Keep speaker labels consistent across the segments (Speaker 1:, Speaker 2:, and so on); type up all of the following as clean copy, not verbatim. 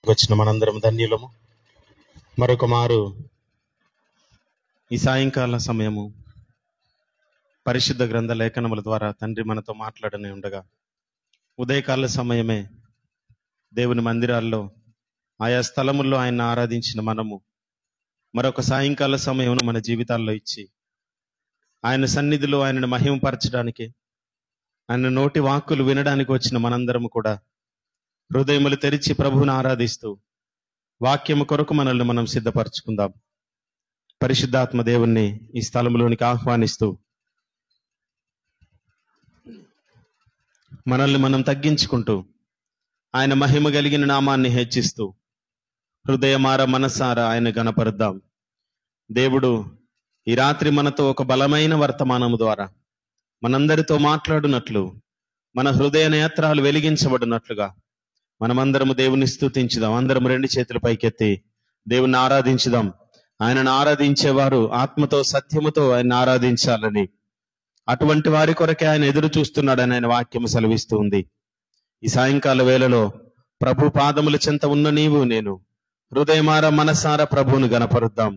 Speaker 1: వచ్చిన మనందరం ధన్యులము. మరొక మారు ఈ సాయంకాల సమయము పరిశుద్ధ గ్రంథ లేఖనముల ద్వారా తండ్రి మనతో మాట్లాడనే ఉండగా, ఉదయకాల సమయమే దేవుని మందిరాల్లో ఆయా స్థలముల్లో ఆయన ఆరాధించిన మనము మరొక సాయంకాల సమయం మన జీవితాల్లో ఇచ్చి ఆయన సన్నిధిలో ఆయనను మహిమపరచడానికి, ఆయన నోటి వాక్కులు వినడానికి వచ్చిన మనందరము కూడా హృదయములు తెరిచి ప్రభువును ఆరాధిస్తూ వాక్యము కొరకు మనల్ని మనం సిద్ధపరచుకుందాం. పరిశుద్ధాత్మ దేవుణ్ణి ఈ స్థలంలోనికి ఆహ్వానిస్తూ మనల్ని మనం తగ్గించుకుంటూ ఆయన మహిమ కలిగిన నామాన్ని హెచ్చిస్తూ హృదయమార మనసారా ఆయన గణపరుద్దాం. దేవుడు ఈ రాత్రి మనతో ఒక బలమైన వర్తమానము ద్వారా మనందరితో మాట్లాడునట్లు, మన హృదయ నేత్రాలు వెలిగించబడినట్లుగా మనమందరము దేవుని స్తుతించుదాం. అందరం రెండు చేతుల పైకెత్తి దేవుని ఆరాధించుదాం. ఆయనను ఆరాధించేవారు ఆత్మతో సత్యముతో ఆయన ఆరాధించాలని, అటువంటి వారి కొరకే ఆయన ఎదురు చూస్తున్నాడని ఆయన వాక్యము సెలవిస్తూ ఉంది. ఈ సాయంకాల వేళలో ప్రభు పాదముల చెంత ఉన్న నీవు నేను హృదయమార మనసార ప్రభువును గణపరుద్దాం.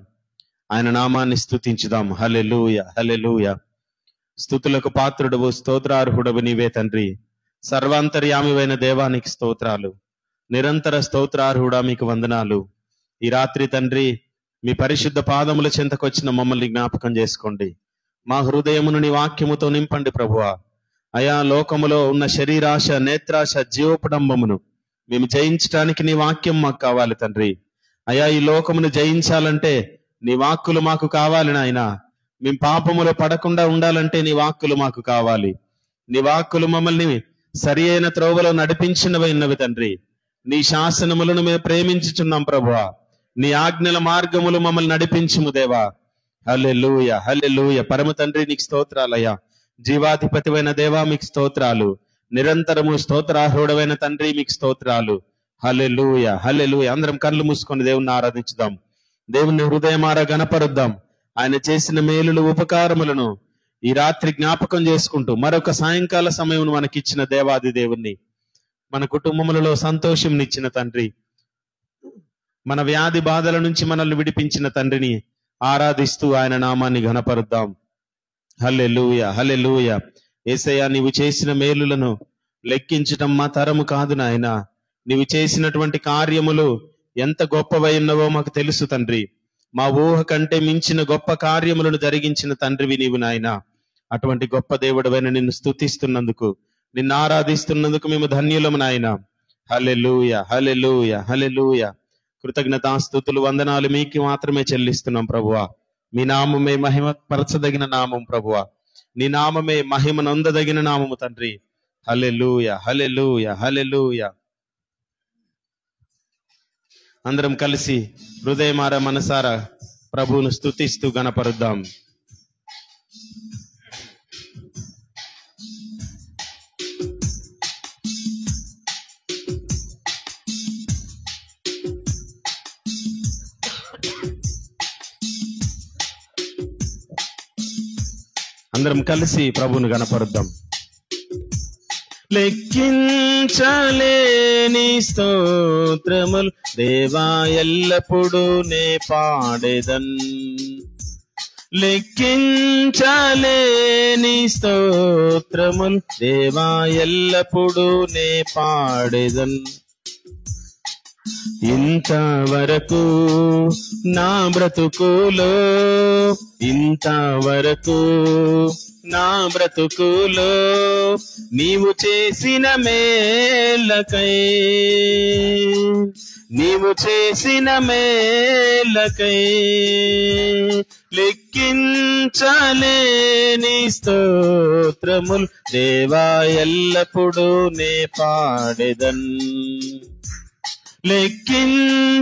Speaker 1: ఆయన నామాన్ని స్తుతించుదాం. హల్లెలూయా, హల్లెలూయా. స్తుతులకు పాత్రుడవు, స్తోత్రార్హుడవు నీవే తండ్రి. సర్వాంతర్యామివైన దేవానికి స్తోత్రాలు, నిరంతర స్తోత్రార్హుడా మీకు వందనాలు. ఈ రాత్రి తండ్రి మీ పరిశుద్ధ పాదముల చెంతకొచ్చిన మమ్మల్ని జ్ఞాపకం చేసుకోండి. మా హృదయమును నీ వాక్యముతో నింపండి ప్రభువా. అయా, లోకములో ఉన్న శరీరాశ, నేత్రాశ, జీవోపడంబమును మేము జయించడానికి నీ వాక్యం మాకు కావాలి తండ్రి. అయా, ఈ లోకమును జయించాలంటే నీ వాక్కులు మాకు కావాలి నాయన. మేము పాపములో పడకుండా ఉండాలంటే నీ వాక్కులు మాకు కావాలి. నీ వాక్కులు మమ్మల్ని సరి అయిన త్రోవలో నడిపించినవి తండ్రి. నీ శాసనములను మేము ప్రేమించుచున్నాం ప్రభువా. నీ ఆజ్ఞల మార్గములు మమ్మల్ని నడిపించుము దేవా. హల్లెలూయా, హల్లెలూయా. పరమ తండ్రి నీకు స్తోత్రాలయ్యా. జీవాధిపతివైన దేవా మీకు స్తోత్రాలు. నిరంతరము స్తోత్రార్హుడమైన తండ్రి మీకు స్తోత్రాలు. హల్లెలూయా, హల్లెలూయా. అందరం కళ్ళు మూసుకొని దేవుణ్ణి ఆరాధించుదాం. దేవుని హృదయమారా గణపరుద్దాం. ఆయన చేసిన మేలులు, ఉపకారములను ఈ రాత్రి జ్ఞాపకం చేసుకుంటూ మరొక సాయంకాల సమయం మనకిచ్చిన దేవాది దేవుణ్ణి, మన కుటుంబములలో సంతోషంనిచ్చిన తండ్రి, మన వ్యాధి బాధల నుంచి మనల్ని విడిపించిన తండ్రిని ఆరాధిస్తూ ఆయన నామాన్ని ఘనపరుద్దాం. హల్లెలూయా, హల్లెలూయా. యేసయ్యా, నీవు చేసిన మేలులను లెక్కించటం మా తరము కాదు నాయన. నీవు చేసినటువంటి కార్యములు ఎంత గొప్పవై ఉన్నవో మాకు తెలుసు తండ్రి. మా ఊహ కంటే మించిన గొప్ప కార్యములను జరిగించిన తండ్రివి నీవు నాయన. అటువంటి గొప్ప దేవుడవైన నిన్ను స్తుతిస్తున్నందుకు, నిన్ను ఆరాధిస్తున్నందుకు మేము ధన్యులము నాయన. హల్లెలూయా, హల్లెలూయా, హల్లెలూయా. కృతజ్ఞతాస్తుతులు, వందనాలు మీకు మాత్రమే చెల్లిస్తున్నాం ప్రభువా. మీ నామమే మహిమ పరచదగిన నామం ప్రభువా. నీ నామమే మహిమ నొందదగిన నామము తండ్రి. హల్లెలూయా, హల్లెలూయా, హల్లెలూయా. అందరం కలిసి హృదయమార మనసారా ప్రభువును స్తుతిస్తూ గణపరుద్దాం. అందరం కలిసి ప్రభువును గణపరుద్దాం. లెక్కించలేని స్తోత్రములు దేవా ఎల్లప్పుడూ నే పాడెదన్. లెక్కించలేని స్తోత్రములు దేవా ఎల్లప్పుడూ నే పాడెదన్. ఇంతవరకు నా బ్రతుకులో, ఇంతవరకు నా బ్రతుకులో నీవు చేసిన మేలకై, నీవు చేసిన మేలకై లెక్కించలేని స్తోత్రములు దేవా ఎల్లప్పుడూ నే పాడెదన్. లెక్కించలేని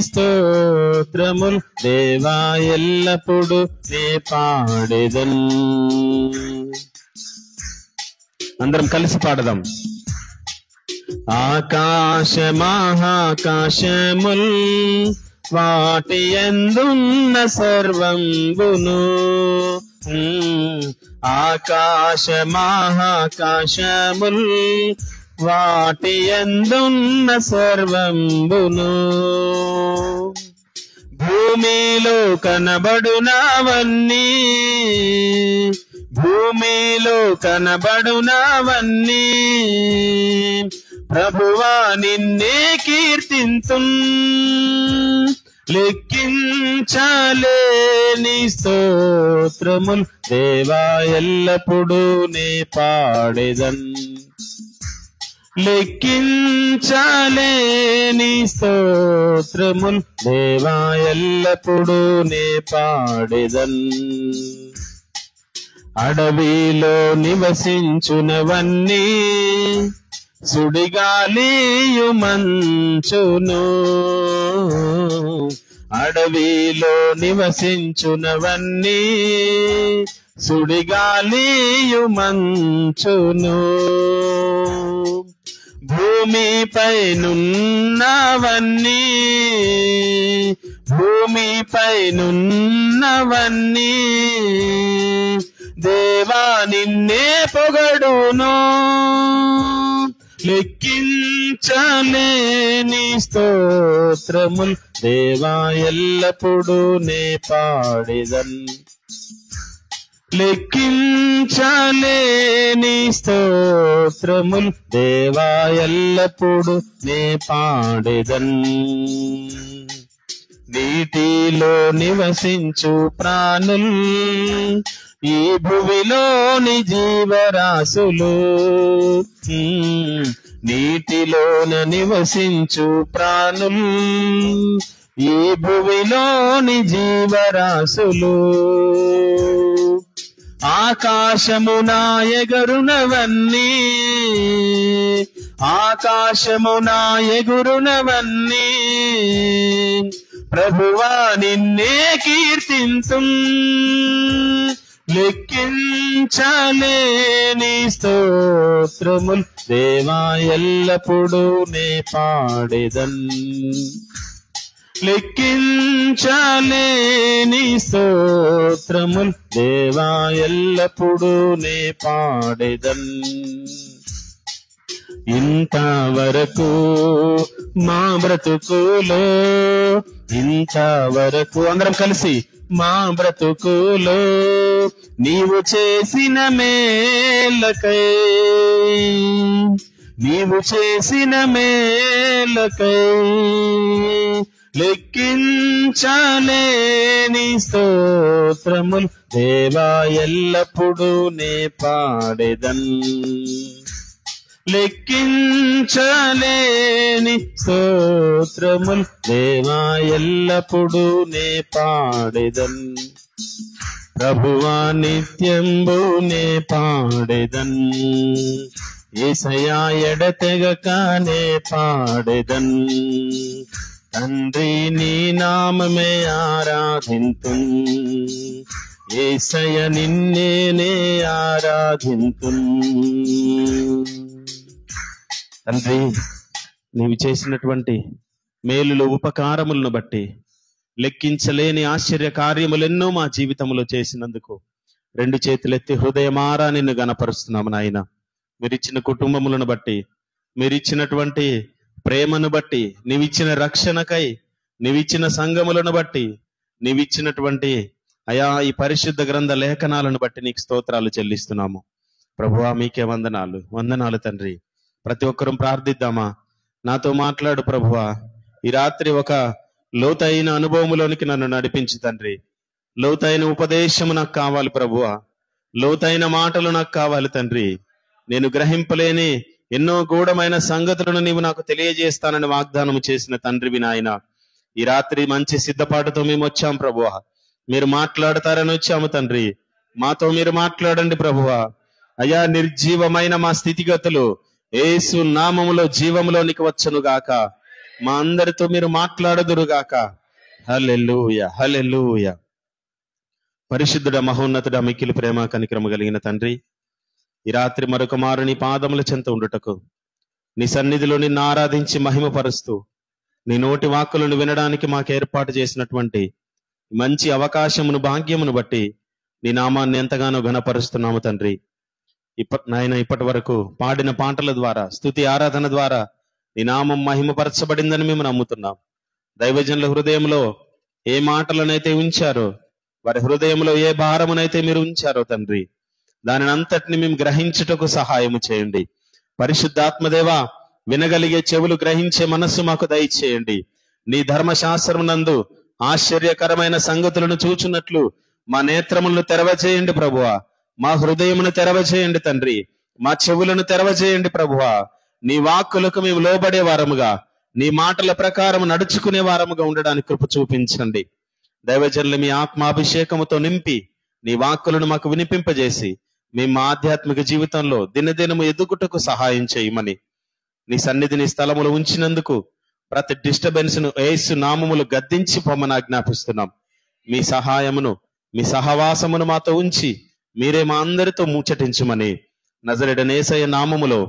Speaker 1: స్తోత్రములు దేవా ఎల్లప్పుడూ నే పాడెదన్. అందరం కలిసి పాడదాం. ఆకాశ మహాకాశముల్ వాటి యందున్న సర్వంబును, ఆకాశ మహాకాశముల్ వాటి యందున్న సర్వంబును. భూమిలో కనబడునవన్నీ, భూమిలో కనబడునవన్నీ ప్రభువా నిన్నే కీర్తింతున్. లెక్కించలేని స్తోత్రములు దేవా ఎల్లప్పుడూ నే పాడెదన్. లెక్కించలేని స్తోత్రములు దేవా ఎల్లప్పుడూ నే పాడెదన్. అడవిలో నివసించునవన్నీ, సుడిగాలియు మంచును. అడవిలో నివసించునవన్నీ, సుడిగాలియు మంచును. భూమిపైనున్నవన్నీ, భూమిపైనున్నవన్నీ దేవా నిన్నే పొగడును. లెక్కించలేని స్తోత్రములు దేవా ఎల్లప్పుడూ నే పాడెదన్. లెక్కించలేని స్తోత్రములు దేవా ఎల్లప్పుడూ నే పాడెదన్. నీటిలో నివసించు ప్రాణులు, ఈ భువిలోని జీవరాశులు, నీటిలోన నివసించు ప్రాణులు, ఈ భువిలోని జీవరాశులు ఆకాశమున ఎగురునవన్నీ, ఆకాశమున ఎగురునవన్నీ ప్రభువా నిన్నే కీర్తింతున్. లెక్కించలేని స్తోత్రములు దేవా ఎల్లప్పుడూ నే పాడెదన్. లెక్కించలేని స్తోత్రములు దేవా ఎల్లప్పుడూ నే పాడెదన్. ఇంతవరకు మా బ్రతుకులో, ఇంతవరకు అందరం కలిసి మా బ్రతుకులో నీవు చేసిన మేలకై, నీవు చేసిన మేలకై లెక్కించలేని స్తోత్రములు దేవా ఎల్లప్పుడూ నే పాడెదన్. లెక్కించలేని స్తోత్రములు దేవా ఎల్లప్పుడూ నే పాడెదన్. ప్రభువా నిత్యంబు నే పాడెదన్. యేసయ్యా ఎడతెగక నే పాడెదన్. తండ్రి నీ నామమే ఆరాధింతున్. యేసయ్య నిన్నే ఆరాధింతున్. తండ్రి నీవు చేసినటువంటి మేలులు ఉపకారములను బట్టి లెక్కించలేని ఆశ్చర్య కార్యములెన్నో మా జీవితంలో చేసినందుకు రెండు చేతులెత్తి హృదయమారా నిన్ను గణపరుస్తున్నాము నాయన. మీరిచ్చిన కుటుంబములను బట్టి, మీరిచ్చినటువంటి ప్రేమను బట్టి, నీవిచ్చిన రక్షణకై, నీవిచ్చిన సంఘములను బట్టి, నీవిచ్చినటువంటి అయా ఈ పరిశుద్ధ గ్రంథ లేఖనాలను బట్టి నీకు స్తోత్రాలు చెల్లిస్తున్నాము ప్రభువా. మీకే వందనాలు, వందనాలు తండ్రి. ప్రతి ఒక్కరూ ప్రార్థిద్దామా? నాతో మాట్లాడు ప్రభువా. ఈ రాత్రి ఒక లోతైన అనుభవములోనికి నన్ను నడిపించు తండ్రి. లోతైన ఉపదేశము నాకు కావాలి ప్రభువా. లోతైన మాటలు నాకు కావాలి తండ్రి. నేను గ్రహింపలేని ఎన్నో గూఢమైన సంగతులను నీవు నాకు తెలియజేస్తానని వాగ్దానం చేసిన తండ్రివి నాయన. ఈ రాత్రి మంచి సిద్ధపాటుతో మేము వచ్చాం ప్రభువా. మీరు మాట్లాడతారని వచ్చాము తండ్రి. మాతో మీరు మాట్లాడండి ప్రభువా. అయా నిర్జీవమైన మా స్థితిగతులు యేసు నామములో జీవములోనికి వచ్చును గాక. మా అందరితో మీరు మాట్లాడదురు గాక. హల్లెలూయా, హల్లెలూయా. పరిశుద్ధుడ, మహోన్నతుడ, మిక్కిలి ప్రేమ కనికరము కలిగిన తండ్రి, ఈ రాత్రి మరొక మారు నీ పాదముల చెంత ఉండుటకు, నీ సన్నిధిలో నిన్ను ఆరాధించి మహిమపరుస్తూ నీ నోటి వాక్కులను వినడానికి మాకు ఏర్పాటు చేసినటువంటి మంచి అవకాశమును, భాగ్యమును బట్టి నీ నామాన్ని ఎంతగానో ఘనపరుస్తున్నాము తండ్రి. నాయన ఇప్పటి వరకు పాడిన పాటల ద్వారా, స్తుతి ఆరాధన ద్వారా నీ నామం మహిమపరచబడిందని మేము నమ్ముతున్నాం. దైవజనుల హృదయంలో ఏ మాటలనైతే ఉంచారో, వారి హృదయంలో ఏ భారమునైతే మీరు ఉంచారో తండ్రి, దానిని అంతటిని మేము గ్రహించుటకు సహాయము చేయండి. పరిశుద్ధాత్మదేవా, వినగలిగే చెవులు, గ్రహించే మనస్సు మాకు దయచేయండి. నీ ధర్మశాస్త్రం నందు ఆశ్చర్యకరమైన సంగతులను చూచున్నట్లు మా నేత్రములను తెరవచేయండి ప్రభువా. మా హృదయమును తెరవచేయండి తండ్రి. మా చెవులను తెరవచేయండి ప్రభువా. నీ వాక్కులకు మేము లోబడే వారముగా, నీ మాటల ప్రకారం నడుచుకునే వారముగా ఉండడానికి కృప చూపించండి. దైవజనులు మీ ఆత్మాభిషేకముతో నింపి నీ వాక్కులను మాకు వినిపింపజేసి మేము మా ఆధ్యాత్మిక జీవితంలో దినదినము ఎదుగుటకు సహాయం చేయమని నీ సన్నిధిని స్థలములు ఉంచినందుకు ప్రతి డిస్టర్బెన్స్ ను యేసు నామములు గద్దించి పొమ్మని ఆజ్ఞాపిస్తున్నాం. మీ సహాయమును, మీ సహవాసమును మాతో ఉంచి మీరే మా అందరితో ముచ్చటించమని నజరేయుడైన యేసయ్య నామములో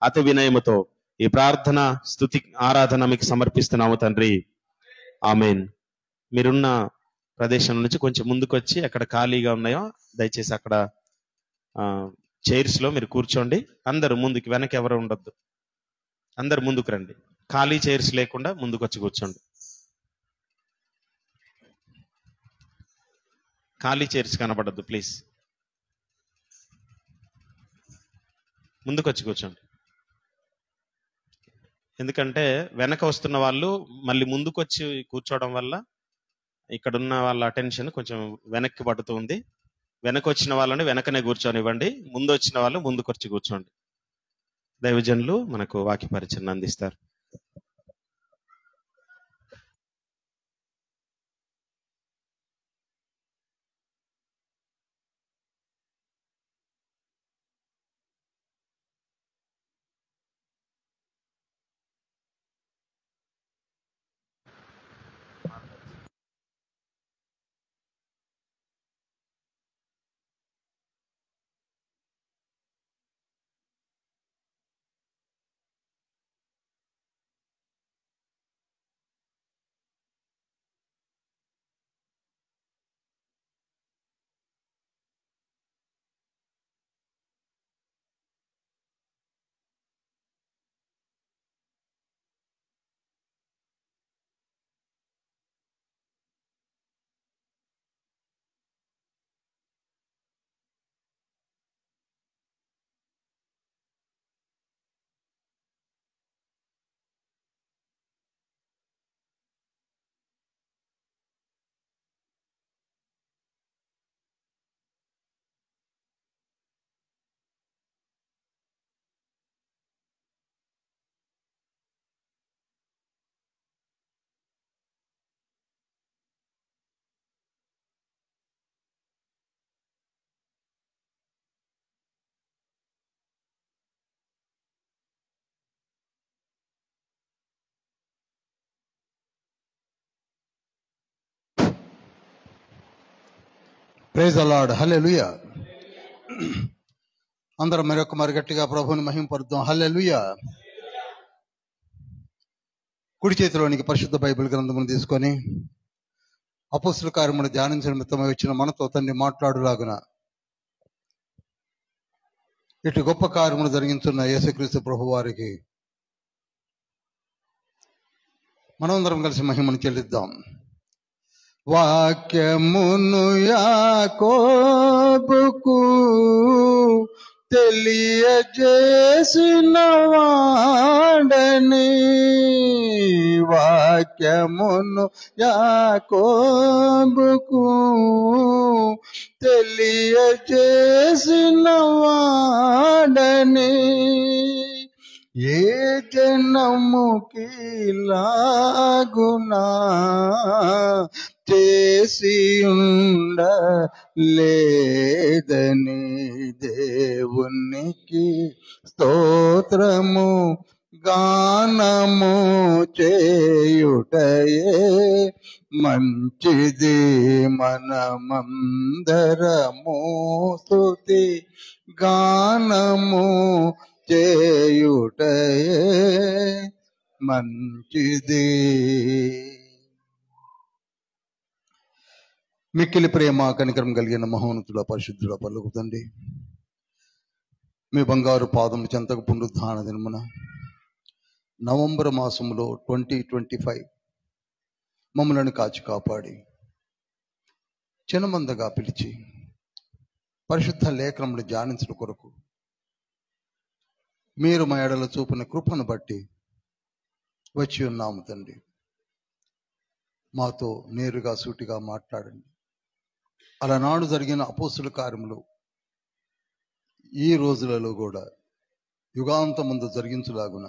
Speaker 1: అతి వినయముతో ఈ ప్రార్థన, స్తుతి, ఆరాధన మీకు సమర్పిస్తున్నాము తండ్రి. ఆమెన్. మీరున్న ప్రదేశం నుంచి కొంచెం ముందుకు వచ్చి ఎక్కడ ఖాళీగా ఉన్నాయో దయచేసి అక్కడ చైర్స్ లో మీరు కూర్చోండి. అందరూ ముందుకు, వెనక ఎవరు ఉండొద్దు. అందరు ముందుకు రండి. ఖాళీ చైర్స్ లేకుండా ముందుకు వచ్చి కూర్చోండి. ఖాళీ చైర్స్ కనబడద్దు ప్లీజ్. ముందుకు వచ్చి కూర్చోండి. ఎందుకంటే వెనక వస్తున్న వాళ్ళు మళ్ళీ ముందుకు వచ్చి కూర్చోవడం వల్ల ఇక్కడున్న వాళ్ళ అటెన్షన్ కొంచెం వెనక్కి పడుతుంది. వెనక వచ్చిన వాళ్ళని వెనకనే కూర్చొనివ్వండి. ముందు వచ్చిన వాళ్ళు ముందుకు వచ్చి కూర్చోండి. దైవజనులు మనకు వాక్య పరిచయం అందిస్తారు.
Speaker 2: Praise the Lord. హల్లెలూయా. అందరం మరి గట్టిగా ప్రభువుని మహిమపరుద్దాం. హల్లెలూయా. కుడి చేతిలోనికి పరిశుద్ధ బైబిల్ గ్రంథమును తీసుకొని అపోస్తుల కార్యమును ధ్యానించిన నిమిత్తమై వచ్చిన మనతో తండ్రి మాట్లాడులాగున ఇటు గొప్ప కార్యమును జరిగించున్న యేసుక్రీస్తు ప్రభు వారికి మనమందరం కలిసి మహిమను చెల్లిద్దాం. వాక్యమును యాకోబుకు తెలియజేసిన వాడని, వాక్యమును యాకోబుకు తెలియజేసిన వాడని, ఏ జనముకి లాగునా చేసి ఉండలేదని దేవునికి స్తోత్రము గానము చేయుటయే మంచిది. మనమందరము స్తుతి గానము చేయుటయే మంచిది. మిక్కిలి ప్రేమ కనికరం కలిగిన మహోన్నతుడ పరిశుద్ధుడ పలుకుతండి, మీ బంగారు పాదము చెంతకు పునరుద్ధాన దినమున నవంబర్ మాసంలో 2025 మమ్మలను కాచి కాపాడి చిన్నమందగా పిలిచి పరిశుద్ధ లేఖనములు ధ్యానించడం కొరకు మీరు మా ఎడల చూపిన కృపను బట్టి వచ్చి ఉన్నాము తండ్రి. మాతో నేరుగా సూటిగా మాట్లాడండి. అలనాడు జరిగిన అపోస్తుల కార్యములు ఈ రోజులలో కూడా యుగాంతమందు జరిగించులాగున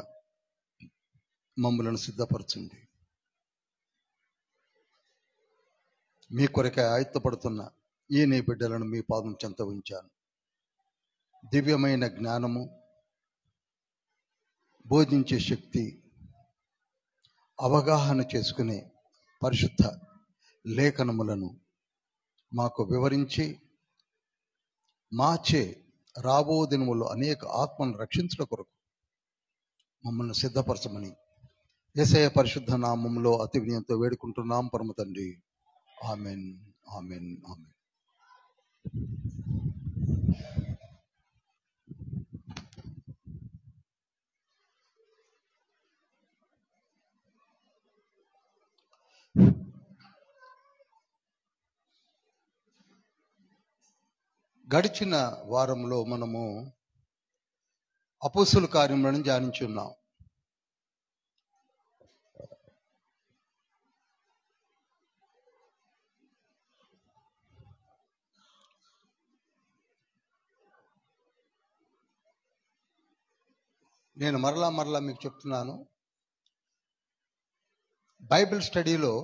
Speaker 2: మమ్మలను సిద్ధపరచండి. మీ కొరకే ఆయత్తపడుతున్న ఈ నీ బిడ్డలను మీ పాదం చెంత ఉంచాను. దివ్యమైన జ్ఞానము, బోధించే శక్తి, అవగాహన చేసుకునే పరిశుద్ధ లేఖనములను మాకు వివరించి మాచే రాబో దినములో అనేక ఆత్మను రక్షించడం కొరకు మమ్మల్ని సిద్ధపరచమని యేసయ్య పరిశుద్ధ నామములో అతి వినయంతో వేడుకుంటున్నాం పరమ తండ్రి. Amen, amen, amen. గడిచిన వారంలో మనము అపోస్తుల కార్యములను ధ్యానించున్నాం. నేను మరలా మీకు చెప్తున్నాను, బైబిల్ స్టడీలో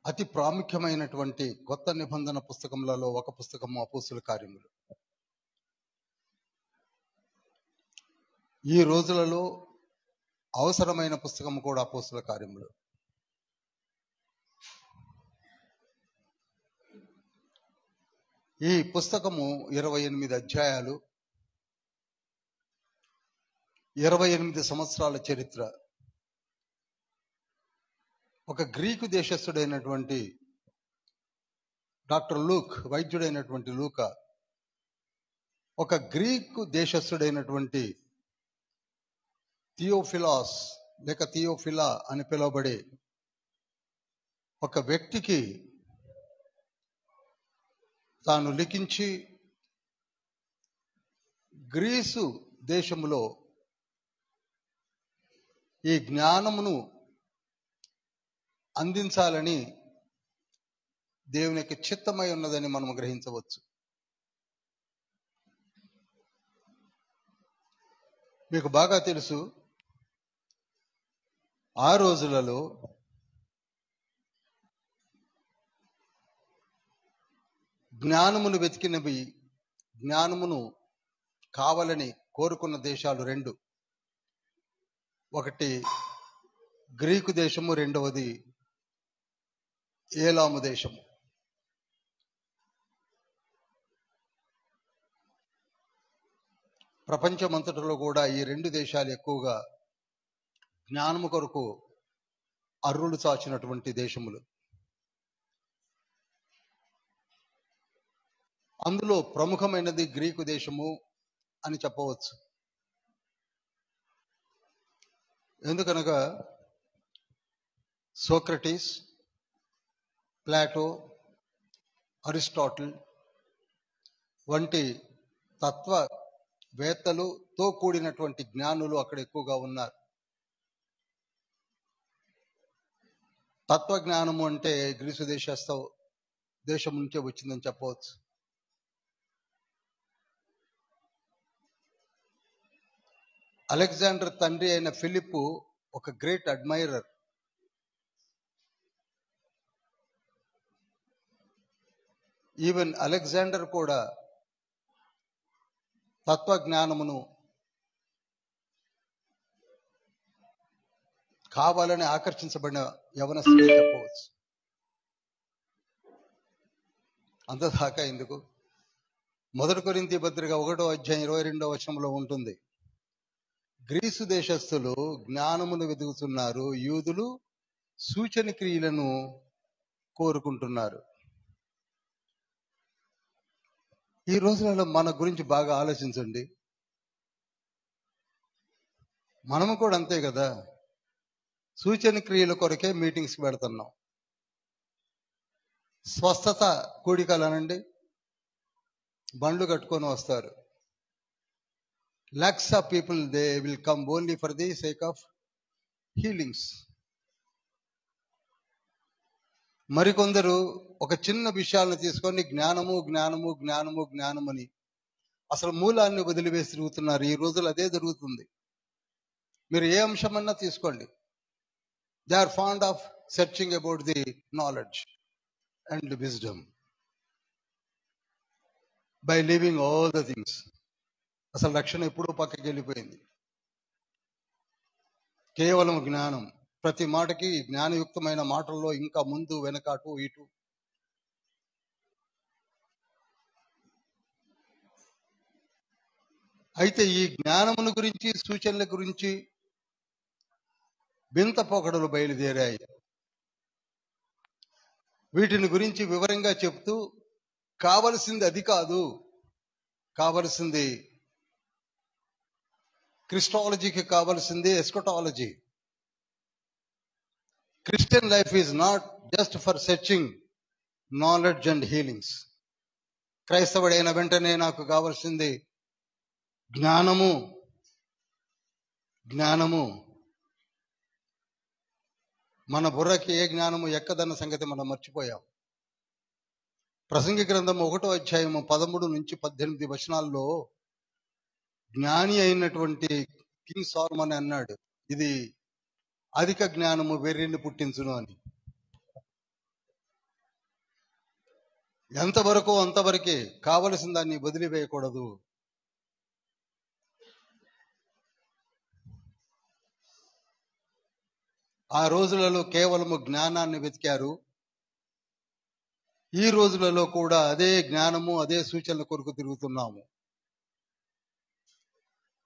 Speaker 2: అతి ప్రాముఖ్యమైనటువంటి కొత్త నిబంధన పుస్తకములలో ఒక పుస్తకము అపోస్తుల కార్యములు. ఈ రోజులలో అవసరమైన పుస్తకము కూడా అపోస్తుల కార్యములు. ఈ పుస్తకము 28 అధ్యాయాలు, 28 సంవత్సరాల చరిత్ర. ఒక గ్రీకు దేశస్థుడైనటువంటి డాక్టర్ లూక్, వైద్యుడైనటువంటి లూకా, ఒక గ్రీకు దేశస్థుడైనటువంటి థియోఫిలాస్ లేక థియోఫిలా అని పిలువబడే ఒక వ్యక్తికి తాను లిఖించి గ్రీసు దేశములో ఈ జ్ఞానమును అందించాలని దేవునికి చిత్తమై ఉన్నదని మనం గ్రహించవచ్చు. మీకు బాగా తెలుసు, ఆ రోజులలో జ్ఞానమును వెతికినవి, జ్ఞానమును కావాలని కోరుకున్న దేశాలు రెండు. ఒకటి గ్రీకు దేశము, రెండవది ఏలాము దేశము. ప్రపంచమంతటిలో కూడా ఈ రెండు దేశాలు ఎక్కువగా జ్ఞానము కొరకు అర్రులు చాచినటువంటి దేశములు. అందులో ప్రముఖమైనది గ్రీకు దేశము అని చెప్పవచ్చు. ఎందుకనగా సోక్రటీస్, ప్లాటో, అరిస్టాటిల్ వంటి తత్వవేత్తలతో కూడినటువంటి జ్ఞానులు అక్కడ ఎక్కువగా ఉన్నారు. తత్వజ్ఞానము అంటే గ్రీసు దేశం నుంచే వచ్చిందని చెప్పవచ్చు. అలెగ్జాండర్ తండ్రి అయిన ఫిలిప్పు ఒక గ్రేట్ అడ్మైరర్. ఈవెన్ అలెగ్జాండర్ కూడా తత్వజ్ఞానమును కావాలని ఆకర్షించబడిన యవనస్తుడే చెప్పవచ్చు. అంతదాకా ఎందుకు, 1 కొరింథీ పత్రిక 1వ అధ్యాయం 22వ వచనంలో ఉంటుంది, గ్రీసు దేశస్థులు జ్ఞానమును వెతుకుతున్నారు, యూదులు సూచన క్రియలను కోరుకుంటున్నారు. ఈ రోజులలో మన గురించి బాగా ఆలోచించండి. మనము కూడా అంతే కదా, సూచన క్రియల కొరకే మీటింగ్స్ పెడుతున్నాం. స్వస్థత కూడికలనండి, బండ్లు కట్టుకొని వస్తారు. lakhs of people, they will come only for the sake of healings. మరికొందరు ఒక చిన్న విషయాలను తీసుకొని జ్ఞానము జ్ఞానము జ్ఞానము జ్ఞానమని అసలు మూలాన్ని వదిలివేసి తిరుగుతున్నారు. ఈ రోజులు అదే జరుగుతుంది. మీరు ఏ అంశమన్నా తీసుకోండి, they are fond of searching about the knowledge and wisdom by living all the things. అసలు రక్షణ ఎప్పుడూ పక్కకి వెళ్ళిపోయింది. కేవలం జ్ఞానం, ప్రతి మాటకి జ్ఞానయుక్తమైన మాటల్లో ఇంకా ముందు వెనక అటు ఇటు. అయితే ఈ జ్ఞానమును గురించి, సూచనల గురించి వింత పోకడలు బయలుదేరాయి. వీటిని గురించి వివరంగా చెప్తూ కావలసింది అది కాదు, కావలసింది క్రిస్టాలజీకి కావలసింది eschatology. Christian life is not just for searching knowledge and healings. క్రైస్తవుడైన వెంటనే నాకు కావలసింది జ్ఞానము జ్ఞానము. మన బుర్రకి ఏ జ్ఞానము ఎక్కదన్న సంగతి మనం మర్చిపోయాం. ప్రసంగి గ్రంథం 1వ అధ్యాయము 13 నుంచి 18 వచనాల్లో జ్ఞాని అయినటువంటి కింగ్ సాలమన్ అన్నాడు, ఇది అధిక జ్ఞానము వెర్రిని పుట్టించును అని. ఎంతవరకు అంతవరకే, కావలసిన దాన్ని వదిలివేయకూడదు. ఆ రోజులలో కేవలము జ్ఞానాన్ని వెతికారు. ఈ రోజులలో కూడా అదే జ్ఞానము, అదే సూచనల కొరకు తిరుగుతున్నాము.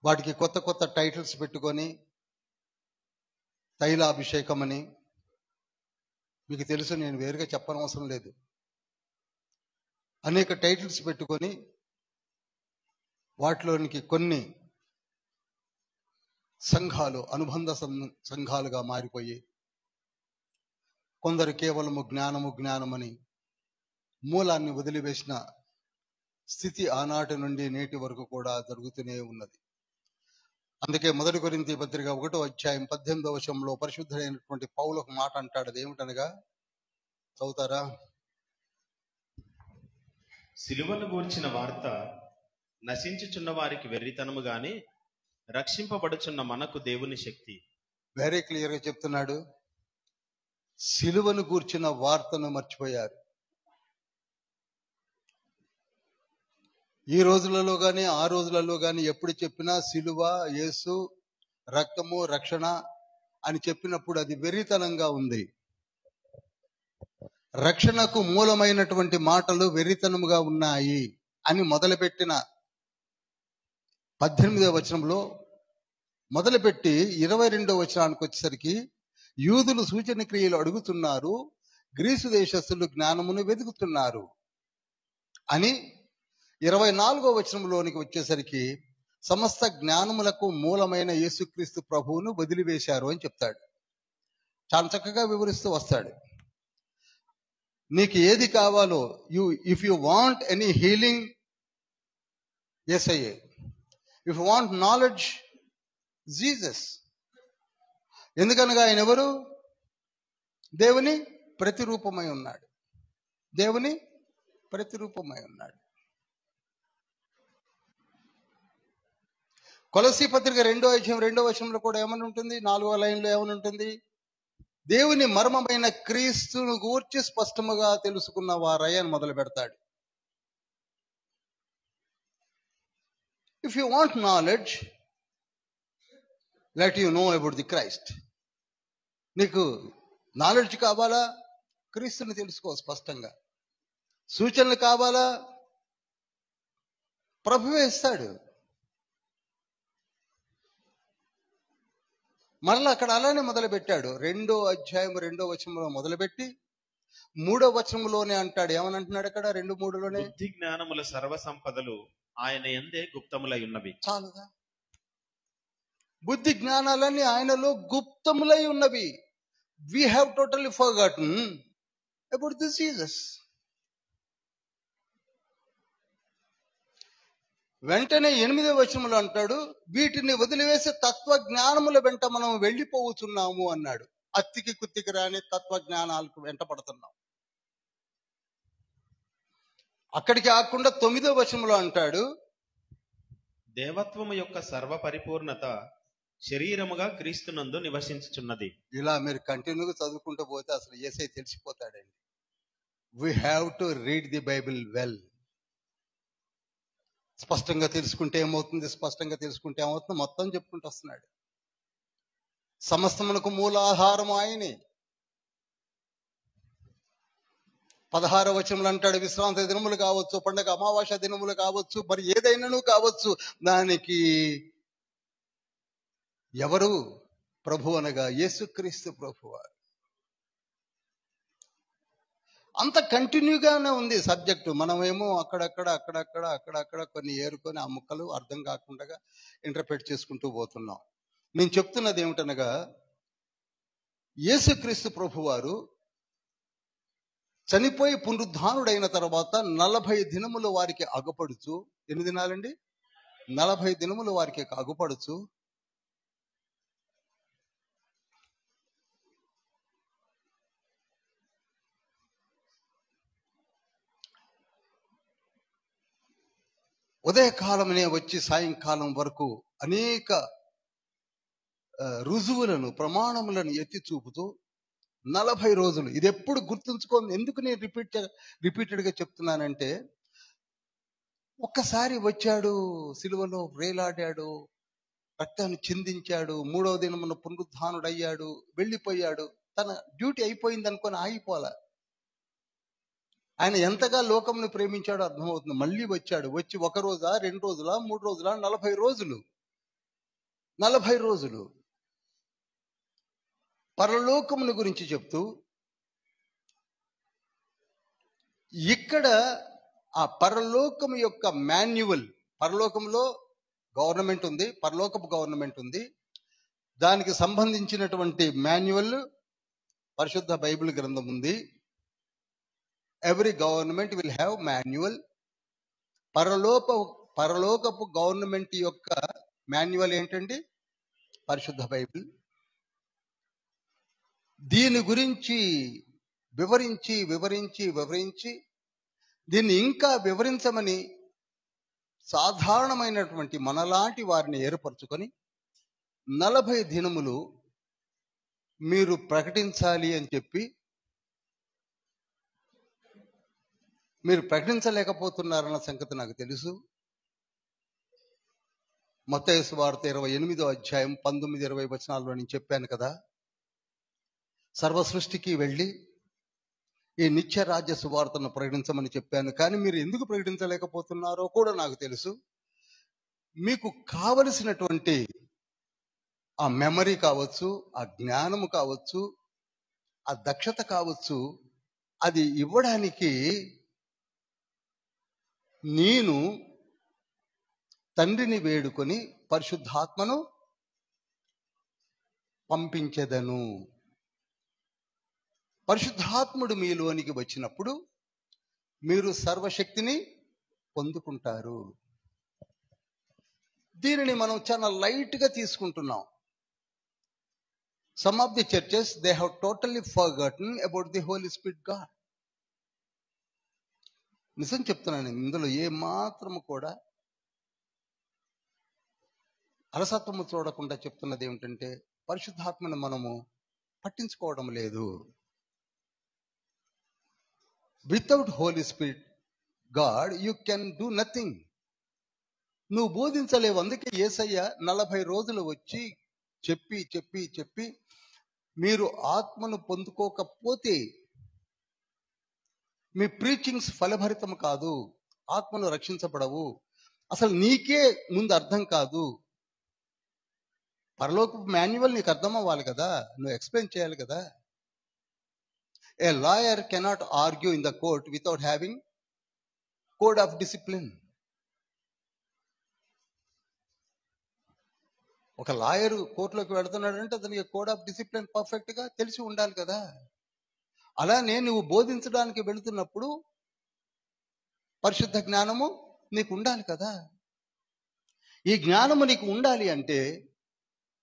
Speaker 2: వాటికి కొత్త కొత్త టైటిల్స్ పెట్టుకొని, తైలాభిషేకం అని, మీకు తెలుసు, నేను వేరుగా చెప్పనవసరం లేదు, అనేక టైటిల్స్ పెట్టుకొని వాటిలోనికి కొన్ని సంఘాలు అనుబంధ సంఘాలుగా మారిపోయి, కొందరు కేవలము జ్ఞానము జ్ఞానమని మూలాన్ని వదిలివేసిన స్థితి ఆనాటి నుండి నేటి వరకు కూడా జరుగుతూనే ఉన్నది. అందుకే 1 కొరింథీ పత్రిక 1వ అధ్యాయం 18వ వచనంలో పరిశుద్ధుడైనటువంటి పౌలు ఒక మాట అంటాడు. అది ఏమిటనగా, చదువుతారా?
Speaker 1: సిలువను గూర్చిన వార్త నశించుచున్న వారికి వెర్రితనము గాని రక్షింపబడుచున్న మనకు దేవుని శక్తి.
Speaker 2: వెరీ క్లియర్ గా చెప్తున్నాడు. సిలువను గూర్చిన వార్తను మర్చిపోయారు. ఈ రోజులలో గాని ఆ రోజులలో గాని ఎప్పుడు చెప్పినా సిలువ, యేసు, రక్తము, రక్షణ అని చెప్పినప్పుడు అది వెర్రితనంగా ఉంది. రక్షణకు మూలమైనటువంటి మాటలు వెర్రితనముగా ఉన్నాయి అని మొదలుపెట్టిన 18వ వచనంలో మొదలుపెట్టి 22వ వచనానికి వచ్చేసరికి యూదులు సూచన క్రియలు అడుగుతున్నారు, గ్రీసు దేశస్థులు జ్ఞానమును వెతుకుతున్నారు అని 24వ వచనంలోనికి వచ్చేసరికి సమస్త జ్ఞానములకు మూలమైన యేసుక్రీస్తు ప్రభువును వదిలివేశారు అని చెప్తాడు. చాలా చక్కగా వివరిస్తూ వస్తాడు. నీకు ఏది కావాలో, if you want any healing, యేసయ్యే. If you want knowledge, Jesus. ఎందుకనగా ఆయన ఎవరు? దేవుని ప్రతిరూపమై ఉన్నాడు. దేవుని ప్రతిరూపమై ఉన్నాడు. కొలస్సీ పత్రిక 2వ అధ్యాయం 2వ వచనంలో కూడా ఏమని ఉంటుంది? 4వ లైన్లో ఏమని ఉంటుంది? దేవుని మర్మమైన క్రీస్తును గూర్చి స్పష్టముగా తెలుసుకున్న వారై అని మొదలు పెడతాడు. If you want knowledge, let you know about the Christ. నీకు నాలెడ్జ్ కావాలా? క్రీస్తుని తెలుసుకో స్పష్టంగా. సూచనలు కావాలా? ప్రభువే ఇస్తాడు. మరలా అక్కడ అలానే మొదలుపెట్టాడు. 2వ అధ్యాయం 2వ వచనంలో మొదలుపెట్టి 3వ వచనంలోనే అంటాడు. ఏమని అంటున్నాడు అక్కడ 2:3లోనే?
Speaker 1: బుద్ధి జ్ఞానముల సర్వ సంపదలు ఆయన యందే గుప్తములై ఉన్నవి.
Speaker 2: చాలుగా. బుద్ధి జ్ఞానాలన్నీ ఆయనలో గుప్తములై ఉన్నవి. We have totally forgotten about this Jesus. వెంటనే 8వ వచనంలో అంటాడు, వీటిని వదిలివేసి తత్వ జ్ఞానముల వెంట మనం వెళ్ళిపోతున్నాము అన్నాడు. అత్తికి కుత్తికి రాని తత్వ జ్ఞానాలకు వెంట పడుతున్నాం. అక్కడికి ఆకుండా 9వ వచనంలో అంటాడు,
Speaker 1: దేవత్వము యొక్క సర్వ పరిపూర్ణత శరీరముగా క్రీస్తునందు నివసించుచున్నది.
Speaker 2: ఇలా మీరు కంటిన్యూగా చదువుకుంటూ పోతే అసలు యేసయ్య తెలిసిపోతాడండి. We have to read the Bible well. స్పష్టంగా తెలుసుకుంటే ఏమవుతుంది, స్పష్టంగా తెలుసుకుంటే ఏమవుతుంది, మొత్తం చెప్పుకుంటూ వస్తున్నాడు. సమస్తమునకు మూలాధారం ఆయనే. 16వ వచనంలో అంటాడు, విశ్రాంతి దినములు కావచ్చు, పండగ అమావాస్య దినములు కావచ్చు, మరి ఏదైనాను కావచ్చు, దానికి ఎవరు ప్రభు అనగా యేసుక్రీస్తు ప్రభువారు. అంత కంటిన్యూగానే ఉంది సబ్జెక్టు. మనమేమో అక్కడక్కడ కొన్ని ఏరుకొని ఆ ముక్కలు అర్థం కాకుండా ఇంటర్ప్రెట్ చేసుకుంటూ పోతున్నాం. నేను చెప్తున్నది ఏమిటనగా, యేసుక్రీస్తు ప్రభువారు చనిపోయి పునరుద్ధానుడైన తర్వాత 40 దినములు వారికి అగుపడుచు, ఎన్ని దినాలండి? 40 దినములు వారికి అగుపడుచు ఉదయకాలమనే వచ్చి సాయంకాలం వరకు అనేక రుజువులను, ప్రమాణములను ఎత్తి చూపుతూ 40 రోజులు. ఇది ఎప్పుడు గుర్తుంచుకోండి. ఎందుకు నేను రిపీటెడ్గా చెప్తున్నానంటే, ఒక్కసారి వచ్చాడు, సిలువలో వేలాడాడు, రక్తాన్ని చిందించాడు, 3వ దినమున పునరుద్ధానుడయ్యాడు, వెళ్ళిపోయాడు, తన డ్యూటీ అయిపోయింది అనుకొని ఆగిపోలే. ఆయన ఎంతగా లోకంను ప్రేమించాడో అర్థమవుతుంది. మళ్ళీ వచ్చాడు. వచ్చి 1 రోజా, 2 రోజులా, 3 రోజులా, 40 రోజులు. 40 రోజులు పరలోకమును గురించి చెప్తూ, ఇక్కడ ఆ పరలోకము యొక్క మాన్యువల్, పరలోకంలో గవర్నమెంట్ ఉంది, పరలోకపు గవర్నమెంట్ ఉంది, దానికి సంబంధించినటువంటి మాన్యువల్ పరిశుద్ధ బైబిల్ గ్రంథం ఉంది. Every government will have manual. పరలోకపు గవర్నమెంట్ యొక్క మాన్యువల్ ఏంటండి? పరిశుద్ధ బైబిల్. దీని గురించి వివరించి దీన్ని ఇంకా వివరించమని సాధారణమైనటువంటి మనలాంటి వారిని ఏర్పరచుకొని 40 దినములు మీరు ప్రకటించాలి అని చెప్పి, మీరు ప్రకటించలేకపోతున్నారన్న సంగతి నాకు తెలుసు. మత్తయి సువార్త 28వ అధ్యాయం 19-20 వచనాల్లో నేను చెప్పాను కదా, సర్వ సృష్టికి వెళ్ళి ఈ నిత్య రాజ్య సువార్తను ప్రకటించమని చెప్పాను. కానీ మీరు ఎందుకు ప్రకటించలేకపోతున్నారో కూడా నాకు తెలుసు. మీకు కావలసినటువంటి ఆ మెమరీ కావచ్చు, ఆ జ్ఞానము కావచ్చు, ఆ దక్షత కావచ్చు, అది ఇవ్వడానికి నేను తండ్రిని వేడుకొని పరిశుద్ధాత్మను పంపించెదను. పరిశుద్ధాత్ముడు మీలోనికి వచ్చినప్పుడు మీరు సర్వశక్తిని పొందుకుంటారు. దీనిని మనం చాలా లైట్ గా తీసుకుంటున్నాం. Some of the churches, they have totally forgotten about the Holy Spirit God. నిజం చెప్తున్నాను, ఇందులో ఏ మాత్రము కూడా అలసత్వము చూడకుండా చెప్తున్నది ఏమిటంటే, పరిశుద్ధాత్మను మనము పట్టించుకోవడం లేదు. Without holy spirit God you can do nothing. నువ్వు బోధించలేవు. అందుకే యేసయ్య 40 రోజులు వచ్చి చెప్పి మీరు ఆత్మను పొందుకోకపోతే మీ ప్రీచింగ్స్ ఫలభరితం కాదు, ఆత్మను రక్షించబడవు, అసలు నీకే ముందు అర్థం కాదు. పరలోక మాన్యువల్ నీకు అర్థం అవ్వాలి కదా, నువ్వు ఎక్స్ప్లెయిన్ చేయాలి కదా. A lawyer cannot argue in the court without having code of discipline. ఒక లాయర్ కోర్టులోకి వెళుతున్నాడంటే అతనికి కోడ్ ఆఫ్ డిసిప్లిన్ పర్ఫెక్ట్ గా తెలిసి ఉండాలి కదా. అలానే నువ్వు బోధించడానికి వెళుతున్నప్పుడు పరిశుద్ధ జ్ఞానము నీకు ఉండాలి కదా. ఈ జ్ఞానము నీకు ఉండాలి అంటే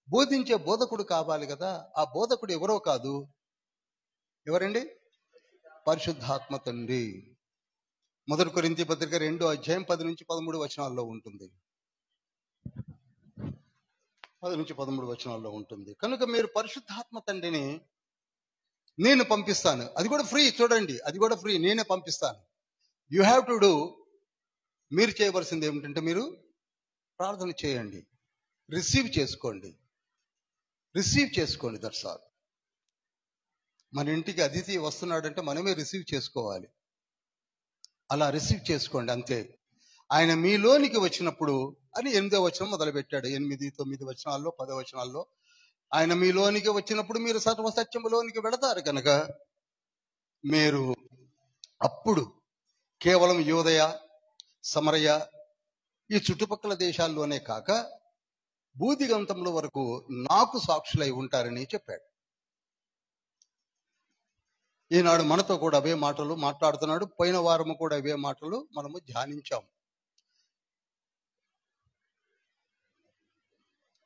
Speaker 2: బోధించే బోధకుడు కావాలి కదా. ఆ బోధకుడు ఎవరో కాదు, ఎవరండి? పరిశుద్ధాత్మ తండ్రి. 1 కొరింథీ పత్రిక 2:10-13 ఉంటుంది. 10-13 ఉంటుంది. కనుక మీరు పరిశుద్ధాత్మ తండ్రిని నేను పంపిస్తాను. అది కూడా ఫ్రీ, చూడండి, అది కూడా ఫ్రీ, నేనే పంపిస్తాను. You have to do. మీరు చేయవలసింది ఏమిటంటే మీరు ప్రార్థన చేయండి, రిసీవ్ చేసుకోండి. That's all. మన ఇంటికి అతిథి వస్తున్నాడంటే మనమే రిసీవ్ చేసుకోవాలి. అలా రిసీవ్ చేసుకోండి అంతే. ఆయన మీలోనికి వచ్చినప్పుడు అని 8వ వచనం మొదలు పెట్టాడు. 8, 9 వచనాల్లో 10 వచనాల్లో ఆయన మీలోనికి వచ్చినప్పుడు మీరు సర్వసత్యములోనికి వెళతారు కనుక మీరు అప్పుడు కేవలం యూదయ, సమరయ ఈ చుట్టుపక్కల దేశాల్లోనే కాక భూదిగంతముల వరకు నాకు సాక్షులై ఉంటారని చెప్పాడు. ఈనాడు మనతో కూడా అవే మాటలు మాట్లాడుతున్నాడు. పోయిన వారము కూడా అవే మాటలు మనము ధ్యానించాం.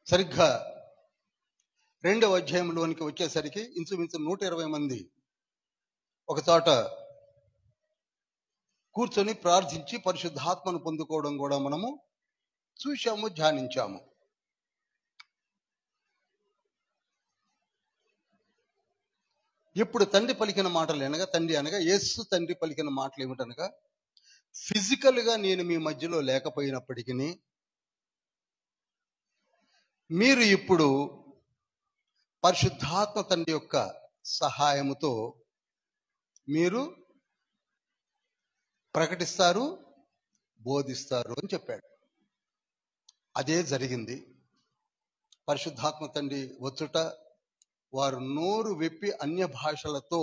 Speaker 2: సరిగ్గా 2వ అధ్యాయంలోనికి వచ్చేసరికి ఇంచుమించు 120 మంది ఒక చోట కూర్చొని ప్రార్థించి పరిశుద్ధాత్మను పొందుకోవడం కూడా మనము చూశాము, ధ్యానించాము. ఇప్పుడు తండ్రి పలికిన మాటలు అనగా యేసు తండ్రి పలికిన మాటలు ఏమిటనగా, ఫిజికల్ గా నేను మీ మధ్యలో లేకపోయినప్పటికీ మీరు ఇప్పుడు పరిశుద్ధాత్మ తండ్రి యొక్క సహాయముతో మీరు ప్రకటిస్తారు, బోధిస్తారు అని చెప్పాడు. అదే జరిగింది. పరిశుద్ధాత్మ తండ్రి వచ్చుట, వారు నోరు విప్పి అన్య భాషలతో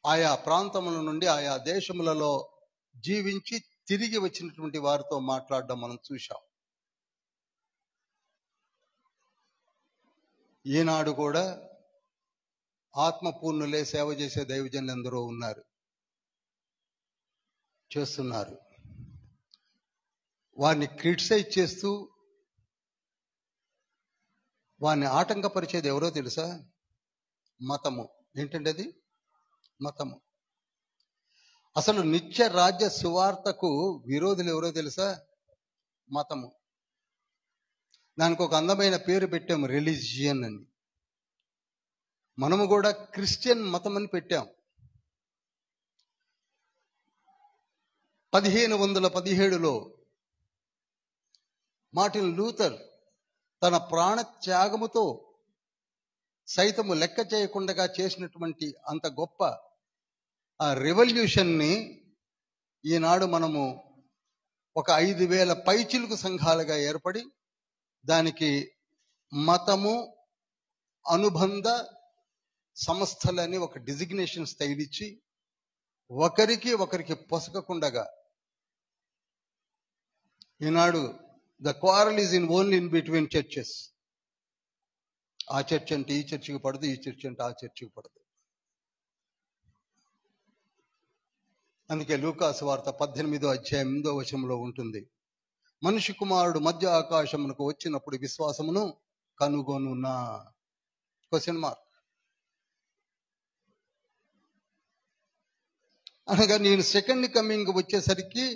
Speaker 2: ఆయా ప్రాంతముల నుండి ఆయా దేశములలో జీవించి తిరిగి వచ్చినటువంటి వారితో మాట్లాడడం మనం చూశాం. ఈనాడు కూడా ఆత్మపూర్ణులే సేవ చేసే దైవజనులు ఎందరో ఉన్నారు, చేస్తున్నారు. వారిని క్రిటిసైజ్ చేస్తూ వారిని ఆటంకపరిచేది ఎవరో తెలుసా? మతము. ఏంటంటే అది మతము. అసలు నిత్య రాజ్య సువార్తకు విరోధులు ఎవరో తెలుసా? మతము. దానికి ఒక అందమైన పేరు పెట్టాము, రిలీజియన్ అని. మనము కూడా క్రిస్టియన్ మతం అని పెట్టాం. 1517లో మార్టిన్ లూథర్ తన ప్రాణ త్యాగముతో సైతము లెక్క చేయకుండా చేసినటువంటి అంత గొప్ప ఆ రెవల్యూషన్ని ఈనాడు మనము ఒక 5000 పైచిలుకు సంఘాలుగా ఏర్పడి దానికి మతము అనుబంధ సంస్థలని ఒక డిజిగ్నేషన్ స్టైల్ ఇచ్చి ఒకరికి పొసగకుండగా ఈనాడు the quarrel is only in between churches. ఆ చర్చ్ అంటే ఈ చర్చికి పడదు, ఈ చర్చ్ అంటే ఆ చర్చికి పడదు. అందుకే లూకాసు వార్త 18:8 ఉంటుంది, మనిషి కుమారుడు మధ్య ఆకాశమునకు వచ్చినప్పుడు విశ్వాసమును కనుగొనునా? Question mark. అనగా నేను సెకండ్ కమింగ్ వచ్చేసరికి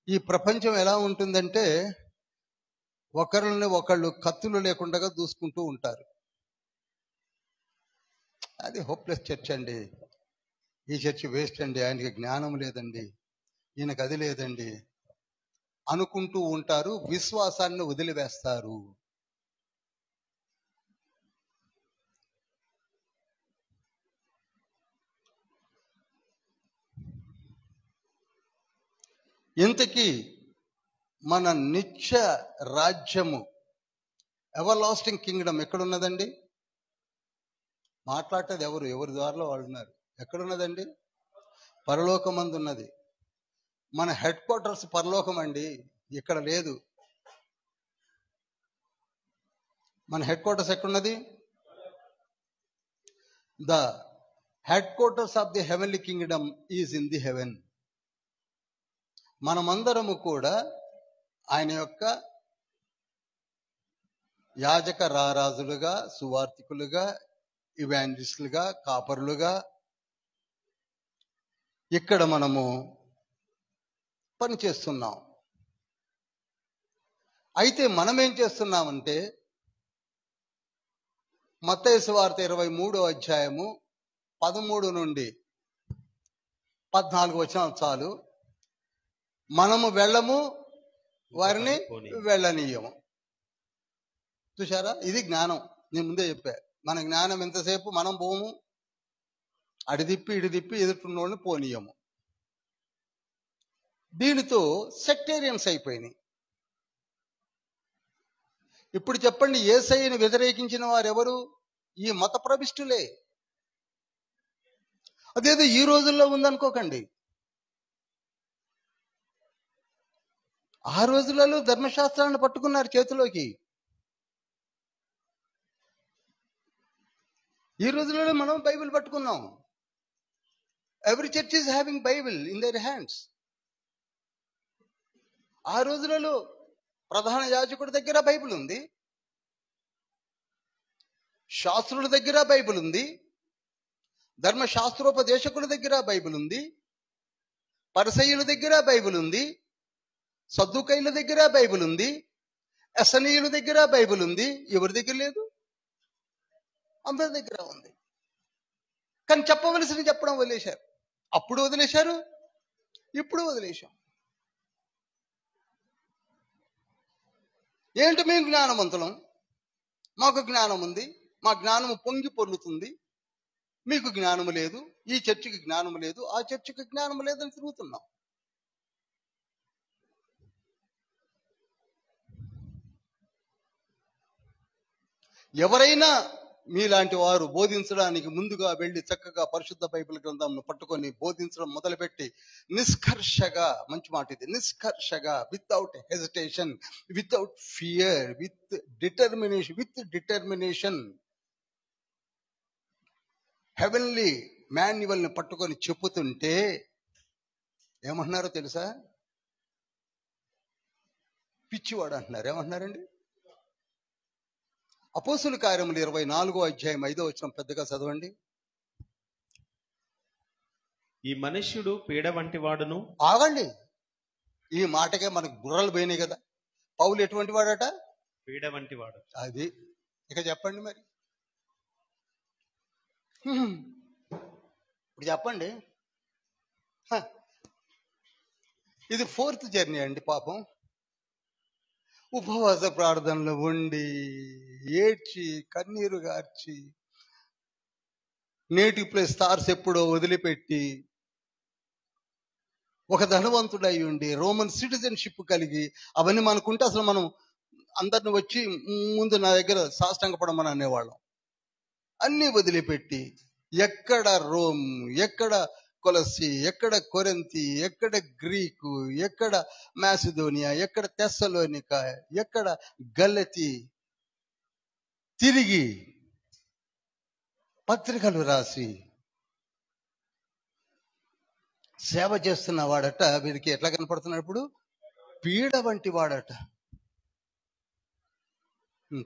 Speaker 2: ఈ ప్రపంచం ఎలా ఉంటుందంటే ఒకళ్ళని ఒకళ్ళు కత్తులు లేకుండా దూసుకుంటూ ఉంటారు. అది హోప్లెస్ చర్చ్ అండి, ఈ చర్చ్ వేస్ట్ అండి, ఆయనకి జ్ఞానం లేదండి, ఈయనకు అది లేదండి అనుకుంటూ ఉంటారు. విశ్వాసాన్ని వదిలివేస్తారు. ఇంతకీ మన నిత్య రాజ్యము, ఎవర్ లాస్టింగ్ కింగ్డమ్ ఎక్కడున్నదండి? మాట్లాడేది ఎవరి ద్వారాలో వాళ్ళు ఉన్నారు. ఎక్కడున్నదండి? పరలోకమందు ఉన్నది. మన హెడ్ క్వార్టర్స్ పరలోకం అండి, ఇక్కడ లేదు. మన హెడ్ క్వార్టర్స్ ఎక్కడున్నది? The head quarters of the heavenly Kingdom is in the haven. మనమందరము కూడా ఆయన యొక్క యాజక రారాజులుగా, సువార్థికులుగా, ఇవాంజలిస్టులుగా, కాపరులుగా ఇక్కడ మనము పనిచేస్తున్నాం. అయితే మనం ఏం చేస్తున్నామంటే మత్తయి సువార్త 23వ అధ్యాయము 13 నుండి 14 వచనాలు చాలు. మనము వెళ్ళము, వారిని వెళ్ళనీయము. చూసారా, ఇది జ్ఞానం. నేను ముందే చెప్పా, మన జ్ఞానం ఎంతసేపు మనం పోము, అడి తిప్పి ఇడి తిప్పి ఎదుర్కొన్నోళ్ళని పోనీయము. దీనితో సెక్టేరియన్స్ అయిపోయినాయి. ఇప్పుడు చెప్పండి, యేసయ్యను వ్యతిరేకించిన వారెవరు? ఈ మత ప్రవిష్టులే. అదేదో ఈ రోజుల్లో ఉందనుకోకండి. ఆ రోజులలో ధర్మశాస్త్రాన్ని పట్టుకున్నారు చేతిలోకి. ఈ రోజులలో మనం బైబిల్ పట్టుకున్నాం. Every church is having Bible in their hands. ఆ రోజులలో ప్రధాన యాజకుడి దగ్గర బైబిల్ ఉంది, శాస్త్రుల దగ్గర బైబిల్ ఉంది, ధర్మశాస్త్రోపదేశకుల దగ్గర బైబిల్ ఉంది, పరిసయ్యుల దగ్గర బైబిల్ ఉంది, సద్దుకైల దగ్గర బైబిల్ ఉంది, ఎసనీయుల దగ్గర బైబిల్ ఉంది. ఎవరి దగ్గర లేదు? అందరి దగ్గర ఉంది. కానీ చెప్పవలసిన చెప్పడం వదిలేశారు. అప్పుడు వదిలేశారు, ఇప్పుడు వదిలేశాం. ఏంటి, మేము జ్ఞానవంతులం, మాకు జ్ఞానం ఉంది, మా జ్ఞానము పొంగి పొర్లుతుంది, మీకు జ్ఞానము లేదు, ఈ చర్చికి జ్ఞానము లేదు, ఆ చర్చికి జ్ఞానము లేదని తిరుగుతున్నాం. ఎవరైనా మీలాంటి వారు బోధించడానికి ముందుగా వెళ్ళి చక్కగా పరిశుద్ధ బైబిల్ గ్రంథంను పట్టుకొని బోధించడం మొదలుపెట్టి నిష్కర్షగా, మంచి మాట ఇది, నిష్కర్షగా, without hesitation, without fear, with determination heavenly manual ని పట్టుకొని చెప్పుతుంటే ఏమంటున్నారో తెలుసా? పిచ్చివాడు అంటున్నారు. ఏమంటున్నారండి? అపోస్తుల కార్యములు 24వ అధ్యాయం 5వ వచనం పెద్దగా చదవండి.
Speaker 1: ఈ మనుష్యుడు పీడ వంటి వాడును.
Speaker 2: ఆగండి, ఈ మాటకే మనకు బుర్రలు పోయినాయి కదా. పౌలు ఎటువంటి వాడట?
Speaker 1: పీడ వంటి వాడు.
Speaker 2: అది ఇక చెప్పండి మరి. ఇప్పుడు చెప్పండి. ఇది 4th జర్నీ అండి. పాపం ఉపవాస ప్రార్థనలు ఉండి ఏడ్చి కన్నీరు గార్చి నేటివ్ ప్లస్ స్టార్స్ ఎప్పుడో వదిలిపెట్టి ఒక ధనవంతుడై ఉండి రోమన్ సిటిజన్షిప్ కలిగి అవన్నీ మనకుంటే అసలు మనం అందరిని వచ్చి ముందు నా దగ్గర సాష్టాంగపడమని అనేవాళ్ళం. అన్ని వదిలిపెట్టి ఎక్కడ రోమ్, ఎక్కడ కొలసి, ఎక్కడ కొరింథీ, ఎక్కడ గ్రీకు, ఎక్కడ మాసిదోనియా, ఎక్కడ తెస్సలోనిక, ఎక్కడ గలతీ తిరిగి పత్రికలు రాసి సేవ చేస్తున్న వాడట. వీరికి ఎట్లా కనపడుతున్నాడు ఇప్పుడు? పీడ వంటి వాడట.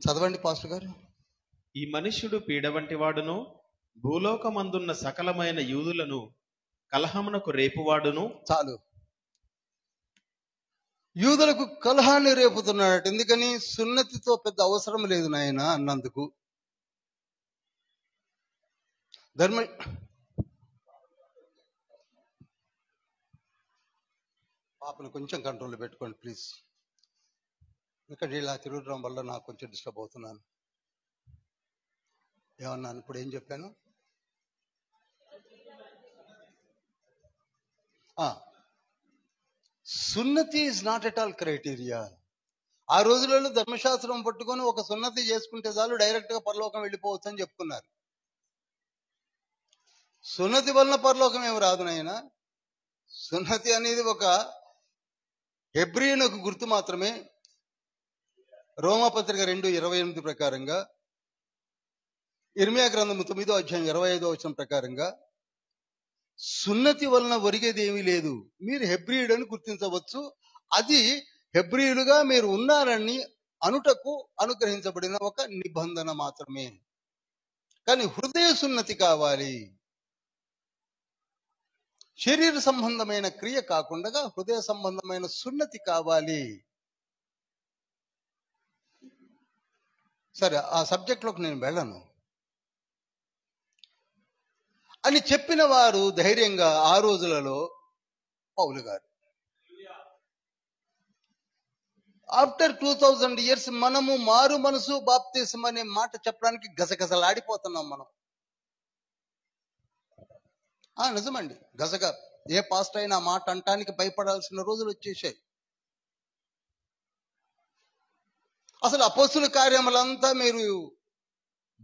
Speaker 2: చదవండి పాస్టర్ గారు.
Speaker 1: ఈ మనుష్యుడు పీడ వంటి వాడును, భూలోకమందున్న సకలమైన యూదులను కలహమునకు రేపువాడును.
Speaker 2: చాలు, యూదులకు కలహాన్ని రేపుతున్నాడట. ఎందుకని? సున్నతితో పెద్ద అవసరం లేదు నాయన అన్నందుకు. పాపను కొంచెం కంట్రోల్లో పెట్టుకోండి ప్లీజ్. ఇక్కడ ఇలా తిరగడం వల్ల నాకు కొంచెం డిస్టర్బ్ అవుతున్నాను. ఏమన్నాను ఇప్పుడు? ఏం చెప్పాను? సున్నతి is not at all criteria. ఆ రోజులలో ధర్మశాస్త్రం పట్టుకొని ఒక సున్నతి చేసుకుంటే చాలు, డైరెక్ట్ గా పరలోకం వెళ్ళిపోవచ్చు అని చెప్పుకున్నారు. సున్నతి వలన పరలోకం ఏమి రాదు నాయన. సున్నతి అనేది ఒక హెబ్రీయునకు గుర్తు మాత్రమే. రోమాపత్రిక 2:28 ప్రకారంగా, ఇర్మియా గ్రంథము 9వ అధ్యాయం 25వ వచనం ప్రకారంగా సున్నతి వలన ఒరిగేది ఏమీ లేదు. మీరు హెబ్రీయుడని గుర్తించవచ్చు. అది హెబ్రీయులుగా మీరు ఉన్నారని అనుటకు అనుగ్రహించబడిన ఒక నిబంధన మాత్రమే. కానీ హృదయ సున్నతి కావాలి. శరీర సంబంధమైన క్రియ కాకుండా హృదయ సంబంధమైన సున్నతి కావాలి. సరే, ఆ సబ్జెక్ట్లోకి నేను వెళ్ళను అని చెప్పిన వారు ధైర్యంగా ఆ రోజులలో పౌలు గారు. ఆఫ్టర్ 2000 years మనము మారు మనసు బాప్తిసం అనే మాట చెప్పడానికి గజగజలాడిపోతున్నాం మనం. నిజమండి, గజగ. ఏ పాస్టర్ అయినా మాట అంటానికి భయపడాల్సిన రోజులు వచ్చేసాయి. అసలు అపోస్తుల కార్యములంతా మీరు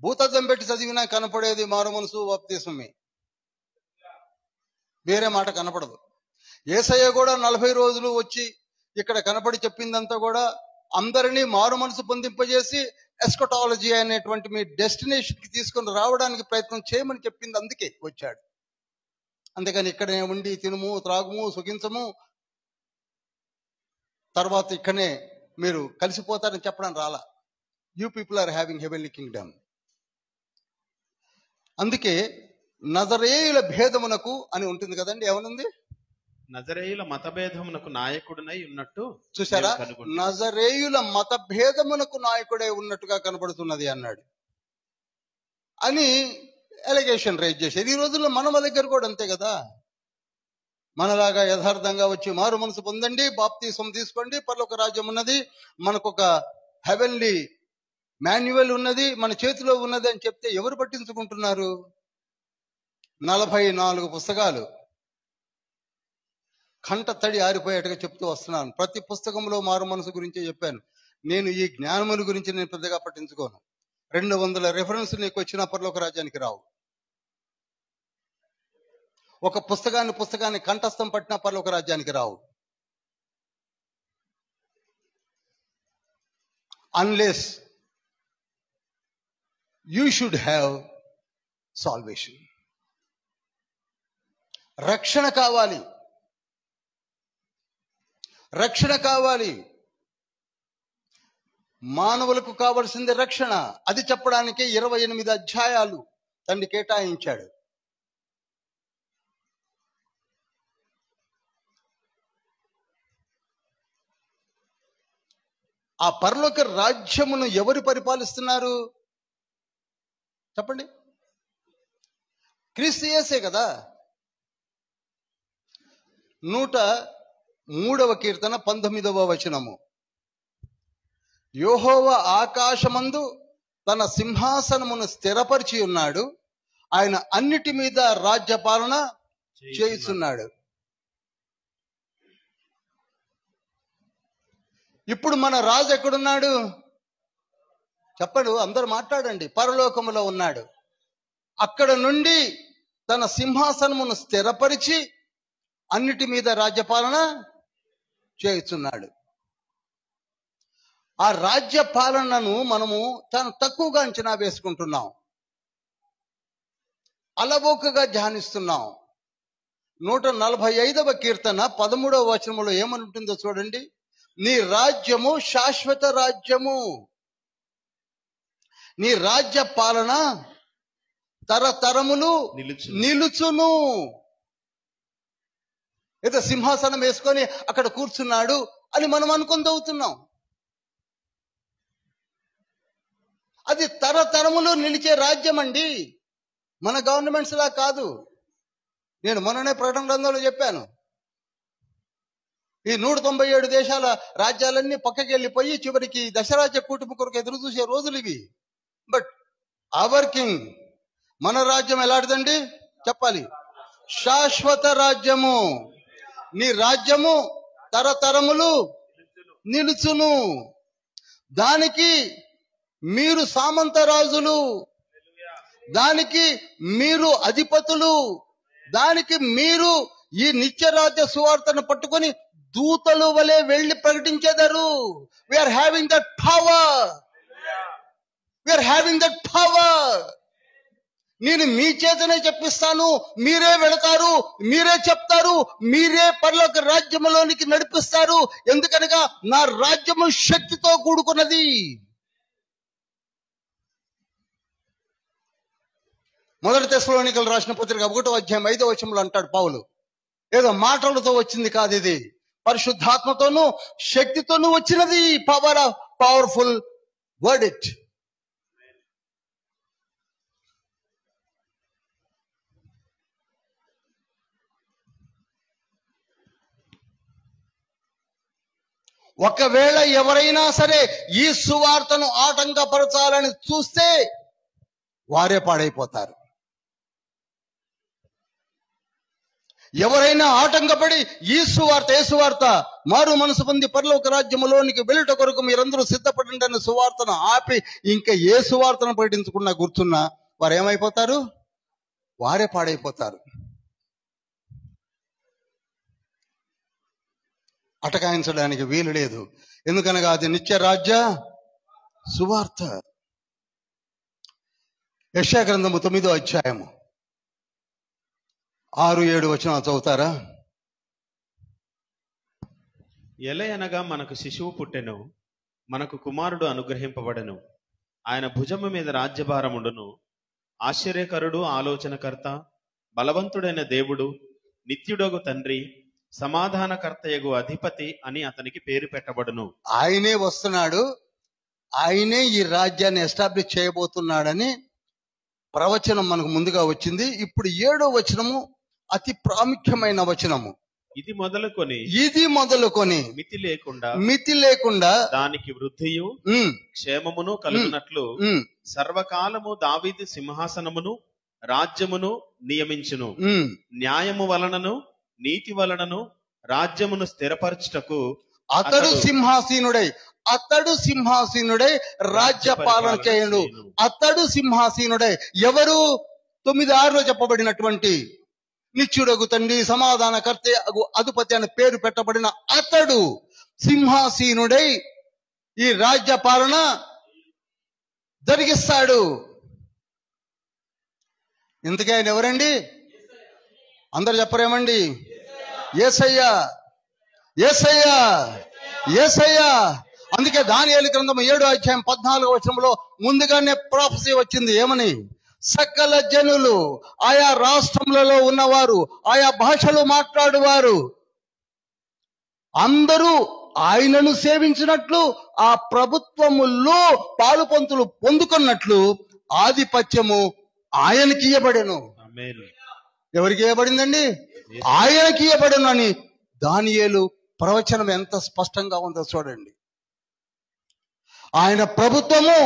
Speaker 2: భూతద్దం పెట్టి చదివినా కనపడేది మారు మనసు బాప్తిసమే, వేరే మాట కనపడదు. యేసయ్య కూడా 40 రోజులు వచ్చి ఇక్కడ కనపడి చెప్పిందంతా కూడా అందరినీ మారు మనసు పొందింపజేసి ఎస్కటాలజీ అనేటువంటి మీ డెస్టినేషన్ కి తీసుకొని రావడానికి ప్రయత్నం చేయమని చెప్పింది. అందుకే వచ్చాడు. అంతేగాని ఇక్కడనే ఉండి తినుము, త్రాగుము, సుఖించము, తర్వాత ఇక్కడనే మీరు కలిసిపోతారని చెప్పడం రాలా. You people are having heavenly kingdom. అందుకే నజరేయుల భేదమునకు అని ఉంటుంది కదండి. ఏమనుంది?
Speaker 1: నజరేయుల మతభేదమునకు నాయకుడినై ఉన్నట్టు.
Speaker 2: చూసారా? నజరేయుల మత భేదమునకు నాయకుడే ఉన్నట్టుగా కనబడుతున్నది అన్నాడు అని ఎలిగేషన్ రైజ్ చేశారు. ఈ రోజుల్లో మన దగ్గర కూడా అంతే కదా. మనలాగా యథార్థంగా వచ్చి మారు మనసు పొందండి, బాప్తిసం తీసుకోండి, పరలోక రాజ్యం ఉన్నది, మనకొక హెవెన్లీ మాన్యువల్ ఉన్నది, మన చేతిలో ఉన్నది అని చెప్తే ఎవరు పట్టించుకుంటున్నారు? 44 పుస్తకాలు కంట తడి ఆరిపోయేట్టుగా చెప్తూ వస్తున్నాను. ప్రతి పుస్తకంలో మారు మనసు గురించే చెప్పాను. నేను ఈ జ్ఞానముల గురించి నేను పెద్దగా పట్టించుకోను. 200 రెఫరెన్స్ నీకు వచ్చిన పరలోక రాజ్యానికి రావు. ఒక పుస్తకాన్ని కంఠస్థం పట్టిన పరలోక రాజ్యానికి రావు. Unless you should have salvation. రక్షణ కావాలి, రక్షణ కావాలి. మానవులకు కావలసింది రక్షణ. అది చెప్పడానికి 28 అధ్యాయాలు తండ్రి కేటాయించాడు. ఆ పరలోక రాజ్యమును ఎవరు పరిపాలిస్తున్నారు చెప్పండి? క్రీస్తు యేసే కదా. 103వ కీర్తన 19వ వచనము, యెహోవా ఆకాశమందు తన సింహాసనమును స్థిరపరిచి ఉన్నాడు, ఆయన అన్నిటి మీద రాజ్యపాలన చేస్తున్నాడు. ఇప్పుడు మన రాజు ఎక్కడున్నాడు చెప్పడు? అందరూ మాట్లాడండి. పరలోకములో ఉన్నాడు. అక్కడ నుండి తన సింహాసనమును స్థిరపరిచి అన్నిటి మీద రాజ్యపాలన చేస్తున్నాడు. ఆ రాజ్య పాలనను మనము చాలా తక్కువగా అంచనా వేసుకుంటున్నాం, అలవోకగా ధ్యానిస్తున్నాం. 145వ కీర్తన 13వ వచనములో ఏమనుంటుందో చూడండి. నీ రాజ్యము శాశ్వత రాజ్యము, నీ రాజ్య పాలన తరతరములు నిలుచును. ఏదో సింహాసనం వేసుకొని అక్కడ కూర్చున్నాడు అని మనం అనుకుంటవుతున్నాం. అది తరతరములు నిలిచే రాజ్యం అండి, మన గవర్నమెంట్స్ లా కాదు. నేను మొన్ననే ప్రకటన గ్రంథంలో చెప్పాను, ఈ 197 దేశాల రాజ్యాలన్నీ పక్కకి వెళ్ళిపోయి చివరికి దశరాజ్య కూటమి కొరకు ఎదురు చూసే రోజులు ఇవి. బట్ అవర్ కింగ్, మన రాజ్యం ఎలాంటిదండి చెప్పాలి? శాశ్వత రాజ్యము. నీ రాజ్యము తరతరములు నిలుచును, దానికి మీరు సామంత రాజులు. దానికి మీరు అధిపతులు, దానికి మీరు ఈ నిత్యరాజ్య సువార్తను పట్టుకొని దూతలు వలె వెళ్లి ప్రకటించేదారు. We are having that power, we are having that power. నేను మీ చేతనే చెప్పిస్తాను, మీరే వెళతారు, మీరే చెప్తారు, మీరే పరలోక రాజ్యములోనికి నడిపిస్తారు. ఎందుకనగా నా రాజ్యము శక్తితో కూడుకున్నది. మొదటి తెస్సలోనికలు రాసిన పత్రిక 1వ అధ్యాయం 5వ వచనంలో అంటాడు పౌలు, ఏదో మాటలతో వచ్చింది కాదు, ఇది పరిశుద్ధాత్మతోనూ శక్తితోనూ వచ్చినది. Powerful word it. ఒకవేళ ఎవరైనా సరే ఈ సువార్తను ఆటంకపరచాలని చూస్తే వారే పాడైపోతారు. ఎవరైనా ఆటంకపడి ఈ సువార్త మారు మనసు పొంది పరలోక రాజ్యములోనికి వెళ్ళుట కొరకు మీరందరూ సిద్ధపడండి అనే సువార్తను ఆపి ఇంకా ఏ సువార్తను ప్రకటించకుండా కూర్చున్నా వారు ఏమైపోతారు? వారే పాడైపోతారు. అటకాయించడానికి వీలు లేదు. ఎందుకనగా అది నిత్య రాజ్య సువార్త. యెషయా గ్రంథము 9వ అధ్యాయము 6-7 వచనాలు చదువుతారా?
Speaker 1: ఎలయనగా మనకు శిశువు పుట్టెను, మనకు కుమారుడు అనుగ్రహింపబడెను, ఆయన భుజము మీద రాజ్యభారముండును. ఆశ్చర్యకరుడు, ఆలోచనకర్త, బలవంతుడైన దేవుడు, నిత్యుడగు తండ్రి, సమాధానకర్తయగు అధిపతి అని అతనికి పేరు పెట్టబడును.
Speaker 2: ఆయనే వస్తున్నాడు, ఆయనే ఈ రాజ్యాన్ని ఎస్టాబ్లిష్ చేయబోతున్నాడని ప్రవచనం మనకు ముందుగా వచ్చింది. ఇప్పుడు 7వ వచనము అతి ప్రాముఖ్యమైన వచనము.
Speaker 1: ఇది మొదలుకొని
Speaker 2: మితి లేకుండా
Speaker 1: దానికి వృద్ధియు క్షేమమును కలుగునట్లు సర్వకాలము దావీదు సింహాసనమును రాజ్యమును నియమించును. న్యాయము వలనను నీతి వలనను రాజ్యమును స్థిరపరచుటకు
Speaker 2: అతడు సింహాసీనుడై రాజ్య పాలన చేయను. అతడు సింహాసీనుడై ఎవరు? 9:6లో చెప్పబడినటువంటి నిత్యుడగు తండ్రి, సమాధానకర్త, అధిపతి అని పేరు పెట్టబడిన అతడు సింహాసీనుడై ఈ రాజ్య పాలన జరిగిస్తాడు. ఇంతకీ ఆయన ఎవరండి? అందరు చెప్పరేమండి? యేసయ్యా, యేసయ్యా, యేసయ్యా. అందుకే దానియేలు గ్రంథం 7వ అధ్యాయం 14వ వచనంలో ముందుగానే ప్రాఫెసీ వచ్చింది. ఏమని? సకల జనులు, ఆయా రాష్ట్రములలో ఉన్నవారు, ఆయా భాషలు మాట్లాడువారు అందరూ ఆయనను సేవించినట్లు, ఆ ప్రభుత్వములో పాలుపంతులు పొందుకున్నట్లు ఆధిపత్యము ఆయనకి ఇయ్యబడెను. ఎవరికి ఇవ్వబడిందండి? ఆయనకి ఇవ్వబడను అని దానియేలు ప్రవచనం ఎంత స్పష్టంగా ఉందో చూడండి. ఆయన ప్రభుత్వము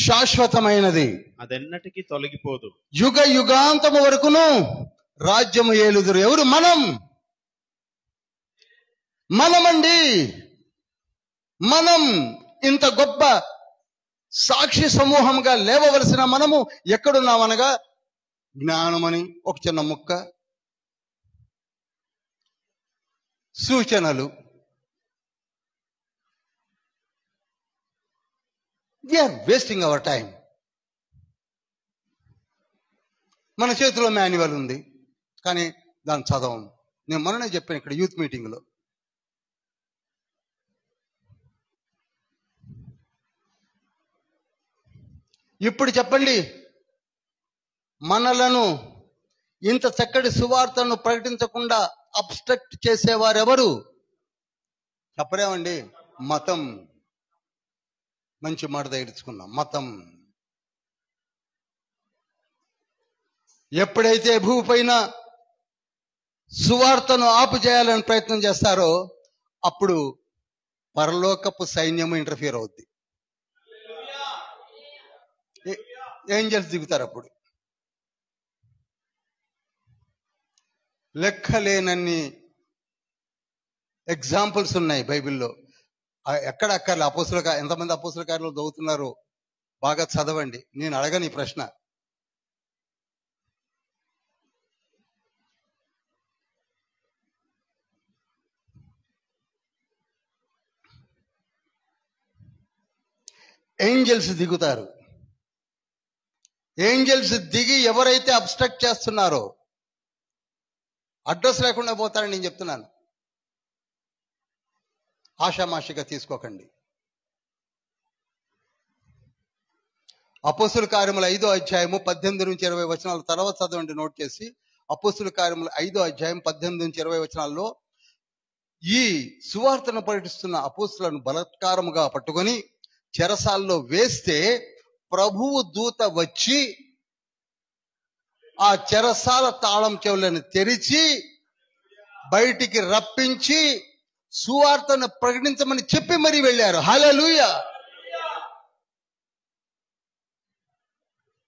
Speaker 2: శాశ్వతమైనది,
Speaker 1: అదెన్నటికీ తొలగిపోదు.
Speaker 2: యుగ యుగాంతము వరకును రాజ్యము ఏలుదురు. ఎవరు? మనమండి. మనం ఇంత గొప్ప సాక్షి సమూహంగా లేవవలసిన మనము ఎక్కడున్నామనగా, జ్ఞానమని ఒక చిన్న ముక్క, సూచనలు, వీఆర్ వేస్టింగ్ అవర్ టైం. మన చేతిలో మాన్యువల్ ఉంది, కానీ దాన్ని చదవం. నేను మొన్ననే చెప్పాను ఇక్కడ యూత్ మీటింగ్లో, ఇప్పుడు చెప్పండి, మనలను ఇంత చక్కటి సువార్తను ప్రకటించకుండా అబ్స్ట్రక్ట్ చేసేవారెవరు? చెప్పలేమండి. మతం. మంచి మాట తగిలించుకున్నాం. మతం ఎప్పుడైతే భూమిపైన సువార్తను ఆపు చేయాలని ప్రయత్నం చేస్తారో అప్పుడు పరలోకపు సైన్యము ఇంటర్ఫియర్ అవుద్ది. ఏంజల్స్ దిగుతారు. అప్పుడు లెక్కలేనన్ని ఎగ్జాంపుల్స్ ఉన్నాయి బైబిల్లో. ఎక్కడ అక్కర్లే. ఎంతమంది అపోస్తల కార్యాలు చదువుతున్నారు? బాగా చదవండి. నేను అడగని ప్రశ్న, ఏంజల్స్ దిగుతారు. ఏంజల్స్ దిగి ఎవరైతే అబ్స్ట్రక్ట్ చేస్తున్నారో అడ్రస్ లేకుండా పోతారని నేను చెప్తున్నాను. ఆషామాషిగా తీసుకోకండి. అపోస్తుల కార్యములు 5వ అధ్యాయము 18 నుంచి 20 వచనాల తర్వాత చదవండి, నోట్ చేసి. అపోస్తుల కార్యములు 5వ అధ్యాయం 18 నుంచి 20 వచనాల్లో ఈ సువార్తను ప్రకటిస్తున్న అపోస్తులను బలాత్కారముగా పట్టుకొని చెరసాల్లో వేస్తే ప్రభువు దూత వచ్చి ఆ చెరసాల తాళం చెవులను తెరిచి బయటికి రప్పించి సువార్తను ప్రకటించమని చెప్పి మరీ వెళ్ళారు. Hallelujah.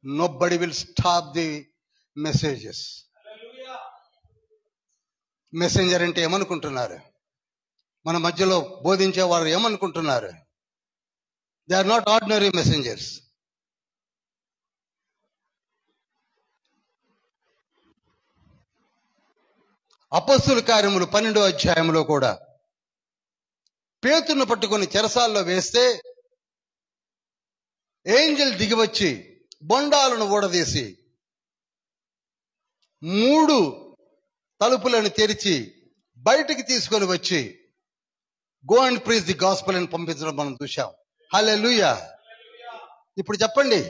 Speaker 2: Nobody will stop the messages. Messenger అంటే ఏమనుకుంటున్నారు? మన మధ్యలో బోధించే వారు ఏమనుకుంటున్నారు? They are not ordinary messengers. అపోస్తుల కార్యములు 12వ అధ్యాయంలో కూడా పేతురును పట్టుకొని చెరసాల్లో వేస్తే ఏంజల్ దిగివచ్చి బొండాలను ఊడదీసి 3 తలుపులను తెరిచి బయటికి తీసుకొని వచ్చి go and preach the gospel అని పంపించడం మనం చూశాం. హల్లెలూయా. ఇప్పుడు చెప్పండి,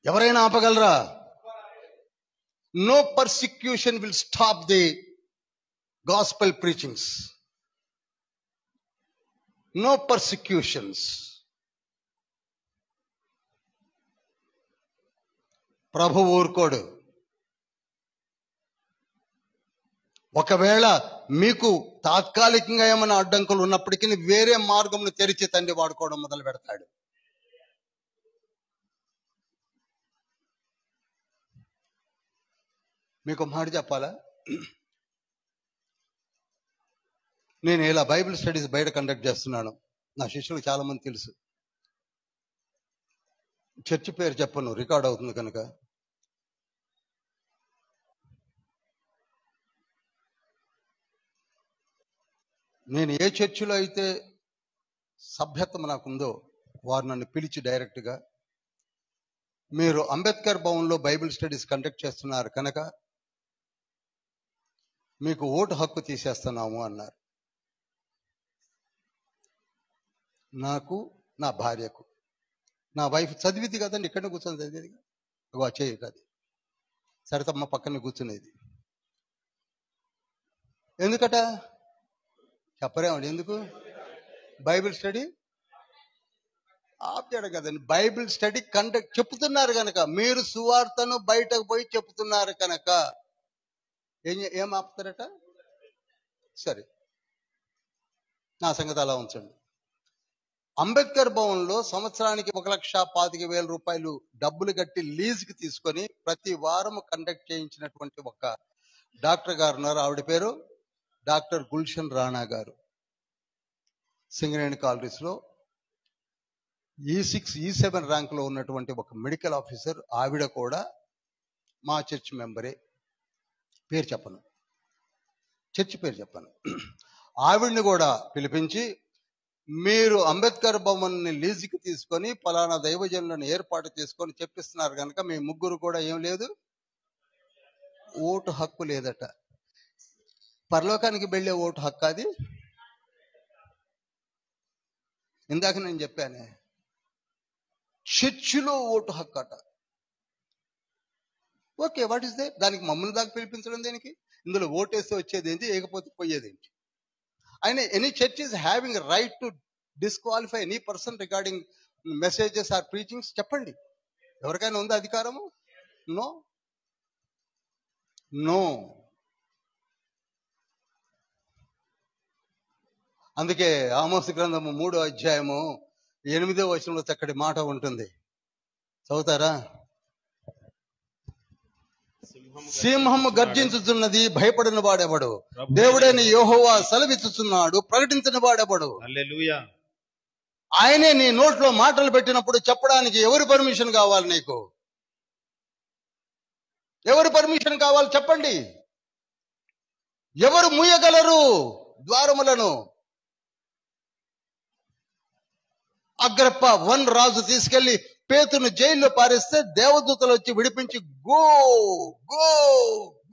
Speaker 2: ఎవరైనా ఆపగలరా? No persecution will stop the gospel preachings. No persecutions. ప్రభు ఊరుకోడు. ఒకవేళ మీకు తాత్కాలికంగా ఏమైనా అడ్డంకులు ఉన్నప్పటికీ వేరే మార్గంను తెరిచి తండ్రి వాడుకోవడం మొదలు పెడతాడు. మీకు మాట చెప్పాలా? నేను ఇలా బైబిల్ స్టడీస్ బయట కండక్ట్ చేస్తున్నాను. నా శిష్యులకు చాలా మంది తెలుసు. చర్చి పేరు చెప్పను, రికార్డ్ అవుతుంది కనుక. నేను ఏ చర్చిలో అయితే సభ్యత్వం నాకుందో వారు నన్ను పిలిచి డైరెక్ట్గా, మీరు అంబేద్కర్ భవన్లో బైబిల్ స్టడీస్ కండక్ట్ చేస్తున్నారు కనుక మీకు ఓటు హక్కు తీసేస్తున్నాము అన్నారు. నాకు, నా భార్యకు. నా వైఫ్ చదివింది కదండి, ఇక్కడనే కూర్చొని చదివేది. చేయదు అది. సరితమ్మ పక్కనే కూర్చునేది. ఎందుకట చెప్పరేమండి? ఎందుకు? బైబిల్ స్టడీ ఆప్ చేయడం కదండి. బైబిల్ స్టడీ కండక్ట్ చెప్తున్నారు కనుక, మీరు సువార్తను బయటకు పోయి చెప్తున్నారు కనుక ఏం ఆపుతారట? సరే, నా సంగతి అలా ఉంచండి. అంబేద్కర్ భవన్లో సంవత్సరానికి 1,25,000 రూపాయలు డబ్బులు కట్టి లీజుకి తీసుకొని ప్రతి వారం కండక్ట్ చేయించినటువంటి ఒక డాక్టర్ గారు ఉన్నారు. ఆవిడ పేరు డాక్టర్ గుల్షన్ రాణా గారు. సింగరేణి కాలరీస్ లో E6, E7 ర్యాంక్ లో ఉన్నటువంటి ఒక మెడికల్ ఆఫీసర్. ఆవిడ కూడా మా చర్చ్ మెంబరే. పేరు చెప్పను, చర్చ్ పేరు చెప్పను. ఆవిడ్ని కూడా పిలిపించి, మీరు అంబేద్కర్ భవన్ ని లీజుకి తీసుకొని పలానా దైవజనులను ఏర్పాటు చేసుకొని చెప్పిస్తున్నారు కనుక మీ ముగ్గురు కూడా ఏం లేదు, ఓటు హక్కు లేదట. పరలోకానికి వెళ్ళే ఓటు హక్కు అది. ఇందాక నేను చెప్పానే, చర్చిలో ఓటు హక్కు అట. Okay, what is they? దానికి మమ్మల్ని దాకా పిలిపించడం దేనికి? ఇందులో ఓటేస్తే వచ్చేది ఏంటి, ఏకపోతే పోయేది ఏంటి? అయినా any church is having right to disqualify any person regarding messages or preachings. చెప్పండి, ఎవరికైనా ఉందా అధికారము? No, no. అందుకే ఆమోసు గ్రంథము 3వ అధ్యాయము 8వ వచనంలో చక్కటి మాట ఉంటుంది. చదువుతారా? సింహము గర్జించుచున్నది, భయపడిన వాడెవడు? దేవుడైన యెహోవా సెలవిచ్చుచున్నాడు, ప్రకటించిన వాడెవడు?
Speaker 1: హల్లెలూయా.
Speaker 2: ఆయనే నీ నోట్లో మాటలు పెట్టినప్పుడు చెప్పడానికి ఎవరి పర్మిషన్ కావాలి నీకు? ఎవరి పర్మిషన్ కావాలి చెప్పండి? ఎవరు మూయగలరు ద్వారములను? అగ్రప్ప 1 రాజు తీసుకెళ్లి పేతురును జైల్లో పారేస్తే దేవదూతలు వచ్చి విడిపించి గో గో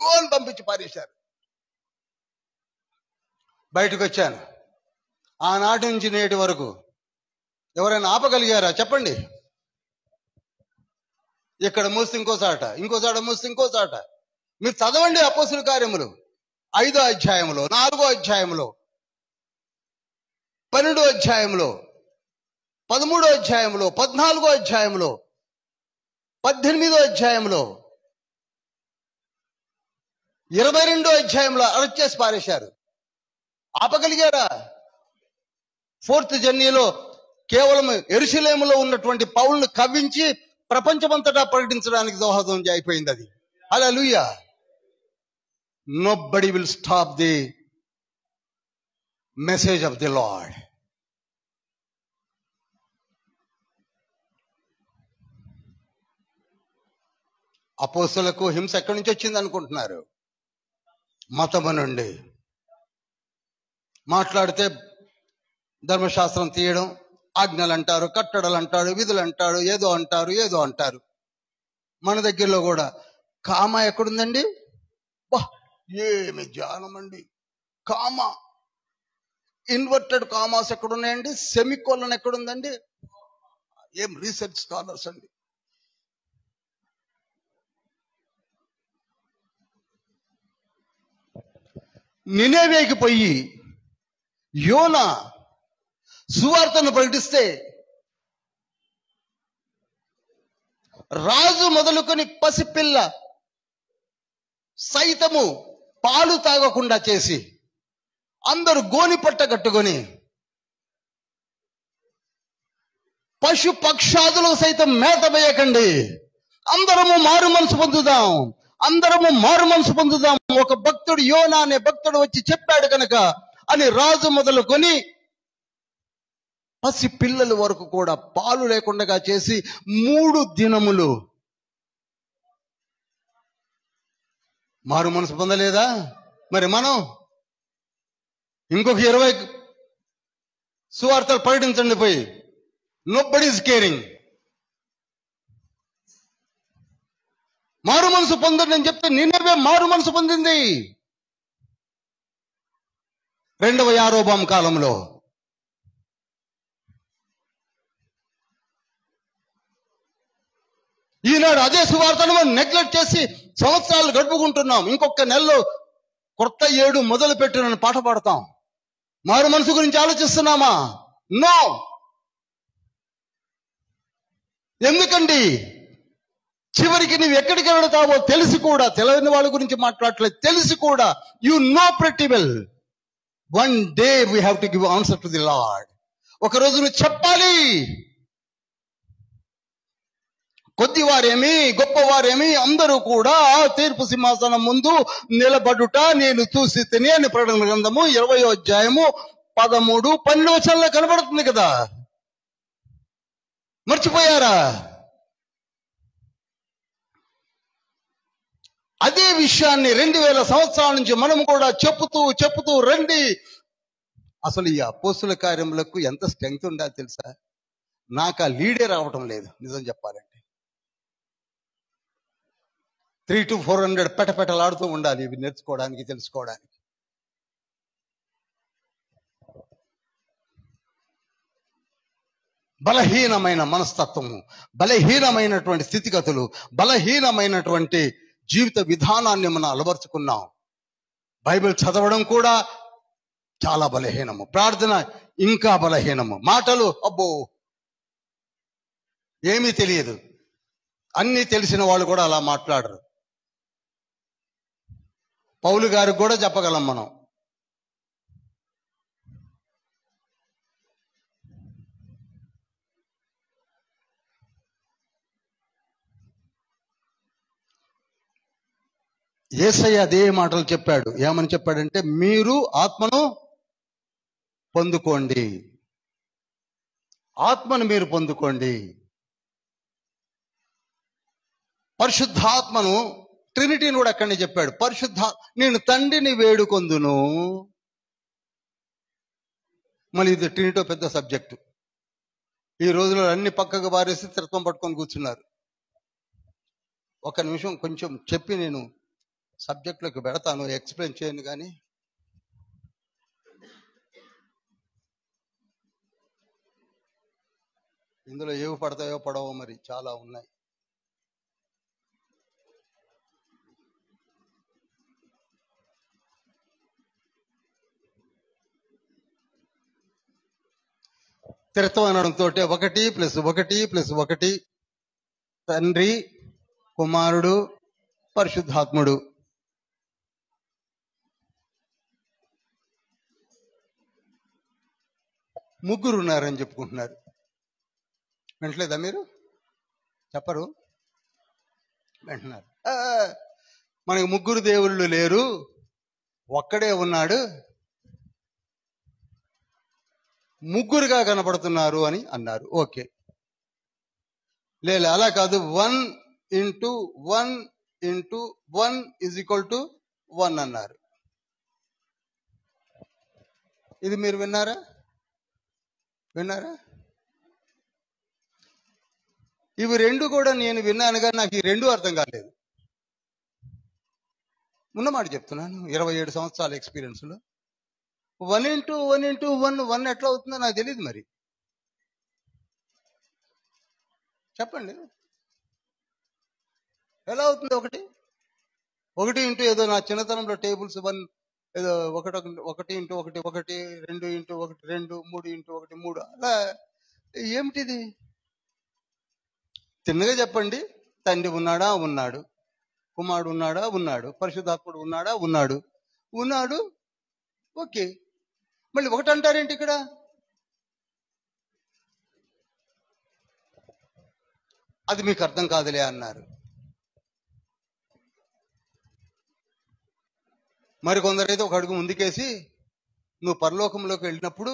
Speaker 2: గో అని పంపించి పారేశారు. బయటకు వచ్చాను. ఆనాటి నుంచి నేటి వరకు ఎవరైనా ఆపగలిగారా చెప్పండి? ఇక్కడ మూస్తే ఇంకోసాట, ఇంకోసాట మూస్తే ఇంకోసాట. మీరు చదవండి అపోస్తుల కార్యములు 5వ అధ్యాయంలో, 4వ అధ్యాయంలో, 12వ అధ్యాయంలో, 13వ అధ్యాయంలో, 14వ అధ్యాయంలో, 18వ అధ్యాయంలో, 22వ అధ్యాయంలో అరెస్ట్ చేసి పారేశారు. ఆపగలిగారా? 4th జర్నీలో కేవలం యెరూషలేములో ఉన్నటువంటి పౌలును కవ్వించి ప్రపంచమంతటా ప్రకటించడానికి దోహదం అయిపోయింది అది. హల్లెలూయా. Nobody will stop the message of the Lord. అపోస్తలులకు హింస ఎక్కడి నుంచి వచ్చింది అనుకుంటున్నారు? మతము నుండి. మాట్లాడితే ధర్మశాస్త్రం తీయడం, ఆజ్ఞలు అంటారు, కట్టడలు అంటాడు, విధులు అంటాడు, ఏదో అంటారు, ఏదో అంటారు. మన దగ్గరలో కూడా కామా ఎక్కడుందండి? బా ఏమి జ్ఞానం అండి! కామా, ఇన్వర్టెడ్ కామాస్ ఎక్కడున్నాయండి? సెమికోలన్ ఎక్కడుందండి? ఏం రీసెర్చ్ స్కాలర్స్ అండి. నినేవేకి పోయి యోనా సువార్తను ప్రకటిస్తే రాజు మొదలుకొని పసిపిల్ల సైతము పాలు తాగకుండా చేసి అందరూ గోని పట్ట కట్టుకొని పశు పక్షాదులకు సైతం మేత వేయకండి, అందరము మారు మనసు పొందుదాం, అందరము మారు మనసు పొందుదాం. ఒక భక్తుడు, యోనా అనే భక్తుడు వచ్చి చెప్పాడు కనుక అని రాజు మొదలుకొని పసి పిల్లల వరకు కూడా పాలు లేకుండా చేసి 3 దినములు మారు మనసు పొందలేదా? మరి మనం ఇంకొక 20 సువార్తలు ప్రకటించండి పోయి. Nobody is caring. మారు మనసు పొందండి అని చెప్తే నిన్నవే మారు మనసు పొందింది. 2వ యారోబాము కాలంలో ఈనాడు అదే సువార్తను మనం నెగ్లెక్ట్ చేసి సంవత్సరాలు గడుపుకుంటున్నాం. ఇంకొక నెలలో కొత్త 7 మొదలు పెట్టిన పాట పాడతాం. మారు మనసు గురించి ఆలోచిస్తున్నామా? నో. ఎందుకండి? చివరికి నువ్వు ఎక్కడికి వెళతావో తెలిసి కూడా, తెలియని వాళ్ళ గురించి మాట్లాడలేదు, తెలిసి కూడా you know pretty well one day we have to give answer to the lord. ఒక రోజు నువ్వు చెప్పాలి. కొద్దివారేమి గొప్పవారేమి అందరూ కూడా తీర్పు సింహాసనం ముందు నిలబడుట నేను చూసి తిని అని ప్రకటన గ్రంథము 20వ అధ్యాయము 13, 12 వచనాల్లో కనబడుతుంది కదా. మర్చిపోయారా? అదే విషయాన్ని 2000 సంవత్సరాల నుంచి మనం కూడా చెప్పుతూ రండి. అసలు ఈ అపోస్తుల కార్యములకు ఎంత స్ట్రెంగ్త్ ఉండాలి తెలుసా? నాకు ఆ లీడే రావటం లేదు నిజం చెప్పాలంటే. 300 to 400 పెటపెటలాడుతూ ఉండాలి ఇవి నేర్చుకోవడానికి, తెలుసుకోవడానికి. బలహీనమైన మనస్తత్వము, బలహీనమైనటువంటి స్థితిగతులు, బలహీనమైనటువంటి జీవిత విధానాన్ని మనం అలవర్చుకున్నాం. బైబిల్ చదవడం కూడా చాలా బలహీనము, ప్రార్థన ఇంకా బలహీనము, మాటలు అబ్బో ఏమీ తెలియదు. అన్నీ తెలిసిన వాళ్ళు కూడా అలా మాట్లాడరు. పౌలు గారికి కూడా చెప్పగలం మనం. యేసయ్య అదే మాటలు చెప్పాడు. ఏమని చెప్పాడంటే, మీరు ఆత్మను పొందుకోండి, ఆత్మను మీరు పొందుకోండి. పరిశుద్ధాత్మను, ట్రినిటీని కూడా అక్కడనే చెప్పాడు. నేను తండ్రిని వేడుకొందును. మళ్ళీ ఇది ట్రినిటీ పెద్ద సబ్జెక్టు. ఈ రోజులో అన్ని పక్కకు బారేసి త్రిత్వం పట్టుకొని కూర్చున్నారు. ఒక నిమిషం కొంచెం చెప్పి నేను సబ్జెక్ట్లోకి పెడతాను, ఎక్స్ప్లెయిన్ చేయను. కానీ ఇందులో ఏవి పడతాయో పడవో మరి చాలా ఉన్నాయి. త్రిత్వం అనడంతో 1+1+1 తండ్రి, కుమారుడు, పరిశుద్ధాత్ముడు. ముగ్గురు ఉన్నారని చెప్పుకుంటున్నారు. వింటలేదా మీరు? చెప్పరు, వింటున్నారు. మనకి ముగ్గురు దేవుళ్ళు లేరు, ఒక్కడే ఉన్నాడు, ముగ్గురుగా కనపడుతున్నారు అని అన్నారు. ఓకే, లేదు అలా కాదు, 1:1:1 అన్నారు. ఇది మీరు విన్నారా? ఇవి రెండు కూడా నేను విన్నాను, కానీ నాకు ఈ రెండు అర్థం కాలేదు. ఉన్నమాట చెప్తున్నాను, 27 సంవత్సరాల ఎక్స్పీరియన్స్ లో 1:1:1 ఎట్లా అవుతుందో నాకు తెలియదు. మరి చెప్పండి, ఎలా అవుతుంది? ఒకటి ఇంటూ ఏదో నా చిన్నతనంలో టేబుల్స్ 1 ఏదో 1:1:1, 2:1:1, 2, 3:1:3 అలా. ఏమిటిది? తిన్నగా చెప్పండి. తండ్రి ఉన్నాడా? ఉన్నాడు. కుమారుడు ఉన్నాడా? ఉన్నాడు. పరిశుద్ధాత్ముడు ఉన్నాడా? ఉన్నాడు. ఓకే, మళ్ళీ ఒకటి అంటారేంటి ఇక్కడ? అది మీకు అర్థం కాదులే అన్నారు. మరి కొందరైతే ఒక అడుగు ముందుకేసి, నువ్వు పరలోకంలోకి వెళ్ళినప్పుడు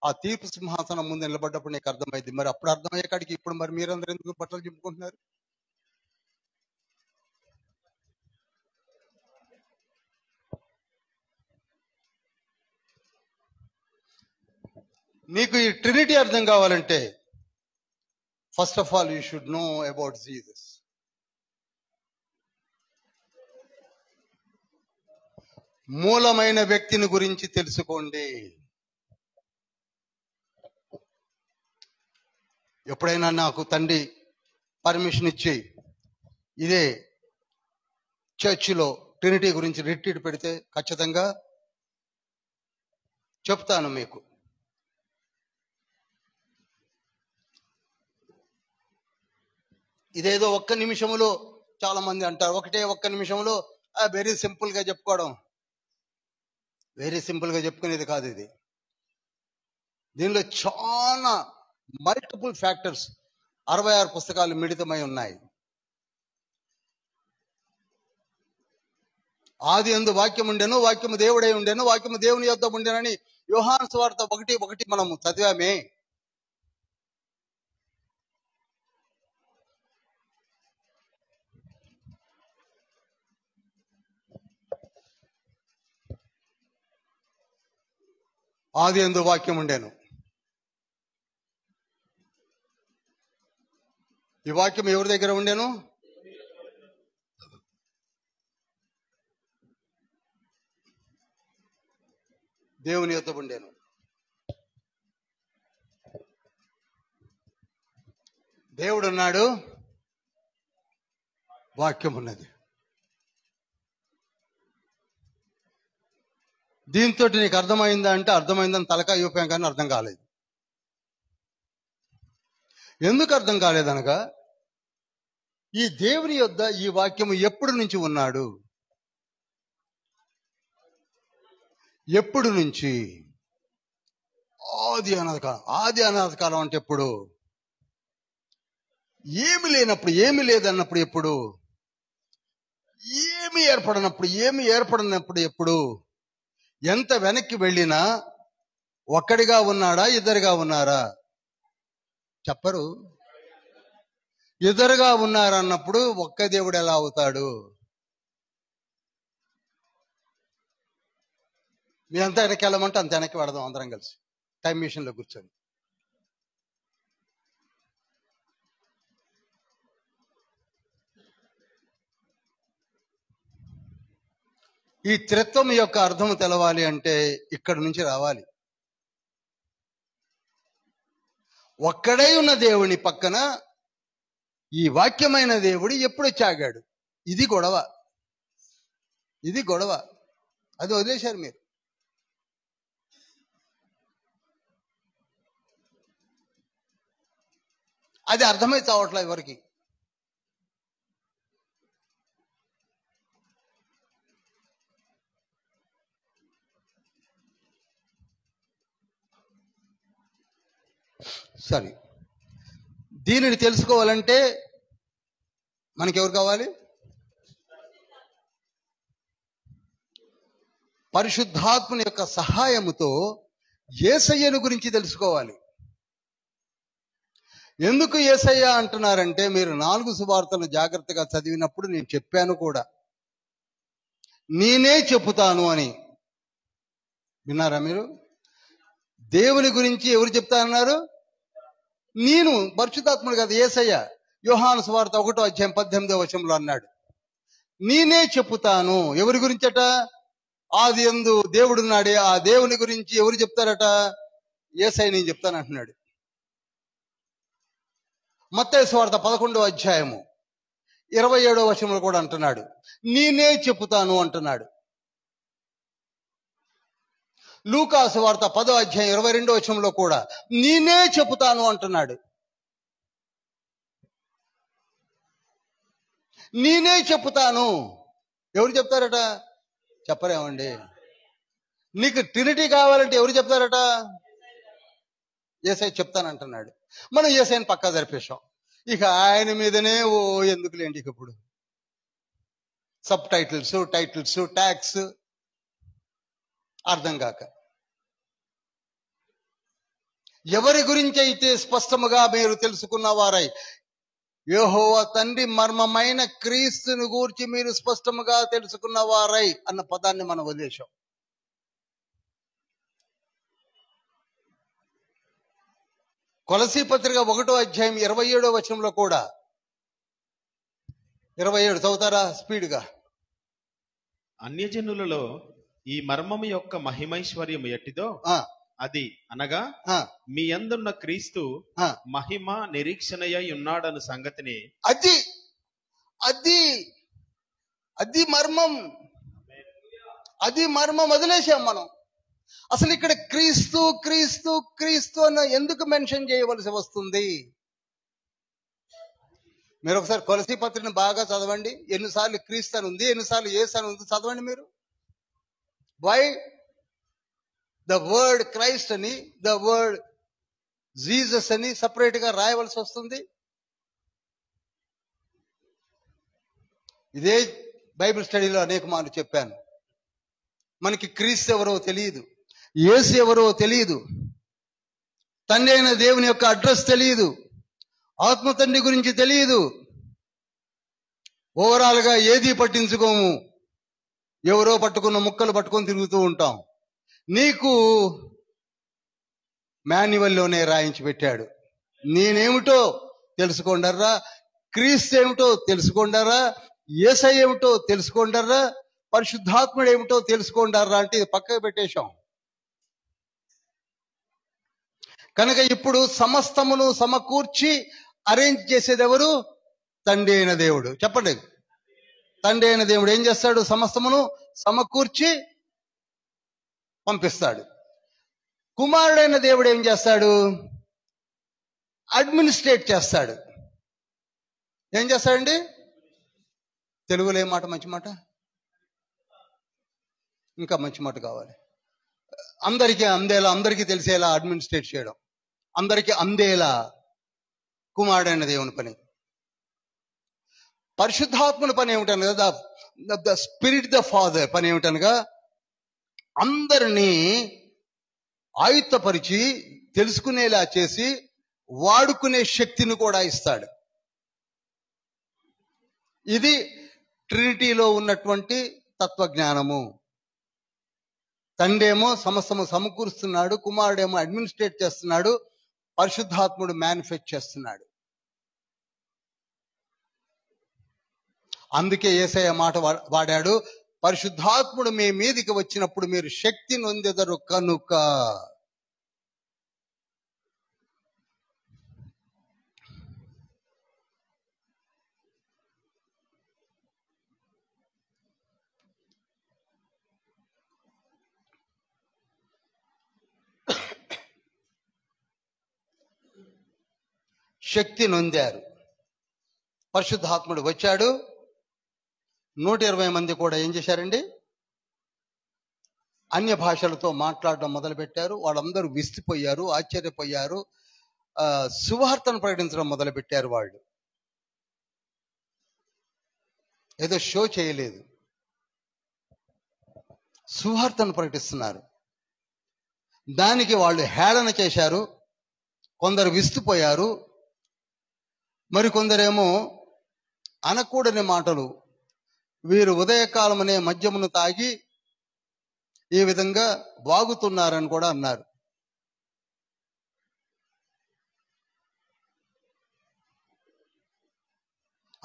Speaker 2: ఆ తీర్పు సింహాసనం ముందు నిలబడ్డప్పుడు నీకు అర్థమైంది. మరి అప్పుడు అర్థమయ్యే కాడికి ఇప్పుడు మరి మీరందరూ ఎందుకు బట్టలు చింపుకుంటున్నారు? నీకు ఈ ట్రినిటీ అర్థం కావాలంటే first of all you should know about Jesus. మూలమైన వ్యక్తిని గురించి తెలుసుకోండి. ఎప్పుడైనా నాకు తండ్రి పర్మిషన్ ఇచ్చి ఇదే చర్చిలో ట్రినిటీ గురించి రిట్రీట్ పెడితే ఖచ్చితంగా చెప్తాను మీకు. ఇదేదో ఒక్క నిమిషంలో, చాలా మంది అంటారు ఒక్క నిమిషంలో వెరీ సింపుల్ గా చెప్పుకోవడం. వెరీ సింపుల్ గా చెప్పుకునేది కాదు ఇది. దీనిలో చాలా మల్టిపుల్ ఫ్యాక్టర్స్, 66 పుస్తకాలు మిళితమై ఉన్నాయి. ఆది యందు వాక్యం ఉండెను, వాక్యము దేవుడై ఉండెను, వాక్యము దేవుని యొద్ద ఉండెనని యోహాను సువార్త 1:1 మనము చదివామే. ఆది యందు వాక్యం ఉండెను. ఈ వాక్యం ఎవరి దగ్గర ఉండెను? దేవుని యొద్ద ఉండెను. దేవుడు ఉన్నాడు, వాక్యం ఉన్నది. దీంతో నీకు అర్థమైందా అంటే అర్థమైందని తలకాయ చూపాం, కానీ అర్థం కాలేదు. ఎందుకు అర్థం కాలేదనగా, ఈ దేవుని యొద్ద ఈ వాక్యము ఎప్పుడు నుంచి ఉన్నాడు? ఎప్పుడు నుంచి? ఆది అనాది కాలం అంటే ఎప్పుడు? ఏమి లేనప్పుడు, ఏమి లేదన్నప్పుడు ఎప్పుడు? ఏమి ఏర్పడినప్పుడు ఎప్పుడు? ఎంత వెనక్కి వెళ్ళినా ఒక్కడిగా ఉన్నాడా, ఇద్దరుగా ఉన్నారా? చెప్పరు. ఇద్దరుగా ఉన్నారన్నప్పుడు ఒక్క దేవుడు ఎలా అవుతాడు? మీ అంతా వెనక్కి వెళ్ళమంటే అంత వెనక్కి వెళదాం అందరం కలిసి టైం మిషన్ లో కూర్చొని. ఈ త్రిత్వం యొక్క అర్థం తెలవాలి అంటే ఇక్కడి నుంచి రావాలి. ఒక్కడై ఉన్న దేవుని పక్కన ఈ వాక్యమైన దేవుడు ఎప్పుడు చాగాడు. ఇది గొడవ, ఇది గొడవ. అది వదిలేశారు మీరు. అది అర్థమై చావట్లే ఎవరికి. సరే, దీనిని తెలుసుకోవాలంటే మనకెవరు కావాలి? పరిశుద్ధాత్మని యొక్క సహాయముతో యేసయ్యను గురించి తెలుసుకోవాలి. ఎందుకు యేసయ్య అంటున్నారంటే, మీరు 4 సువార్తలను జాగ్రత్తగా చదివినప్పుడు నేను చెప్పాను కూడా, నేనే చెప్పుతాను అని. విన్నారా మీరు? దేవుని గురించి ఎవరు చెప్తారన్నారు? నేను. పరిశుద్ధాత్ముడు కాదు, యేసయ్య. యోహాను సువార్త 1:18 అన్నాడు, నేనే చెప్పుతాను. ఎవరి గురించట? ఆదియందు దేవుడున్నాడే, ఆ దేవుని గురించి ఎవరు చెప్తారట? యేసయ్య నేను చెప్తాను అంటున్నాడు. మత్తయి సువార్త 11:27 కూడా అంటున్నాడు, నేనే చెప్పుతాను అంటున్నాడు. లూకా సువార్త 10:22 కూడా నేనే చెప్పుతాను అంటున్నాడు. నేనే చెప్పుతాను. ఎవరు చెప్తారట? చెప్పరేమండి. నీకు ట్రినిటీ కావాలంటే ఎవరు చెప్తారట? యేసయ్య చెప్తానంటున్నాడు. మనం యేసయ్యని పక్కా జరిపేశాం. ఇక ఆయన మీదనే ఎందుకులేండి ఇక ఇప్పుడు సబ్ టైటిల్స్, టైటిల్స్, ట్యాగ్స్ అర్థం కాక. ఎవరి గురించి అయితే స్పష్టముగా మీరు తెలుసుకున్న వారై, యెహోవా తండ్రి మర్మమైన క్రీస్తుని గూర్చి మీరు స్పష్టముగా తెలుసుకున్న వారై అన్న పదాన్ని మనం వదిలేశాం. కొలసీ పత్రిక 1:27 కూడా 27 చదువుతారా స్పీడ్గా?
Speaker 1: అన్యజనులలో ఈ మర్మము యొక్క మహిమైశ్వర్యము ఎట్టిదో అది అనగా మీ యందున్న క్రీస్తు మహిమ నిరీక్షణయ్య ఉన్నాడన్న సంగతిని. అది
Speaker 2: అది అది మర్మం. అది మర్మం వదిలేసాం మనం. అసలు ఇక్కడ క్రీస్తు క్రీస్తు క్రీస్తు అన్న ఎందుకు మెన్షన్ చేయవలసి వస్తుంది? మీరు ఒకసారి కొలసీ పత్రికను బాగా చదవండి. ఎన్నిసార్లు క్రీస్తు అని ఉంది, ఎన్నిసార్లు యేసు అని ఉంది చదవండి మీరు. వై ద వర్డ్ క్రైస్ట్ అని, ద వర్డ్ జీసస్ అని సపరేట్ గా రాయవలసి వస్తుంది? ఇదే బైబిల్ స్టడీలో అనేక మార్లు చెప్పాను. మనకి క్రీస్తు ఎవరో తెలియదు, యేసు ఎవరో తెలియదు, తండ్రి అయిన దేవుని యొక్క అడ్రస్ తెలియదు, ఆత్మ తండ్రి గురించి తెలియదు. ఓవరాల్ గా ఏది పట్టించుకోము. ఎవరో పట్టుకున్న ముక్కలు పట్టుకొని తిరుగుతూ ఉంటాం. నీకు మాన్యువల్లోనే రాయించి పెట్టాడు. నేనేమిటో తెలుసుకోండర్రా, క్రీస్తు ఏమిటో తెలుసుకోండర్రా, యేసయ్య ఏమిటో తెలుసుకోండర్రా, పరిశుద్ధాత్ముడు ఏమిటో తెలుసుకోండర్రా అంటే ఇది పక్కకు పెట్టేశాం. కనుక ఇప్పుడు సమస్తమును సమకూర్చి అరేంజ్ చేసేది ఎవరు? తండ్రి అయిన దేవుడు. చెప్పండి. తండ్రి అయిన దేవుడు ఏం చేస్తాడు? సమస్తమును సమకూర్చి పంపిస్తాడు. కుమారుడైన దేవుడు ఏం చేస్తాడు? అడ్మినిస్ట్రేట్ చేస్తాడు. ఏం చేస్తాడండి? తెలుగులో ఏ మాట? మంచి మాట, ఇంకా మంచి మాట కావాలి. అందరికీ అందేలా, అందరికీ తెలిసేలా అడ్మినిస్ట్రేట్ చేయడం, అందరికీ అందేలా కుమారుడైన దేవుని పని. పరిశుద్ధాత్మని పని ఏమిటనగా, ద స్పిరిట్ ద ఫాదర్ పని ఏమిటనగా, అందరినీ ఆయుత్తపరిచి తెలుసుకునేలా చేసి వాడుకునే శక్తిని కూడా ఇస్తాడు. ఇది ట్రినిటీలో ఉన్నటువంటి తత్వజ్ఞానము. తండ్రేమో సమస్తము సమకూరుస్తున్నాడు, కుమారుడేమో అడ్మినిస్ట్రేట్ చేస్తున్నాడు, పరిశుద్ధాత్ముడు మేనిఫెస్ట్ చేస్తున్నాడు. అందుకే యేసయ్య మాట వాడాడు, పరిశుద్ధాత్ముడు మీ మీదికి వచ్చినప్పుడు మీరు శక్తి నొందెదరు కనుక. శక్తి నొందారు. పరిశుద్ధాత్ముడు వచ్చాడు. 120 మంది కూడా ఏం చేశారండి? అన్య భాషలతో మాట్లాడడం మొదలుపెట్టారు. వాళ్ళందరూ విసిపోయారు, ఆశ్చర్యపోయారు. సువార్తను ప్రకటించడం మొదలుపెట్టారు. వాళ్ళు ఏదో షో చేయలేదు, సువార్తను ప్రకటిస్తున్నారు. దానికి వాళ్ళు హేళన చేశారు. కొందరు విసిపోయారు, మరికొందరేమో అనకూడని మాటలు, వీరు ఉదయకాలమనే మద్యమును తాగి ఈ విధంగా వాగుతున్నారని కూడా అన్నారు.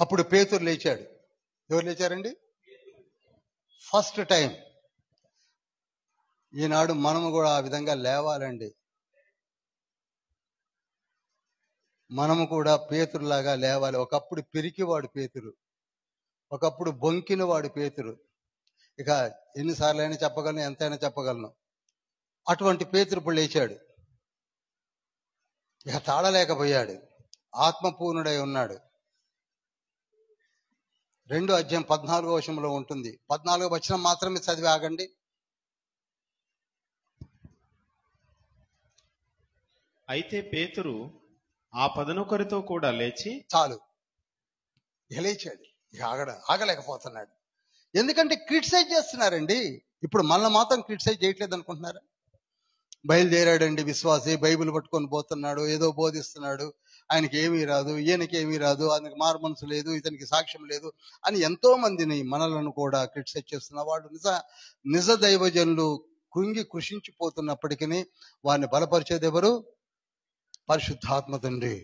Speaker 2: అప్పుడు పేతురు లేచాడు. ఎవరు లేచారండి? First time. ఈనాడు మనము కూడా ఆ విధంగా లేవాలండి. మనము కూడా పేతురులాగా లేవాలి. ఒకప్పుడు పిరికివాడు పేతురు, ఒకప్పుడు బొంకినవాడు పేతురు. ఇక ఎన్నిసార్లు అయినా చెప్పగలను, ఎంతైనా చెప్పగలను. అటువంటి పేతురు ఇప్పుడు లేచాడు. ఇక తాళలేకపోయాడు, ఆత్మపూర్ణుడై ఉన్నాడు. 2వ అధ్యాయం 14వ వచనంలో ఉంటుంది. 14వ వచనం మాత్రమే చదివి ఆగండి.
Speaker 1: అయితే పేతురు ఆ 11 కూడా లేచి,
Speaker 2: చాలు, ఇక లేచాడు. ఇక ఆగలేకపోతున్నాడు. ఎందుకంటే క్రిటిసైజ్ చేస్తున్నారండి. ఇప్పుడు మనల్ని మాత్రం క్రిటిసైజ్ చేయట్లేదు అనుకుంటున్నారా? బయలుదేరాడండి విశ్వాసి, బైబిల్ పట్టుకొని పోతున్నాడు, ఏదో బోధిస్తున్నాడు, ఆయనకి ఏమీ రాదు, ఈయనకి ఏమీ రాదు, ఆయనకి మారు మనసు లేదు, ఇతనికి సాక్ష్యం లేదు అని ఎంతో మందిని మనలను కూడా క్రిటిసైజ్ చేస్తున్న వాళ్ళు నిజ దైవజనులు కృంగి కృషించిపోతున్నప్పటికీ వారిని బలపరిచేది ఎవరు? పరిశుద్ధాత్మ తండ్రి.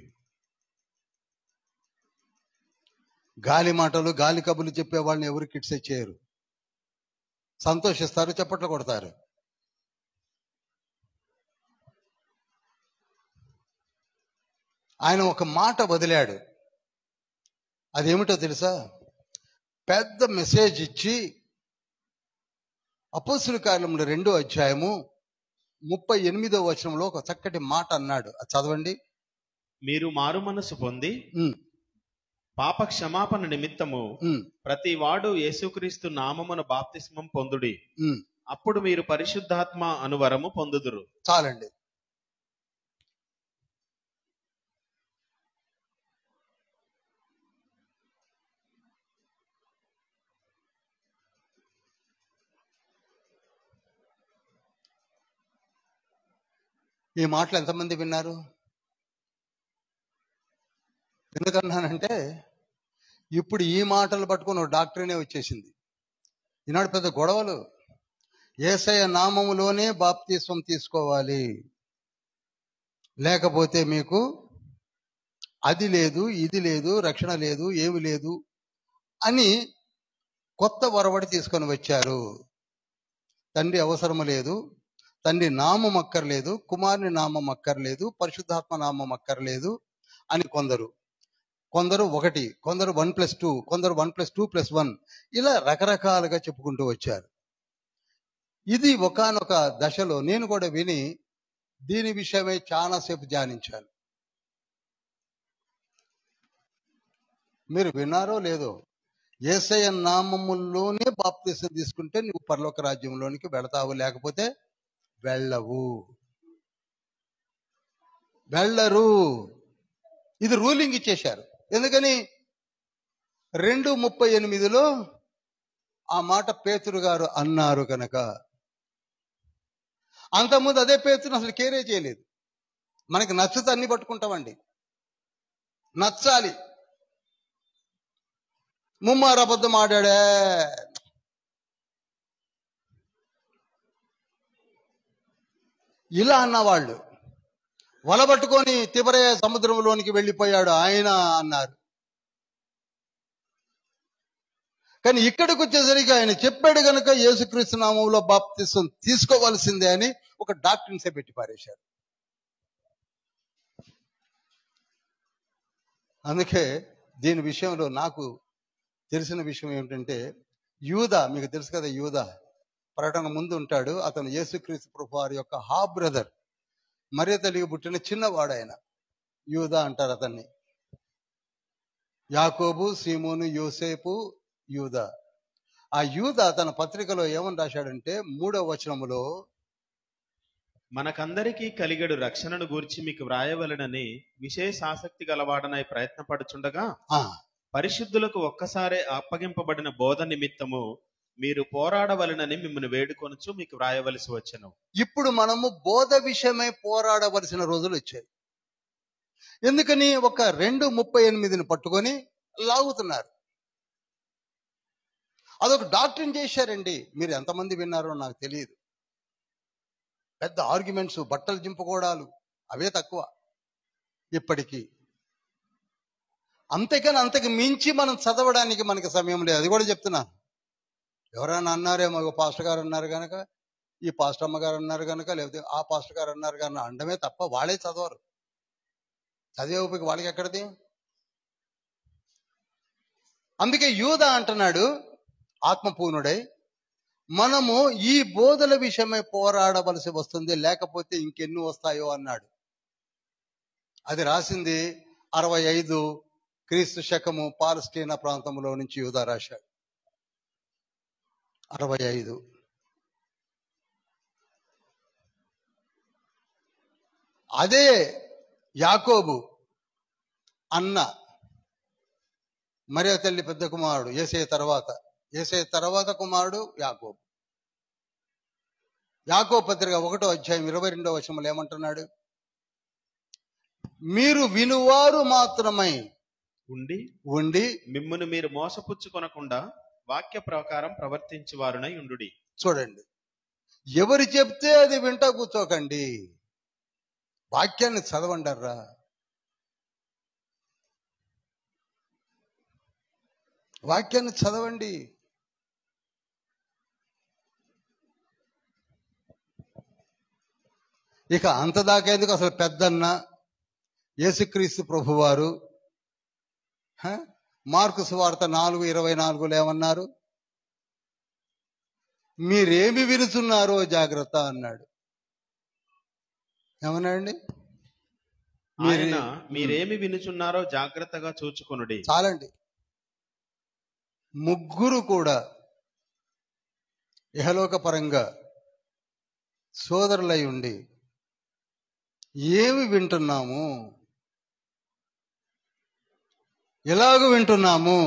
Speaker 2: గాలి మాటలు, గాలి కబుర్లు చెప్పే వాళ్ళని ఎవరు క్రిటిసైజ్ చేయరు, సంతోషిస్తారు, చప్పట్లు కొడతారు. ఆయన ఒక మాట వదిలాడు. అదేమిటో తెలుసా? పెద్ద మెసేజ్ ఇచ్చి అపోస్తుల కార్యములు 2వ అధ్యాయము 38వ వచనంలో ఒక చక్కటి మాట అన్నాడు. అది చదవండి.
Speaker 1: మీరు మారు మనసు పొంది పాప క్షమాపణ నిమిత్తము ప్రతి వాడు యేసుక్రీస్తు నామమున బాప్తిస్మం పొందుడి, అప్పుడు మీరు పరిశుద్ధాత్మ అనువరము పొందుదురు.
Speaker 2: చాలండి. ఈ మాటలు ఎంతమంది విన్నారు? ఎందుకన్నానంటే ఇప్పుడు ఈ మాటలు పట్టుకుని ఒక డాక్టరీనే వచ్చేసింది. ఈనాడు పెద్ద గొడవలు. యేసయ్య నామములోనే బాప్తిస్మం తీసుకోవాలి, లేకపోతే మీకు అది లేదు, ఇది లేదు, రక్షణ లేదు, ఏమి లేదు అని కొత్త వరవడి తీసుకొని వచ్చారు. తండ్రి అవసరం లేదు, తండ్రి నామం అక్కర్లేదు, కుమారుని నామం అక్కర్లేదు, పరిశుద్ధాత్మ నామం అక్కర్లేదు అని కొందరు 1, కొందరు 1+2, కొందరు 1+2+1 ఇలా రకరకాలుగా చెప్పుకుంటూ వచ్చారు. ఇది ఒకానొక దశలో నేను కూడా విని దీని విషయమై చాలాసేపు ధ్యానించాను. మీరు విన్నారో లేదో, యేసయ్య నామములోనే బాప్తిసం తీసుకుంటే నువ్వు పరలోక రాజ్యంలోనికి వెళతావు, లేకపోతే వెళ్ళరు. ఇది రూలింగ్ ఇచ్చేశారు. ఎందుకని? 2:38లో ఆ మాట పేతురు గారు అన్నారు కనుక. అంతకుముందు అదే పేతురు అసలు కేరే చేయలేదు. మనకి నచ్చితే అన్ని పట్టుకుంటామండి, నచ్చాలి. ముమ్మారు అబద్ధం ఆడాడే, ఇలా అన్నవాళ్ళు. వలబట్టుకొని తిబరయ సముద్రంలోనికి వెళ్ళిపోయాడు ఆయన అన్నారు. కానీ ఇక్కడికి వచ్చేసరికి ఆయన చెప్పాడు గనక యేసుక్రీస్తు నామంలో బాప్తిసం తీసుకోవాల్సిందే అని ఒక డాక్టర్సే పెట్టి పారేశారు. అందుకే దీని విషయంలో నాకు తెలిసిన విషయం ఏమిటంటే, యూదా, మీకు తెలుసు కదా, యూదా ప్రకటన ముందు ఉంటాడు. అతను యేసుక్రీస్తు ప్రభు వారి యొక్క హాఫ్ బ్రదర్, మరియ తల్లికి పుట్టిన చిన్నవాడు ఆయన. యూదా అంటారు అతన్ని. యాకోబు, సీమోను, యోసేపు, యూదా. ఆ యూదా తన పత్రికలో ఏమని రాశాడంటే 3వ వచనములో,
Speaker 1: మనకందరికీ కలిగడు రక్షణను గూర్చి మీకు వ్రాయవలనని విశేష ఆసక్తి గలవాడనై ప్రయత్నపడుచుండగా పరిశుద్ధులకు ఒక్కసారే అప్పగింపబడిన బోధ నిమిత్తము మీరు పోరాడవలనని మిమ్మల్ని వేడుకొనుచు మీకు వ్రాయవలసి వచ్చెను.
Speaker 2: ఇప్పుడు మనము బోధ విషయమై పోరాడవలసిన రోజులు వచ్చాయి. ఎందుకని? ఒక 2:38 పట్టుకొని లాగుతున్నారు. అదొక డాక్టరీన్ చేశారండి. మీరు ఎంతమంది విన్నారో నాకు తెలియదు. పెద్ద ఆర్గ్యుమెంట్స్, బట్టలు చింపుకోవడాలు అవే తక్కువ ఇప్పటికీ. అంతేకాని అంతకు మించి మనం చదవడానికి మనకి సమయం లేదు. అది కూడా చెప్తున్నాను. ఎవరైనా అన్నారేమో, పాస్టర్ గారు అన్నారు కనుక, ఈ పాస్టర్ అమ్మ గారు అన్నారు కనుక, లేకపోతే ఆ పాస్టర్ గారు అన్నారు కనుక అండమే తప్ప వాళ్ళే చదవరు. చదివే ఓపిక వాళ్ళకి ఎక్కడిది? అందుకే యూదా అంటున్నాడు ఆత్మపూర్ణుడై, మనము ఈ బోధల విషయమై పోరాడవలసి వస్తుంది, లేకపోతే ఇంకెన్ని వస్తాయో అన్నాడు. అది రాసింది 65 క్రీస్తు శకము పాలస్టీనా ప్రాంతంలో నుంచి యూదా రాశాడు. 65. అదే యాకోబు అన్న మరియ తల్లి పెద్ద కుమారుడు, యేసయ్య తర్వాత కుమారుడు యాకోబు. యాకోబు పత్రిక 1వ అధ్యాయం 22వ వచనంలో ఏమంటున్నాడు? మీరు వినువారు మాత్రమై ఉండి
Speaker 1: మిమ్మును మీరు మోసపుచ్చుకొనకుండా వాక్య ప్రకారం ప్రవర్తించువారునై ఉండుడి.
Speaker 2: చూడండి, ఎవరు చెప్తే అది వింటా కూర్చోకండి. వాక్యాన్ని చదవండర్రా. వాక్యాన్ని చదవండి. ఇక అంతదాకా ఎందుకు? అసలు పెద్దన్న యేసుక్రీస్తు ప్రభువారు మార్కు సువార్త 4:24 ఏమన్నారు? మీరేమి వినుచున్నారో జాగ్రత్త అన్నాడు. ఏమన్నాడండి?
Speaker 1: మీరేమి వినుచున్నారో జాగ్రత్తగా చూచుకొనుడి.
Speaker 2: చాలండి. ముగ్గురు కూడా ఇహలోక పరంగా సోదరులై ఉండి ఏమి వింటున్నాము, ఎలాగ వింటున్నాము,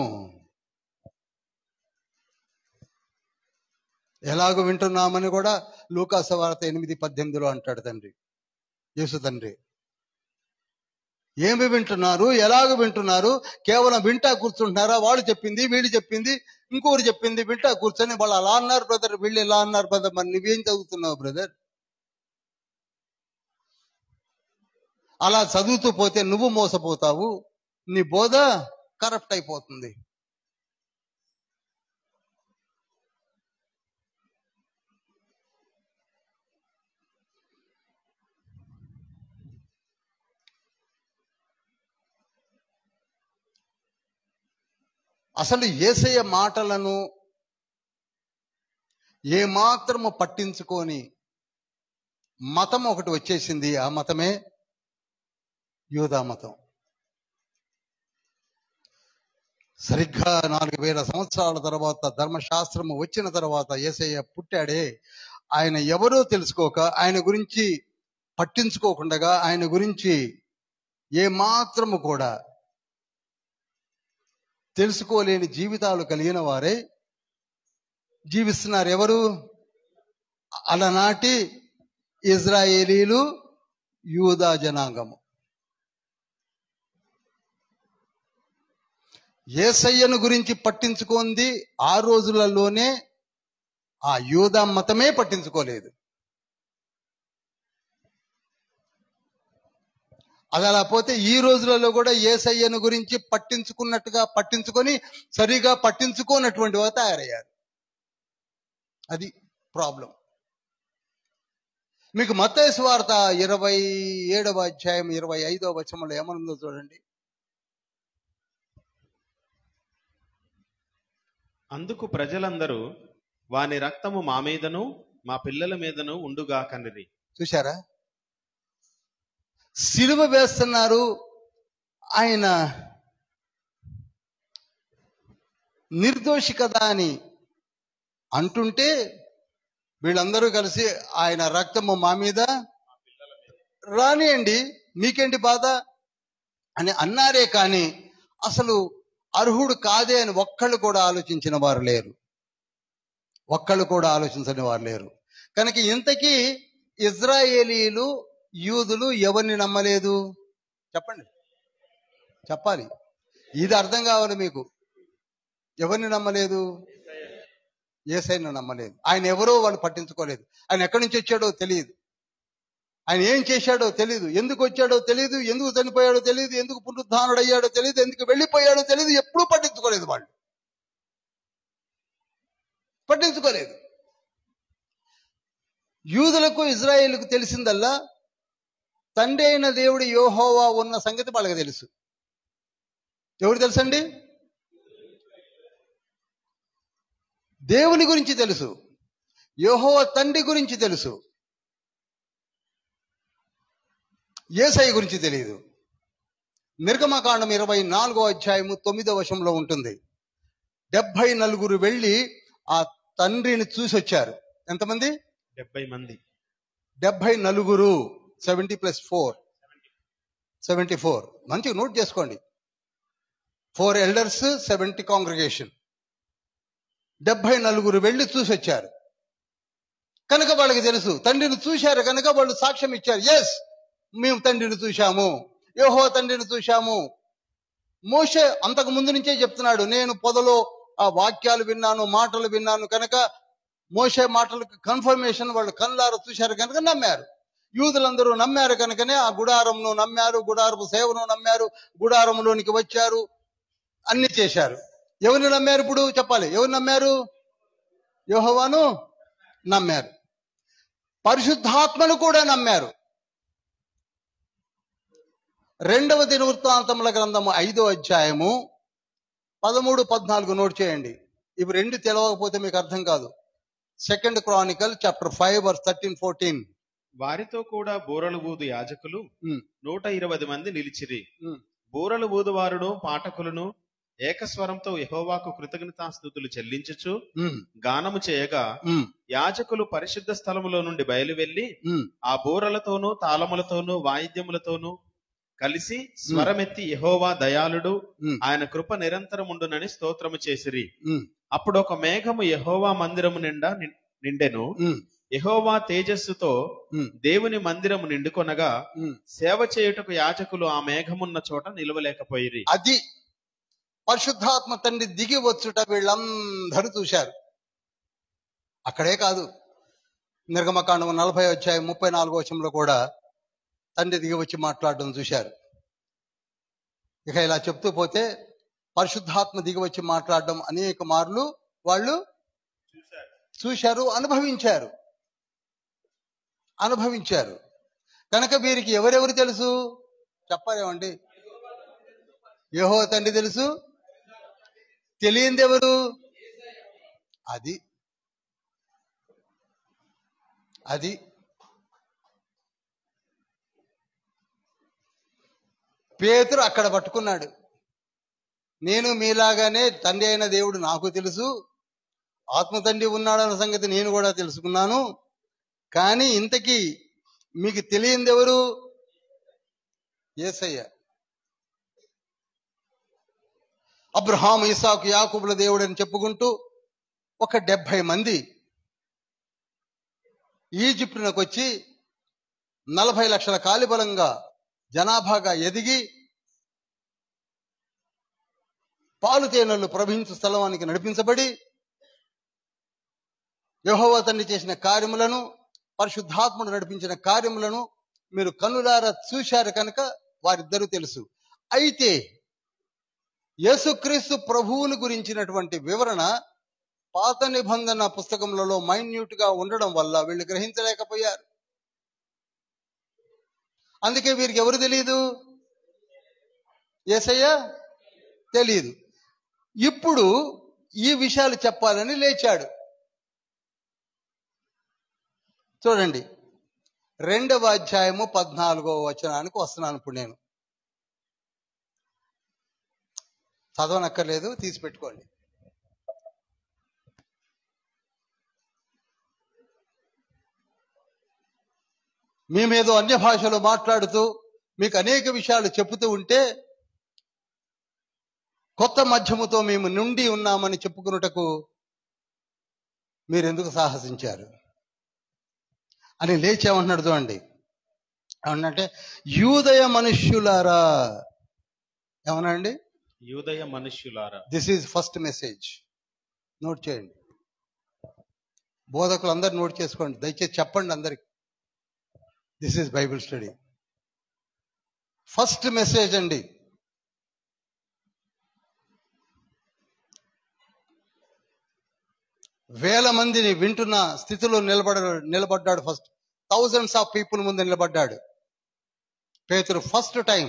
Speaker 2: ఎలాగ వింటున్నామని కూడా లూకా సువార్త 8:18 అంటాడు తండ్రి, యేసు తండ్రి. ఏమి వింటున్నారు, ఎలాగ వింటున్నారు? కేవలం వింటా కూర్చుంటున్నారా? వాళ్ళు చెప్పింది, వీళ్ళు చెప్పింది, ఇంకోరు చెప్పింది వింటా కూర్చొని వాళ్ళు అలా అన్నారు బ్రదర్, వీళ్ళు ఇలా అన్నారు బ్రదర్. మరి నువ్వేం చదువుతున్నావు బ్రదర్? అలా చదువుతూ పోతే నువ్వు మోసపోతావు, నీ బోధ కరప్ట్ అయిపోతుంది. అసలు యేసయ్య మాటలను ఏమాత్రము పట్టించుకొని మతం ఒకటి వచ్చేసింది. ఆ మతమే యూదా మతం. సరిగ్గా 4000 సంవత్సరాల తర్వాత, ధర్మశాస్త్రము వచ్చిన తర్వాత యేసయ్య పుట్టాడే, ఆయన ఎవరో తెలుసుకోక, ఆయన గురించి పట్టించుకోకుండా, ఆయన గురించి ఏమాత్రము కూడా తెలుసుకోలేని జీవితాలు కలిగిన వారే జీవిస్తున్నారు. ఎవరు? అలనాటి ఇజ్రాయేలీలు, యూదా జనాంగము. యేసయ్యను గురించి పట్టించుకుంది ఆ రోజులలోనే ఆ యూదా మతమే పట్టించుకోలేదు. అది అలా పోతే ఈ రోజులలో కూడా యేసయ్యను గురించి పట్టించుకొని సరిగా పట్టించుకోనటువంటి వారు తయారయ్యారు. అది ప్రాబ్లం. మీకు మత్తయి సువార్త 27వ అధ్యాయం 25వ వచనంలో ఏమనుందో చూడండి.
Speaker 1: అందుకు ప్రజలందరూ వాని రక్తము మా మీదను మా పిల్లల మీదను ఉండుగాకనిరి.
Speaker 2: చూశారా, సిలువ వేస్తున్నారు, ఆయన నిర్దోషి కదా అని అంటుంటే వీళ్ళందరూ కలిసి ఆయన రక్తము మా మీద రానియండి, మీకేంటి బాధ అని అన్నారే కానీ అసలు అర్హుడు కాదే అని ఒక్కళ్ళు కూడా ఆలోచించిన వారు లేరు. ఒక్కళ్ళు కూడా ఆలోచించని వారు లేరు. కనుక ఇంతకీ ఇజ్రాయేలీలు యూదులు ఎవరిని నమ్మలేదు చెప్పండి, చెప్పాలి. ఇది అర్థం కావాలి మీకు. ఎవరిని నమ్మలేదు? యేసయ్యను నమ్మలేదు. ఆయన ఎవరో వాళ్ళు పట్టించుకోలేదు. ఆయన ఎక్కడి నుంచి వచ్చాడో తెలియదు, ఆయన ఏం చేశాడో తెలియదు, ఎందుకు వచ్చాడో తెలియదు, ఎందుకు చనిపోయాడో తెలియదు, ఎందుకు పునరుద్ధానుడు అయ్యాడో తెలియదు, ఎందుకు వెళ్ళిపోయాడో తెలియదు. ఎప్పుడూ పట్టించుకోలేదు, వాళ్ళు పట్టించుకోలేదు. యూదులకు ఇజ్రాయేలుకు తెలిసిందల్లా తండ్రి అయిన దేవుడు యెహోవా ఉన్న సంగతి వాళ్ళకి తెలుసు. ఎవరు తెలుసండి? దేవుని గురించి తెలుసు, యెహోవా తండ్రి గురించి తెలుసు, యేసయ్య గురించి తెలియదు. నిర్గమకాండం 24వ అధ్యాయము 9వ వచనంలో ఉంటుంది. 74 వెళ్ళి ఆ తండ్రిని చూసి వచ్చారు. ఎంతమంది?
Speaker 1: 70 మంది.
Speaker 2: 74. 70 + 4 74. మంచిగా నోట్ చేసుకోండి. 4 ఎల్డర్స్ 70 కాంగ్రిగేషన్. 74 వెళ్ళి చూసి వచ్చారు కనుక వాళ్ళకి తెలుసు. తండ్రిని చూశారు కనుక వాళ్ళు సాక్ష్యం ఇచ్చారు. ఎస్, మేము తండ్రిని చూశాము, యెహోవా తండ్రిని చూశాము. మోషే అంతకు ముందు నుంచే చెప్తున్నాడు, నేను పొదలో ఆ వాక్యాలు విన్నాను, మాటలు విన్నాను కనుక మోషే మాటలకు కన్ఫర్మేషన్ వాళ్ళు కళ్ళారా చూశారు కనుక నమ్మారు. యూదులందరూ నమ్మారు కనుకనే ఆ గుడారంను నమ్మారు, గుడారపు సేవను నమ్మారు, గుడారంలోనికి వచ్చారు, అన్ని చేశారు. ఎవరిని నమ్మారు? ఇప్పుడు చెప్పాలి, ఎవరు నమ్మారు? యెహోవాను నమ్మారు, పరిశుద్ధాత్మను కూడా నమ్మారు. 2వ దినవృత్తాంతముల గ్రంథము 5వ అధ్యాయము 13, 14 నోట్ చేయండి. ఇవి రెండు తెలవకపోతే మీకు అర్థం కాదు. 2 క్రానికల్ చాప్టర్ 5 వర్స్ 13, 14.
Speaker 1: వారితో కూడా బూరలు ఊదు యాజకులు 120 మంది నిలిచిరి. బూరలు ఊదువారును పాఠకులను ఏకస్వరంతో యెహోవాకు కృతజ్ఞతాస్తుతులు చెల్లించుచు గానము చేయగా యాజకులు పరిశుద్ధ స్థలములో నుండి బయలువెళ్లి ఆ బూరలతోనూ తాళములతోనూ వాయిద్యములతోనూ కలిసి స్వరమెత్తి యెహోవా దయాళుడు, ఆయన కృప నిరంతరముండునని స్తోత్రము చేసిరి. అప్పుడు ఒక మేఘము యెహోవా మందిరము నిండా నిండెను. యెహోవా తేజస్సుతో దేవుని మందిరము నిండుకొనగా సేవ చేయుటకు యాజకులు ఆ మేఘమున్న చోట నిలవలేకపోయిరి.
Speaker 2: అది పరిశుద్ధాత్మ తండ్రి దిగి వచ్చుట వీళ్ళందరూ చూశారు. అక్కడే కాదు, నిర్గమకాండం 40వ అధ్యాయం 34వ వచనంలో కూడా తండ్రి దిగి వచ్చి మాట్లాడడం చూశారు. ఇక ఇలా చెప్తూ పోతే పరిశుద్ధాత్మ దిగి వచ్చి మాట్లాడడం అనేక మార్లు వాళ్ళు చూశారు, అనుభవించారు. కనుక వీరికి ఎవరెవరు తెలుసు చెప్పారేమండి? యెహోవా తండ్రి తెలుసు, తెలియంది ఎవరు? అది పేతురు అక్కడ పట్టుకున్నాడు. నేను మీలాగానే తండ్రి అయిన దేవుడు నాకు తెలుసు, ఆత్మ తండ్రి ఉన్నాడన్న సంగతి నేను కూడా తెలుసుకున్నాను, కానీ ఇంతకీ మీకు తెలియంది ఎవరు? యేసయ్య. అబ్రహాము, ఇస్సాకు, యాకోబుల దేవుడు అని చెప్పుకుంటూ ఒక 70 మంది ఈజిప్టునకు వచ్చి 40 లక్షల కాలిబలంగా జనాభాగా ఎదిగి పాలు తేనెలు ప్రవహించు స్థలానికి నడిపించబడి యెహోవా తండ్రి చేసిన కార్యములను, పరిశుద్ధాత్ముడు నడిపించిన కార్యములను మీరు కన్నులారా చూశారు కనుక వారిద్దరూ తెలుసు. అయితే యేసుక్రీస్తు ప్రభువుని గురించినటువంటి వివరణ పాత నిబంధన పుస్తకములలో మైన్యూట్ గా ఉండడం వల్ల వీళ్ళు గ్రహించలేకపోయారు. అందుకే వీరికి ఎవరు తెలియదు? యేసయ్య తెలియదు. ఇప్పుడు ఈ విషయాలు చెప్పాలని లేచాడు. చూడండి, 2వ అధ్యాయము 14వ వచనానికి వస్తున్నాను. ఇప్పుడు నేను చదవనక్కర్లేదు, తీసి పెట్టుకోండి. మేమేదో అన్య భాషలో మాట్లాడుతూ మీకు అనేక విషయాలు చెబుతూ ఉంటే కొత్త మధ్యముతో మేము నుండి ఉన్నామని చెప్పుకున్నటకు మీరెందుకు సాహసించారు అని లేచేమంటున్నాడు. చూడండి, ఏమన్నంటే యూదయ మనుష్యులారా. ఏమన్నా అండి?
Speaker 1: యూదయ మనుష్యులారా.
Speaker 2: This is first message. Note చేయండి, బోధకులు అందరు నోట్ చేసుకోండి, దయచేసి చెప్పండి అందరికి. This is Bible study. First message అండి. వేల మందిని వింటున్న స్థితిలో నిలబడ్డాడు. ఫస్ట్ థౌజండ్స్ ఆఫ్ పీపుల్ ముందు నిలబడ్డాడు పేతురు. ఫస్ట్ టైం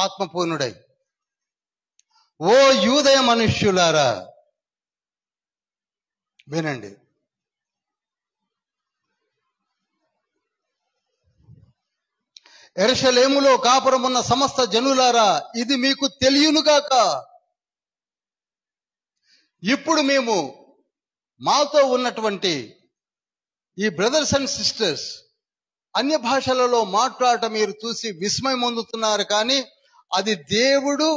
Speaker 2: ఆత్మపూర్ణుడై, ఓ యూదయ మనుష్యులారా వినండి. యెరూషలేములో కాపురమున్న సమస్త జనులారా, ఇది మీకు తెలియనుగాక. ఇప్పుడు మేము మాతో ఉన్నటువంటి ఈ బ్రదర్స్ అండ్ సిస్టర్స్ అన్య భాషలలో మాట్లాడటం మీరు చూసి విస్మయం పొందుతున్నారు, కానీ అది దేవుడు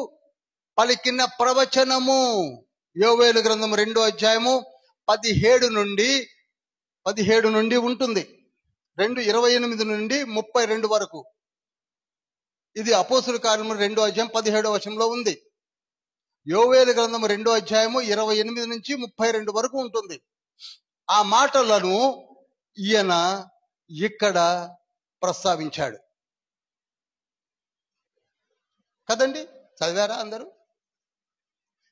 Speaker 2: పలికిన ప్రవచనము. యోవేలు గ్రంథం 2వ అధ్యాయము 17 నుండి ఉంటుంది. 2:28 నుండి 32 వరకు. ఇది అపోస్తుల కార్యము 2వ అధ్యాయం 17వ వచనంలో ఉంది. యోవేలు గ్రంథం 2వ అధ్యాయము 28 నుంచి 32 వరకు ఉంటుంది. ఆ మాటలను ఈయన ఇక్కడ ప్రస్తావించాడు కదండి. చదివారా అందరూ?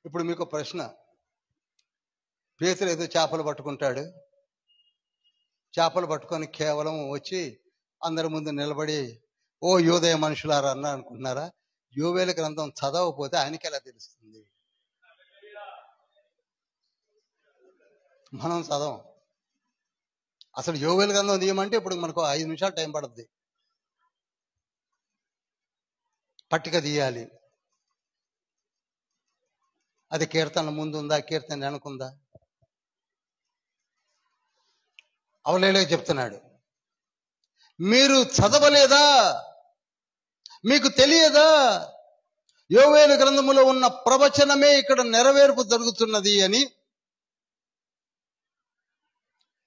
Speaker 2: ఇప్పుడు మీకు ప్రశ్న. పేతురు ఏదో చేపలు పట్టుకుంటాడు, చేపలు పట్టుకొని కేవలం వచ్చి అందరి ముందు నిలబడి ఓ యోదయ మనుషులారా అన్న అనుకుంటున్నారా? యోవేలు గ్రంథం చదవకపోతే ఆయనకి ఎలా తెలుస్తుంది? మనం చదవం. అసలు యోవేలు గ్రంథం తీయమంటే ఇప్పుడు మనకు 5 నిమిషాలు టైం పడుతుంది. పట్టిక తీయాలి. అది కీర్తన ముందు ఉందా, కీర్తన వెనుకుందా? అవలేలే చెప్తున్నాడు, మీరు చదవలేదా? మీకు తెలియదా? యోవేలు గ్రంథములో ఉన్న ప్రవచనమే ఇక్కడ నెరవేర్పు జరుగుతున్నది అని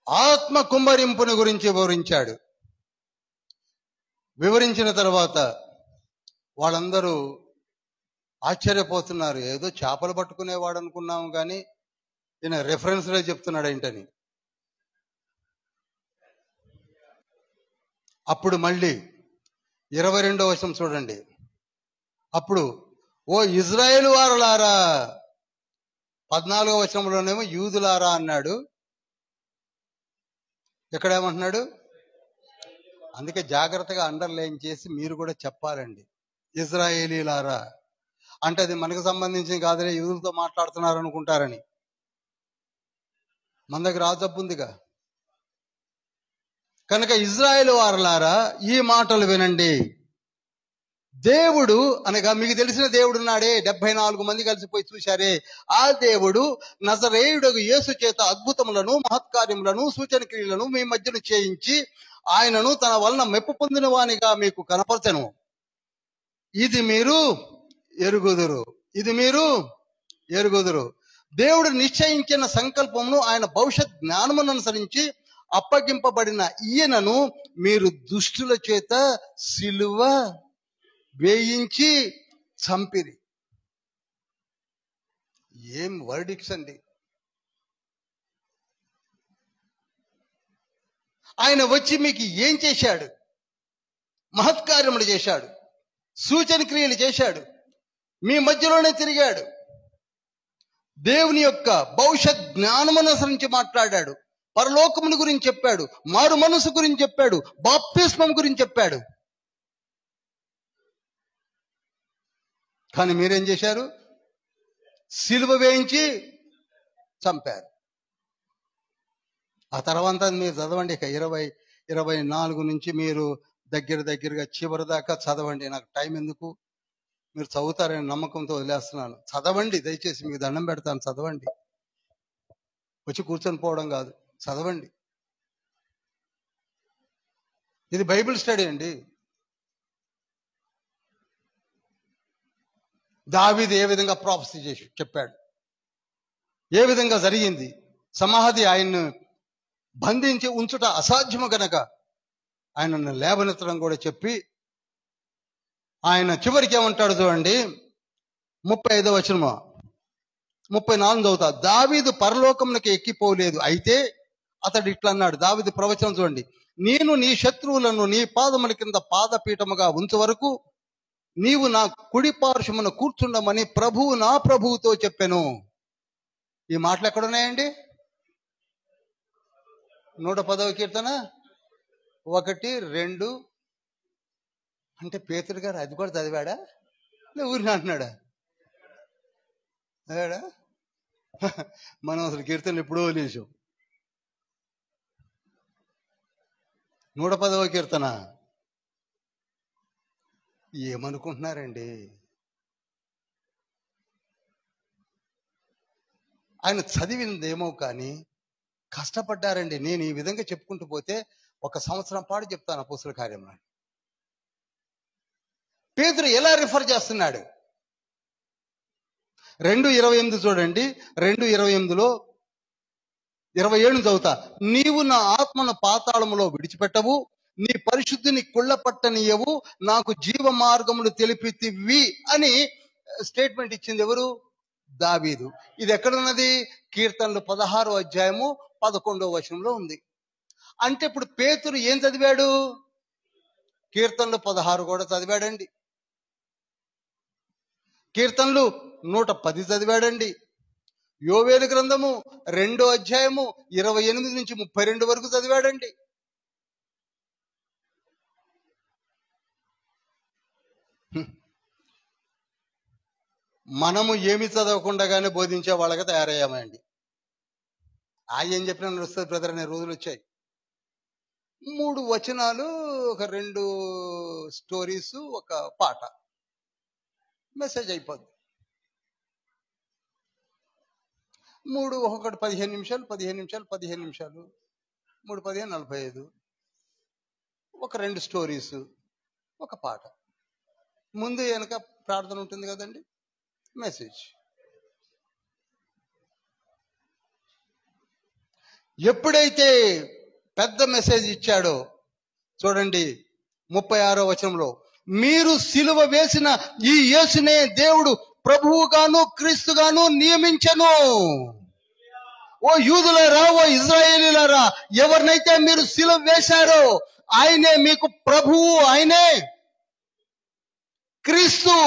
Speaker 2: ఆత్మ కుమ్మరింపుని గురించి వివరించాడు. వివరించిన తర్వాత వాళ్ళందరూ ఆశ్చర్యపోతున్నారు. ఏదో చేపలు పట్టుకునేవాడు అనుకున్నాము, కానీ ఈయన రెఫరెన్స్లో చెప్తున్నాడు ఏంటని. అప్పుడు మళ్ళీ 22వ వచనం చూడండి. అప్పుడు ఓ ఇజ్రాయేలు వారలారా, 14వ వచనంలోనేమో యూదులారా అన్నాడు, ఎక్కడేమంటున్నాడు? అందుకే జాగ్రత్తగా అండర్లైన్ చేసి మీరు కూడా చెప్పాలండి. ఇజ్రాయేలీలారా అంటే అది మనకు సంబంధించింది కాదులే, యూదులతో మాట్లాడుతున్నారు అనుకుంటారని. మన దగ్గర ఆ జబ్బు ఉందిగా. కనుక ఇజ్రాయేలు వారలారా, ఈ మాటలు వినండి. దేవుడు అనగా మీకు తెలిసిన దేవుడు ఉన్నాడే, 74 మంది కలిసిపోయి చూశారే, ఆ దేవుడు నజరేయుడగు యేసు చేత అద్భుతములను, మహత్కార్యములను, సూచన క్రియలను మీ మధ్యను చేయించి ఆయనను తన వలన మెప్పు పొందిన వానిగా మీకు కనపరచెను. ఇది మీరు ఎరుగుదురు. దేవుడు నిశ్చయించిన సంకల్పమును ఆయన భవిష్యత్ జ్ఞానమును అనుసరించి అప్పగింపబడిన ఈయనను మీరు దుష్టుల చేత సిలువ వేయించి చంపిరి. ఏం వర్డిక్స్ అండి! ఆయన వచ్చి మీకు ఏం చేశాడు? మహత్కార్యములు చేశాడు, సూచన క్రియలు చేశాడు, మీ మధ్యలోనే తిరిగాడు, దేవుని యొక్క భవిష్యత్ జ్ఞానమును అనుసరించి మాట్లాడాడు, పరలోకమును గురించి చెప్పాడు, మారు మనసు గురించి చెప్పాడు, బాప్తిస్మం గురించి చెప్పాడు. కానీ మీరేం చేశారు? సిలువ వేయించి చంపారు. ఆ తర్వాత మీరు చదవండి, ఇక 24 నుంచి మీరు దగ్గరగా చివరి దాకా చదవండి. నాకు టైం ఎందుకు, మీరు చదువుతారని నమ్మకంతో వదిలేస్తున్నాను. చదవండి దయచేసి, మీకు దండం పెడతాను, చదవండి. వచ్చి కూర్చొని పోవడం కాదు, చదవండి. ఇది బైబిల్ స్టడీ అండి. దావీదు ఏ విధంగా ప్రాఫెసీ చేసి చెప్పాడు, ఏ విధంగా జరిగింది. సమాధి ఆయన్ను బంధించి ఉంచుట అసాధ్యము గనక ఆయనను లేవనెత్తడం కూడా చెప్పి, ఆయన చివరికి ఏమంటాడు చూడండి, 35వ వచనము, 34 చదువుతా. దావీదు పరలోకమునకు ఎక్కిపోలేదు, అయితే అతడు ఇట్లా అన్నాడు. దావీదు ప్రవచనం చూడండి. నేను నీ శత్రువులను నీ పాదముల కింద పాదపీఠముగా ఉంచు వరకు నీవు నా కుడి పార్శ్వమున కూర్చుండమని ప్రభువు నా ప్రభువుతో చెప్పెను. ఈ మాటలు ఎక్కడున్నాయండి? 110వ కీర్తన 1, 2. అంటే పేతురు గారు అది కూడా చదివాడా? ఊరిని అంటున్నాడా? చదివాడా? మనం అసలు కీర్తనలు ఎప్పుడో వదిలేసాం. 110వ కీర్తన ఏమనుకుంటున్నారండి? ఆయన చదివిందేమో కానీ కష్టపడ్డారండి. నేను ఈ విధంగా చెప్పుకుంటూ పోతే 1 సంవత్సరం పాటు చెప్తాను అపోస్తుల కార్యంలో. పేతురు ఎలా రిఫర్ చేస్తున్నాడు? 2:28 చూడండి. 2:28లో 27 చదువుతా. నీవు నా ఆత్మను పాతాళములో విడిచిపెట్టవు, నీ పరిశుద్ధిని కుళ్ళపట్టనీయవు, నాకు జీవ మార్గములు తెలిపితివి అని స్టేట్మెంట్ ఇచ్చింది ఎవరు? దావీదు. ఇది ఎక్కడున్నది? కీర్తనలు 16వ అధ్యాయము 11వ వచనంలో ఉంది. అంటే ఇప్పుడు పేతురు ఏం చదివాడు? కీర్తనలు 16 కూడా చదివాడండి, కీర్తనలు 110 చదివాడండి, యోవేలు గ్రంథము 2వ అధ్యాయము 28 నుంచి 32 వరకు చదివాడండి. మనము ఏమి చదవకుండానే బోధించే వాళ్ళగా తయారయ్యామండి. ఏం చెప్పినా నడుస్తుంది బ్రదర్ అనే రోజులు వచ్చాయి. 3 వచనాలు, ఒక 2 స్టోరీస్, ఒక పాట, మెసేజ్ అయిపోద్ది. 3 ఒకటి 15 నిమిషాలు, 15 నిమిషాలు, 15 నిమిషాలు, 3 15 45, ఒక 2 స్టోరీస్, ఒక పాట, ముందు వెనక ప్రార్థన ఉంటుంది కదండి, మెసేజ్. ఎప్పుడైతే పెద్ద మెసేజ్ ఇచ్చాడో చూడండి 36వ వచనంలో, మీరు సిలువ వేసిన ఈ యేసునే దేవుడు ప్రభువుగాను క్రీస్తుగాను నియమించెను. ఓ యూదులారా, ఓ ఇజ్రాయేలీలారా, ఎవరినైతే మీరు సిలువ వేశారో ఆయనే మీకు ప్రభువు, ఆయనే క్రీస్తు.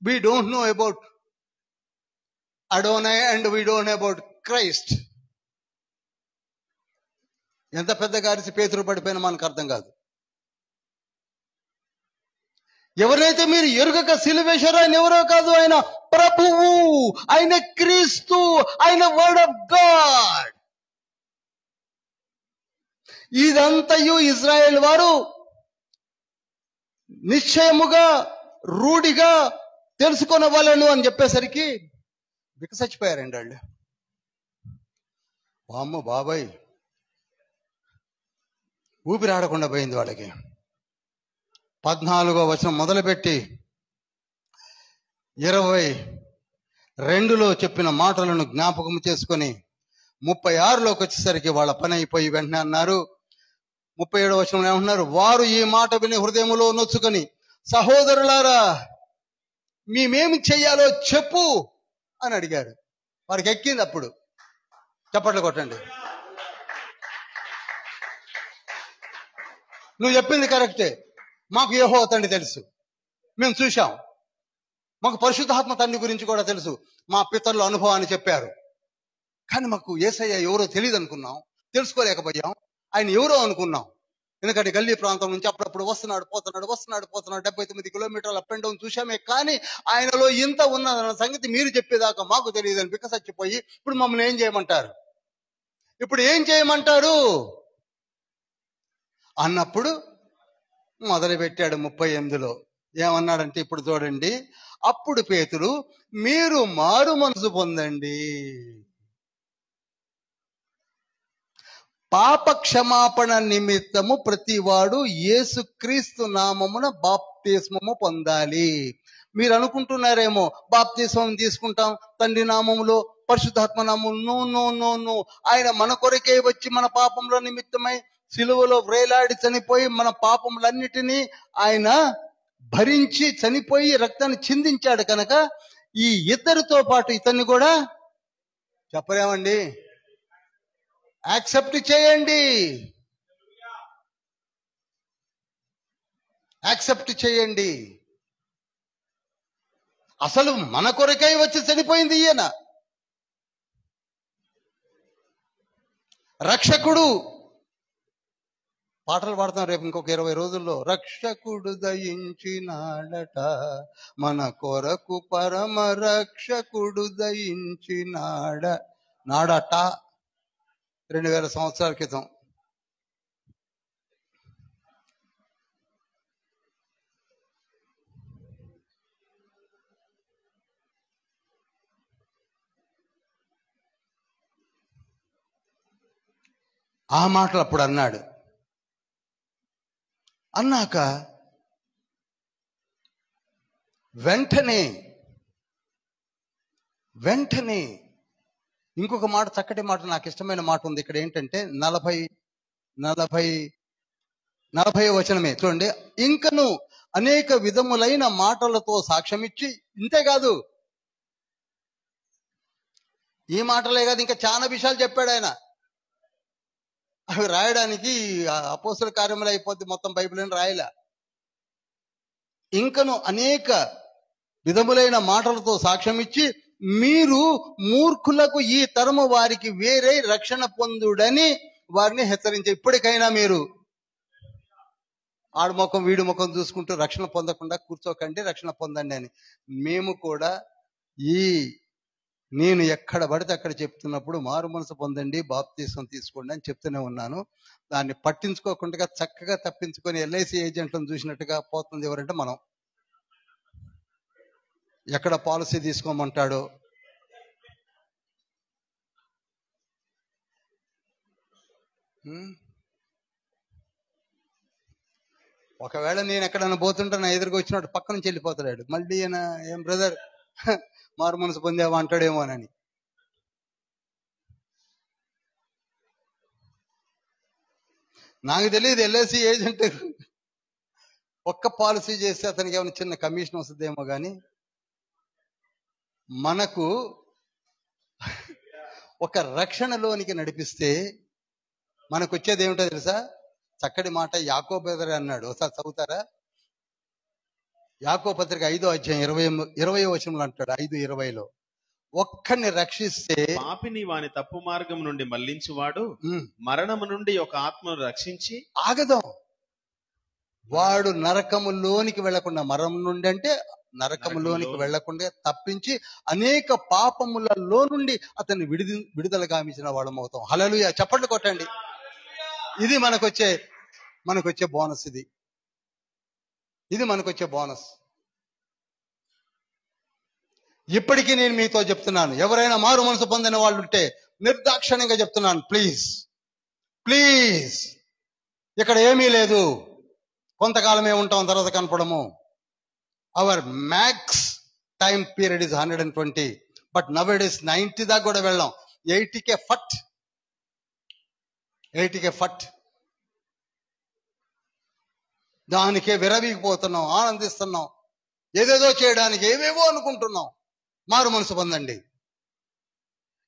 Speaker 2: We don't know about Adonai and we don't know about Christ. ఎంత పెద్ద గారిసి పేతురు పడిపోయినా మనకు అర్థం కాదు. ఎవరైతే మీరు ఎరుగక సిలువ వేశారో ఆయన ఎవరో కాదు, ఆయన ప్రభువు, ఆయన క్రీస్తు, ఆయన వర్డ్ ఆఫ్ గాడ్. ఇదంతయు ఇజ్రాయేల్ వారు నిశ్చయముగా రూఢిగా తెలుసుకొనవలెను అని చెప్పేసరికి వికసచ్చిపోయారండి వాళ్ళు. అమ్మ బాబాయ్, ఊపిరాడకుండా పోయింది వాళ్ళకి. 14వ వచనం మొదలుపెట్టి 22లో చెప్పిన మాటలను జ్ఞాపకం చేసుకొని 36లోకి వచ్చేసరికి వాళ్ళ పని అయిపోయి వెంటనే అన్నారు. 37వ వచనంలో ఏమంటున్నారు? వారు ఈ మాట విని హృదయములో నొచ్చుకొని, సహోదరులారా మేమేమి చెయ్యాలో చెప్పు అని అడిగారు. వారికి ఎక్కింది. అప్పుడు చప్పట్లు కొట్టండి. నువ్వు చెప్పింది కరెక్టే, మాకు యెహోవా తండ్రి తెలుసు, మేము చూశాం. మాకు పరిశుద్ధాత్మ తండ్రి గురించి కూడా తెలుసు. మా పితరుల అనుభవాన్ని చెప్పారు. కానీ మాకు యేసయ్య ఎవరో తెలియదు అనుకున్నాం, తెలుసుకోలేకపోయాం. ఆయన ఎవరో అనుకున్నాం. ఎందుకంటే గల్లీ ప్రాంతం నుంచి అప్పుడప్పుడు వస్తున్నాడు పోతున్నాడు 79 కిలోమీటర్ల అప్ అండ్ డౌన్ చూశామే. కానీ ఆయనలో ఇంత ఉన్నదన్న సంగతి మీరు చెప్పేదాకా మాకు తెలియదు అని బిక్కసచ్చిపోయి ఇప్పుడు మమ్మల్ని ఏం చేయమంటారు అన్నప్పుడు మొదలు పెట్టాడు 38లో. ఏమన్నాడంటే ఇప్పుడు చూడండి, అప్పుడు పేతురు మీరు మారు మనసు పొందండి, పాప క్షమాపణ నిమిత్తము ప్రతివాడు యేసుక్రీస్తు నామమున బాప్తిస్మము పొందాలి. మీరు అనుకుంటున్నారేమో బాప్తిస్మం తీసుకుంటాం తండ్రి నామములో పరిశుద్ధాత్మ నామము. No no no no. ఆయన మన కొరకే వచ్చి మన పాపముల నిమిత్తమై సిలువలో వ్రేలాడి చనిపోయి మన పాపములన్నిటినీ ఆయన భరించి చనిపోయి రక్తాన్ని చిందించాడు కనుక ఈ ఇద్దరితో పాటు ఇతన్ని కూడా చెప్పలేమండి, యాక్సెప్ట్ చేయండి. అసలు మన కొరకై వచ్చి చనిపోయింది ఈయన రక్షకుడు. పాటలు పాడుతాం రేపు ఇంకొక 20 రోజుల్లో. రక్షకుడు దయించినాడట మన కొరకు, పరమ రక్షకుడు దయించినాడట 2000 సంవత్సరాల క్రితం. ఆ మాటలు అప్పుడు అన్నాడు. అన్నాక వెంటనే ఇంకొక మాట, చక్కటి మాట, నాకు ఇష్టమైన మాట ఉంది ఇక్కడ. ఏంటంటే 40 వచనమే చూడండి. ఇంకను అనేక విధములైన మాటలతో సాక్ష్యమిచ్చి, ఇంతేకాదు ఈ మాటలే కాదు ఇంకా చాలా విషయాలు చెప్పాడు ఆయన. అవి రాయడానికి అపోస్తల కార్యములు అయిపోద్ది, మొత్తం బైబిల్ అని రాయలే. ఇంకను అనేక విధములైన మాటలతో సాక్ష్యమిచ్చి మీరు మూర్ఖులకు ఈ తరము వారికి వేరే రక్షణ పొందుడని వారిని హెచ్చరించే. ఇప్పటికైనా మీరు ఆడు ముఖం వీడి ముఖం చూసుకుంటూ రక్షణ పొందకుండా కూర్చోకండి, రక్షణ పొందండి అని. మేము కూడా నేను ఎక్కడ పడితే అక్కడ చెప్తున్నప్పుడు మారు మనసు పొందండి, బాప్తిసం తీసుకోండి అని చెప్తూనే ఉన్నాను. దాన్ని పట్టించుకోకుండా చక్కగా తప్పించుకొని ఎల్ఐసి ఏజెంట్లను చూసినట్టుగా పోతుంది. ఎవరంటే మనం. ఎక్కడ పాలసీ తీసుకోమంటాడో, ఒకవేళ నేను ఎక్కడన్నా పోతుంటే నా ఎదురుగా వచ్చినట్టు పక్క నుంచి వెళ్ళిపోతాడు. మళ్ళీ ఈయన ఏం బ్రదర్ మారు మనసు పొందావా అంటాడేమోనని. నాకు తెలియదు ఎల్ఐసి ఏజెంట్ ఒక్క పాలసీ చేస్తే అతనికి ఏమైనా చిన్న కమిషన్ వస్తుందేమో కానీ మనకు ఒక రక్షణలోనికి నడిపిస్తే మనకు వచ్చేది ఏమిటో తెలుసా? చక్కటి మాట యాకోబు అన్నాడు. ఒకసారి చదువుతారా? యాకోబు పత్రిక 5వ అధ్యాయం 20వ వచనంలో అంటాడు. 5:20లో ఒక్కడిని రక్షిస్తే
Speaker 1: పాపిని వాని తప్పు మార్గం నుండి మళ్లించువాడు మరణము నుండి ఒక ఆత్మను రక్షించి
Speaker 2: ఆగదాం. వాడు నరకములోనికి వెళ్లకుండా, మరణం నుండి అంటే నరకములోనికి వెళ్లకుండా తప్పించి అనేక పాపములలో నుండి అతన్ని విడుదల గావించిన వాళ్ళం అవుతాం. హల్లెలూయా, చప్పట్లు కొట్టండి. ఇది మనకొచ్చే బోనస్. ఇది మనకొచ్చే బోనస్. ఇప్పటికీ నేను మీతో చెప్తున్నాను, ఎవరైనా మారు మనసు పొందిన వాళ్ళు ఉంటే నిర్దాక్షిణ్యంగా చెప్తున్నాను, ప్లీజ్ ఇక్కడ ఏమీ లేదు, కొంతకాలమే ఉంటాం, తర్వాత కనపడము. Our max time period is 120, but నౌ-a-days 90 దాకా కూడా వెళ్ళాం. 80కే ఫట్. దానికే విరవీగిపోతున్నాం, ఆనందిస్తున్నాం, ఏదేదో చేయడానికి ఏవేవో అనుకుంటున్నాం. మారు మనసు పొందండి.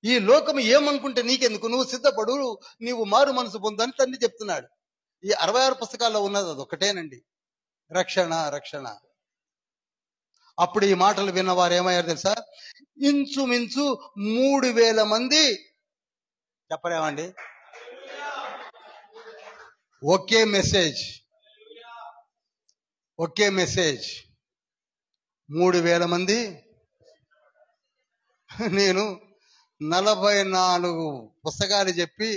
Speaker 2: ఈ లోకం ఏమనుకుంటే నీకెందుకు, నువ్వు సిద్ధపడు, నీవు మారు మనసు పొందని తండ్రి చెప్తున్నాడు. ఈ 66 పుస్తకాల్లో ఉన్నది అది ఒకటేనండి, రక్షణ. అప్పుడు ఈ మాటలు విన్నవారు ఏమయ్యారు తెలుసా? ఇంచుమించు 3,000 మంది. చెప్పలేమండి? ఒకే మెసేజ్ 3,000 మంది. నేను 44 పుస్తకాలు చెప్పి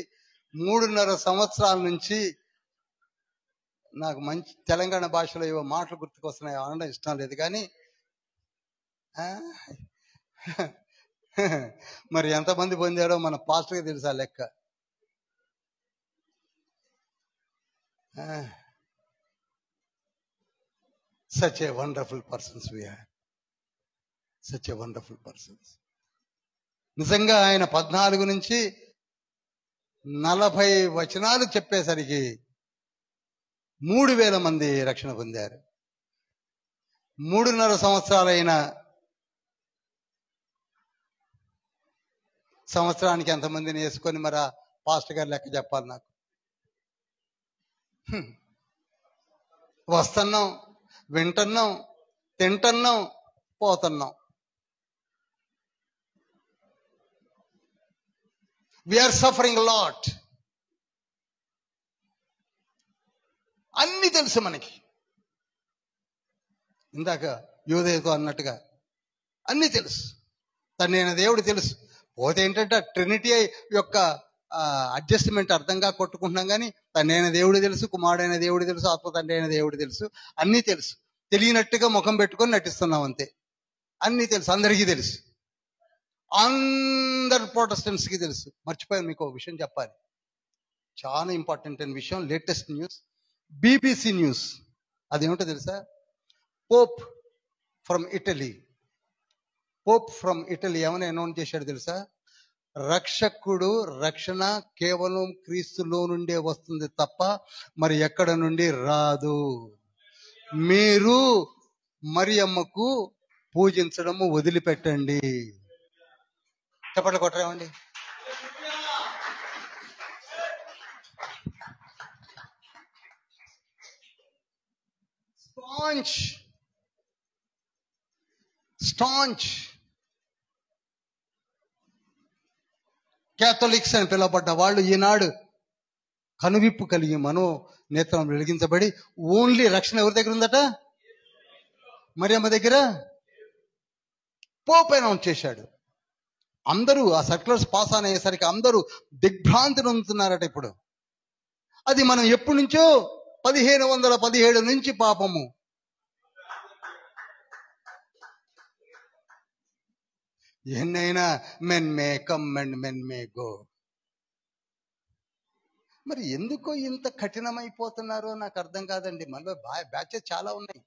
Speaker 2: 3.5 సంవత్సరాల నుంచి నాకు మంచి తెలంగాణ భాషలో ఏవో మాటలు గుర్తుకొస్తున్నాయి, అనడం ఇష్టం లేదు కానీ మరి ఎంతమంది పొందారో మన పాస్టర్కి తెలుసా లెక్క. Such a wonderful persons we are, such a wonderful persons. నిజంగా ఆయన 14 నుంచి 40 వచనాలు చెప్పేసరికి 3,000 మంది రక్షణ పొందారు. 3.5 సంవత్సరాలైన సంవత్సరానికి ఎంతమందిని వేసుకొని మరి పాస్టర్ గారు లెక్క చెప్పాలి నాకు. వస్తున్నాం, వింటున్నాం, తింటున్నాం, పోతున్నాం. We are suffering lot. అన్ని తెలుసు మనకి. ఇందాక యోధేతో అన్నట్టుగా అన్ని తెలుసు. తనైన దేవుడు తెలుసు. పోతే ఏంటంటే ట్రినిటీ యొక్క అడ్జస్ట్మెంట్ అర్థంగా కొట్టుకుంటున్నాం కానీ తనైన దేవుడు తెలుసు, కుమారుడైన దేవుడు తెలుసు, ఆత్మ తండ్రి అయిన దేవుడు తెలుసు. అన్నీ తెలుసు. తెలియనట్టుగా ముఖం పెట్టుకొని నటిస్తున్నాం అంతే. అన్నీ తెలుసు, అందరికీ తెలుసు. అందరు ప్రొటెస్టెంట్స్కి తెలుసు. మర్చిపోయాను మీకు ఒక విషయం చెప్పాలి, చాలా ఇంపార్టెంట్ అయిన విషయం. Latest news, BBC news. అదేమిటో తెలుసా? పోప్ ఫ్రమ్ ఇటలీ ఏమని అనౌన్స్ చేశాడు తెలుసా? రక్షణ కేవలం క్రీస్తులో నుండే వస్తుంది తప్ప మరి ఎక్కడ నుండి రాదు. మీరు మరియమ్మకు పూజించడము వదిలిపెట్టండి. చెప్పండి, కొట్టరామండి. స్టాంచ్ క్యాథలిక్స్ అని పిలువబడ్డ వాళ్ళు ఈనాడు కనువిప్పు కలిగి నేత్రం వెలిగించబడి ఓన్లీ రక్షణ ఎవరి దగ్గర ఉందట? మరియమ్మ దగ్గర. పోప్ అనౌన్స్ చేశాడు. అందరూ ఆ సర్క్యులర్స్ పాస్ అయ్యేసరికి అందరూ దిగ్భ్రాంతి నొందుతున్నారట. ఇప్పుడు అది మనం ఎప్పటి నుంచో 1517 నుంచి పాపము. ఎన్నైనా men may come and men may go. మరి ఎందుకో ఇంత కఠినమైపోతున్నారో నాకు అర్థం కాదండి. మనలో బ్యాచెస్ చాలా ఉన్నాయి.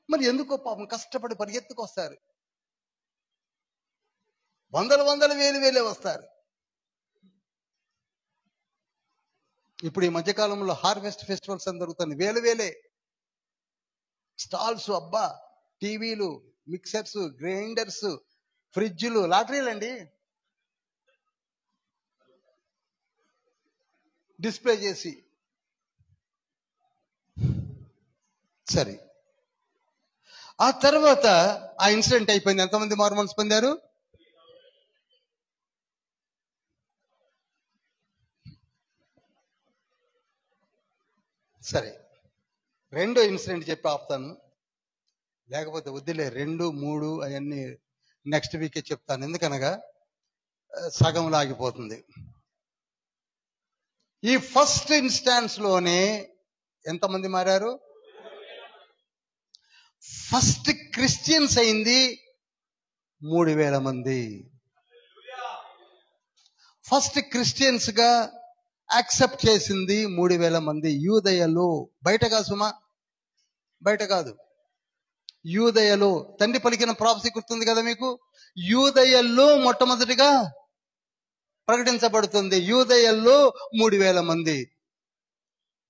Speaker 2: మరి ఎందుకో పాపం కష్టపడి పరిగెత్తుకొస్తారు. వందలు వేలే వస్తారు. ఇప్పుడు ఈ మధ్యకాలంలో హార్వెస్ట్ ఫెస్టివల్స్ అని జరుగుతుంది. వేలే స్టాల్స్. అబ్బా, టీవీలు, మిక్సర్స్, గ్రైండర్స్, ఫ్రిడ్జ్లు, లాటరీలండి డిస్ప్లే చేసి. సరే, ఆ తర్వాత ఆ ఇన్సిడెంట్ అయిపోయింది. ఎంతమంది మారుమనసు పొందారు? సరే, రెండో ఇన్సిడెంట్ చెప్పి ఆపుతాను, లేకపోతే వద్దులే. 2, 3 అవన్నీ నెక్స్ట్ వీకే చెప్తాను. ఎందుకనగా సగంలో ఆగిపోతుంది. ఈ ఫస్ట్ ఇన్స్టాన్స్ లోనే ఎంతమంది మారారు? ఫస్ట్ క్రిస్టియన్స్ అయింది 3,000 మంది. ఫస్ట్ క్రిస్టియన్స్ గా యాక్సెప్ట్ చేసింది 3,000 మంది. యూదయలో, బయట కాదు సుమా, బయట కాదు, యూదయలో. తండ్రి పలికిన ప్రాఫెసీ గుర్తుంది కదా మీకు? యూదయల్లో మొట్టమొదటిగా ప్రకటించబడుతుంది. యూదయల్లో 3,000 మంది.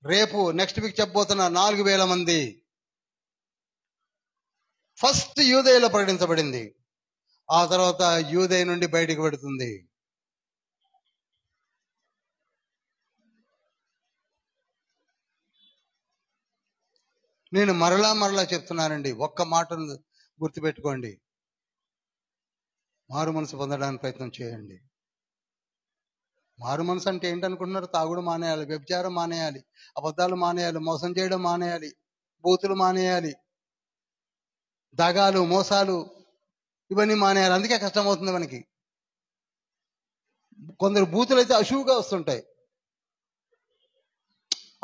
Speaker 2: రేపు నెక్స్ట్ వీక్ చెప్పబోతున్న 4,000 మంది. ఫస్ట్ యూదయలో ప్రకటించబడింది. ఆ తర్వాత యూదయ నుండి బయటికి పెడుతుంది. నేను మరలా చెప్తున్నానండి, ఒక్క మాటను గుర్తుపెట్టుకోండి. మారు మనసు పొందడానికి ప్రయత్నం చేయండి. మారు మనసు అంటే ఏంటనుకుంటున్నారు? తాగుడు మానేయాలి, వ్యభిచారం మానేయాలి, అబద్ధాలు మానేయాలి, మోసం చేయడం మానేయాలి, బూతులు మానేయాలి, దగాలు, మోసాలు ఇవన్నీ మానేయాలి. అందుకే కష్టమవుతుంది మనకి. కొందరు బూతులు అయితే అశువుగా వస్తుంటాయి.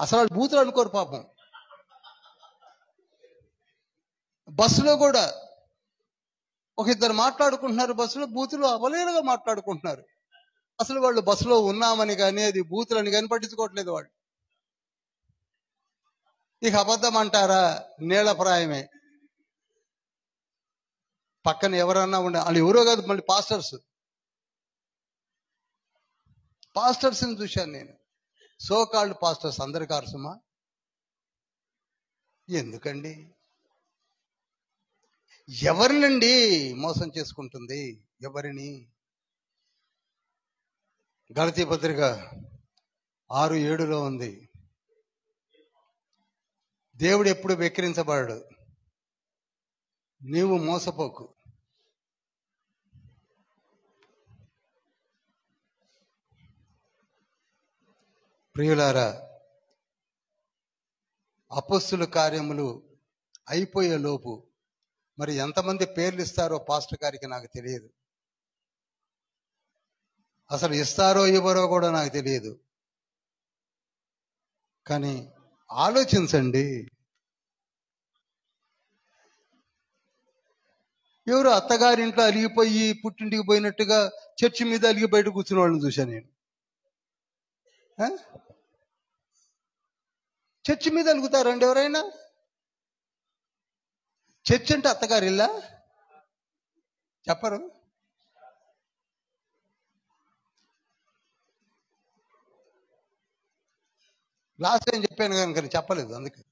Speaker 2: అసలు వాళ్ళు బూతులు అనుకోరు పాపం. బస్సులో కూడా ఒక ఇద్దరు మాట్లాడుకుంటున్నారు, బస్సులో బూతులు అవలేలుగా మాట్లాడుకుంటున్నారు. అసలు వాళ్ళు బస్సులో ఉన్నామని కానీ అది బూతులని కానీ పట్టించుకోవట్లేదు వాళ్ళు. ఇక అబద్ధం అంటారా? నీళ్లప్రాయమే. పక్కన ఎవరన్నా ఉండే వాళ్ళు ఎవరో కాదు, మళ్ళీ పాస్టర్స్ని చూశాను నేను. సో కాల్డ్ పాస్టర్స్ అందరి కారుసుమా? ఎందుకండి? ఎవరినండి మోసం చేసుకుంటుంది? ఎవరిని? గలతీ పత్రిక 6:7 ఉంది, దేవుడు ఎప్పుడు వెక్కిరించబడడు, నీవు మోసపోకు. ప్రియులారా, అపొస్తలుల కార్యములు అయిపోయే లోపు మరి ఎంతమంది పేర్లు ఇస్తారో పాస్టర్ గారికి నాకు తెలియదు. అసలు ఇస్తారో ఇవ్వరో కూడా నాకు తెలియదు. కానీ ఆలోచించండి, ఎవరు అత్తగారింట్లో అలిగిపోయి పుట్టింటికి పోయినట్టుగా చర్చి మీద అలిగి బయట కూర్చున్న వాళ్ళని చూశాను నేను. చర్చి మీద అలుగుతారండి ఎవరైనా? చర్చి అంటే అత్తగారిల్లా? చెప్పరు. లాస్ట్ టైం చెప్పాను కనుక చెప్పలేదు. అందుకే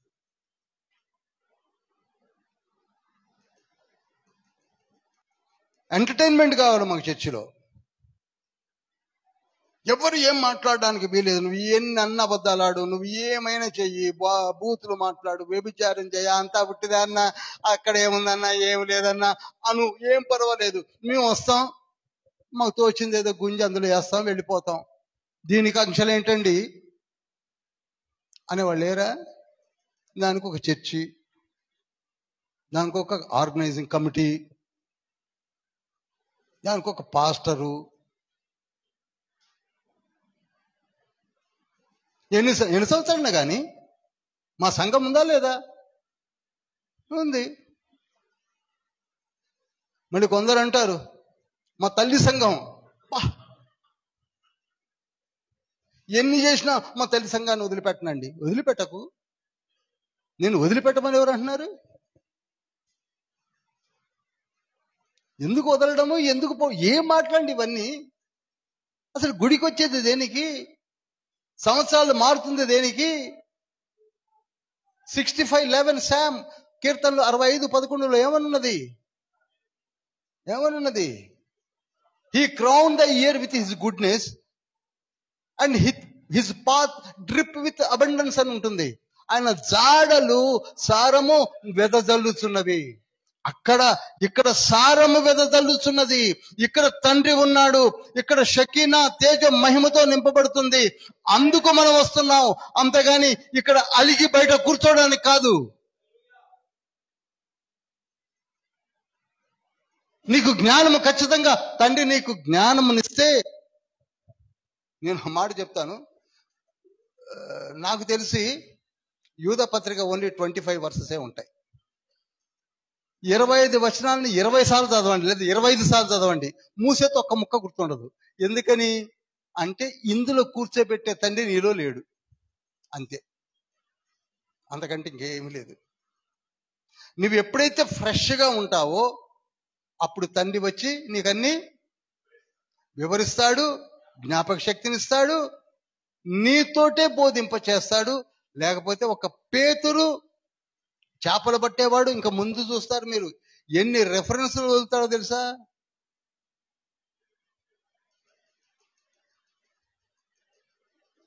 Speaker 2: ఎంటర్టైన్మెంట్ కావాలి మాకు చర్చిలో. ఎవరు ఏం మాట్లాడడానికి వీలేదు. నువ్వు ఎన్ని అన్న అబద్ధాలు ఆడు, నువ్వు ఏమైనా చెయ్యి, బూతులు మాట్లాడు, వ్యభిచారం చేయ, అంతా పుట్టిదే అన్న, అక్కడ ఏముందన్నా, ఏం లేదన్నా అను, ఏం పర్వాలేదు, మేము వస్తాం, మాకు తోచింది ఏదో గుంజి అందులో వేస్తాం, వెళ్ళిపోతాం. దీనికి అంశాలు ఏంటండి అనేవాళ్ళు లేరా? దానికి ఒక చర్చి, దానికి ఒక ఆర్గనైజింగ్ కమిటీ, దానికి ఒక పాస్టరు. ఎన్ని సంవత్సరాలైనా కానీ మా సంఘం ఉందా లేదా? ఉంది. మళ్ళీ కొందరు అంటారు మా తల్లి సంఘం. ఎన్ని చేసినా మా తల్లి సంఘాన్ని వదిలిపెట్టనండి. వదిలిపెట్టకు. నేను వదిలిపెట్టమని ఎవరు అంటున్నారు? ఎందుకు వదలడము, ఎందుకు ఏం మాట్లాడండి ఇవన్నీ? అసలు గుడికి వచ్చేది దేనికి? సంవత్సరాలు మారుతుంది దేనికి? 65:11 శామ్ కీర్తనలు 65:11 ఏమనున్నది? He crown the year with his goodness and his path drip with abundance అని ఉంటుంది. ఆయన జాడలు సారము వెదజల్లుచున్నవి. ఇక్కడ సారము వెదజల్లుచున్నది. ఇక్కడ తండ్రి ఉన్నాడు. ఇక్కడ షకీనా తేజ మహిమతో నింపబడుతుంది. అందుకు మనం వస్తున్నాం, అంతేగాని ఇక్కడ అలిగి బయట కూర్చోడానికి కాదు. నీకు జ్ఞానము ఖచ్చితంగా తండ్రి నీకు జ్ఞానమునిస్తే, నేను మాట చెప్తాను, నాకు తెలిసి యూదా పత్రిక ఓన్లీ 25 వర్సెసే ఉంటాయి. 25 వచనాలని 20 సార్లు చదవండి, లేదా 25 సార్లు చదవండి, మూసేతో ఒక్క ముక్క గుర్తుండదు. ఎందుకని అంటే ఇందులో కూర్చోబెట్టే తండ్రి నీలో లేడు, అంతే, అంతకంటే ఇంకేమీ లేదు. నువ్వు ఎప్పుడైతే ఫ్రెష్గా ఉంటావో అప్పుడు తండ్రి వచ్చి నీకన్నీ వివరిస్తాడు, జ్ఞాపక శక్తినిస్తాడు, నీతోటే బోధింప చేస్తాడు. లేకపోతే ఒక పేతురు చేపలు పట్టేవాడు, ఇంకా ముందు చూస్తారు మీరు, ఎన్ని రెఫరెన్స్లు వదులుతాడో తెలుసా?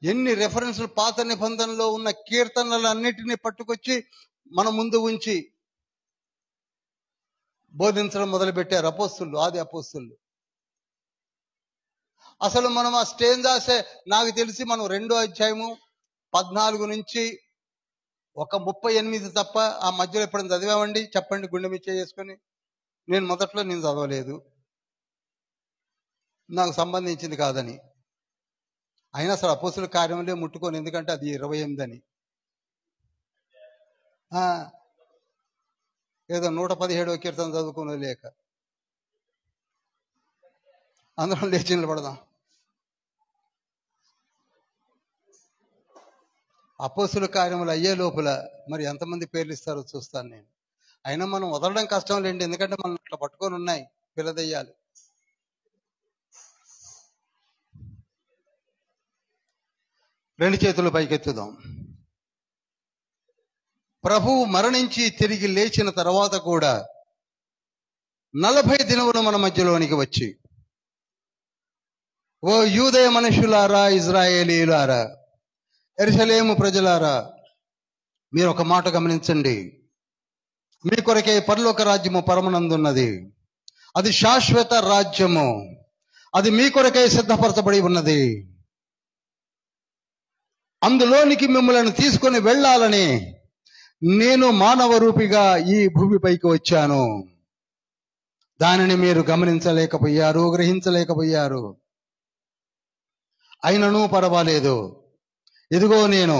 Speaker 2: ఎన్ని రెఫరెన్స్లు పాత నిబంధనలో ఉన్న కీర్తనలన్నిటినీ పట్టుకొచ్చి మన ముందు ఉంచి బోధించడం మొదలుపెట్టారు అపోస్తులు, ఆది అపోస్తులు. అసలు మనం ఆ స్టేజ్ దాసే నాకు తెలిసి మనం 2వ అధ్యాయము 14 నుంచి ఒక 38 తప్ప ఆ మధ్యలో ఎప్పుడైనా చదివామండి? చెప్పండి గుండె మీద చేసుకొని. నేను మొదట్లో చదవలేదు, నాకు సంబంధించింది కాదని. అయినా అసలు అపోస్తుల కార్యంలో ముట్టుకొని, ఎందుకంటే అది 28 అని. ఏదో 117వ కీర్తన చదువుకునే లేక అందరం లేచి నిలబడదాం. అపోస్తుల కార్యములు అయ్యే లోపల మరి ఎంతమంది పేర్లు ఇస్తారో చూస్తాను నేను. అయినా మనం వదలడం కష్టం లేండి, ఎందుకంటే మనం అట్లా పట్టుకొని ఉన్నాయి పిల్లదయ్యాలు. రెండు చేతులు పైకెత్తుదాం. ప్రభువు మరణించి తిరిగి లేచిన తర్వాత కూడా 40 దినములు మన మధ్యలోనికి వచ్చి, ఓ యూదయ మనుషులారా, ఇజ్రాయేలీయులారా, యెరూషలేము ప్రజలారా, మీరు ఒక మాట గమనించండి. మీ కొరకే పరలోక రాజ్యము పరమనందున్నది. అది శాశ్వత రాజ్యము. అది మీ కొరకే సిద్ధపరచబడి ఉన్నది. అందులోనికి మిమ్మల్ని తీసుకొని వెళ్ళాలని నేను మానవ రూపిగా ఈ భూమిపైకి వచ్చాను. దానిని మీరు గమనించలేకపోయారు, గ్రహించలేకపోయారు. అయినను పర్వాలేదు, ఇదిగో నేను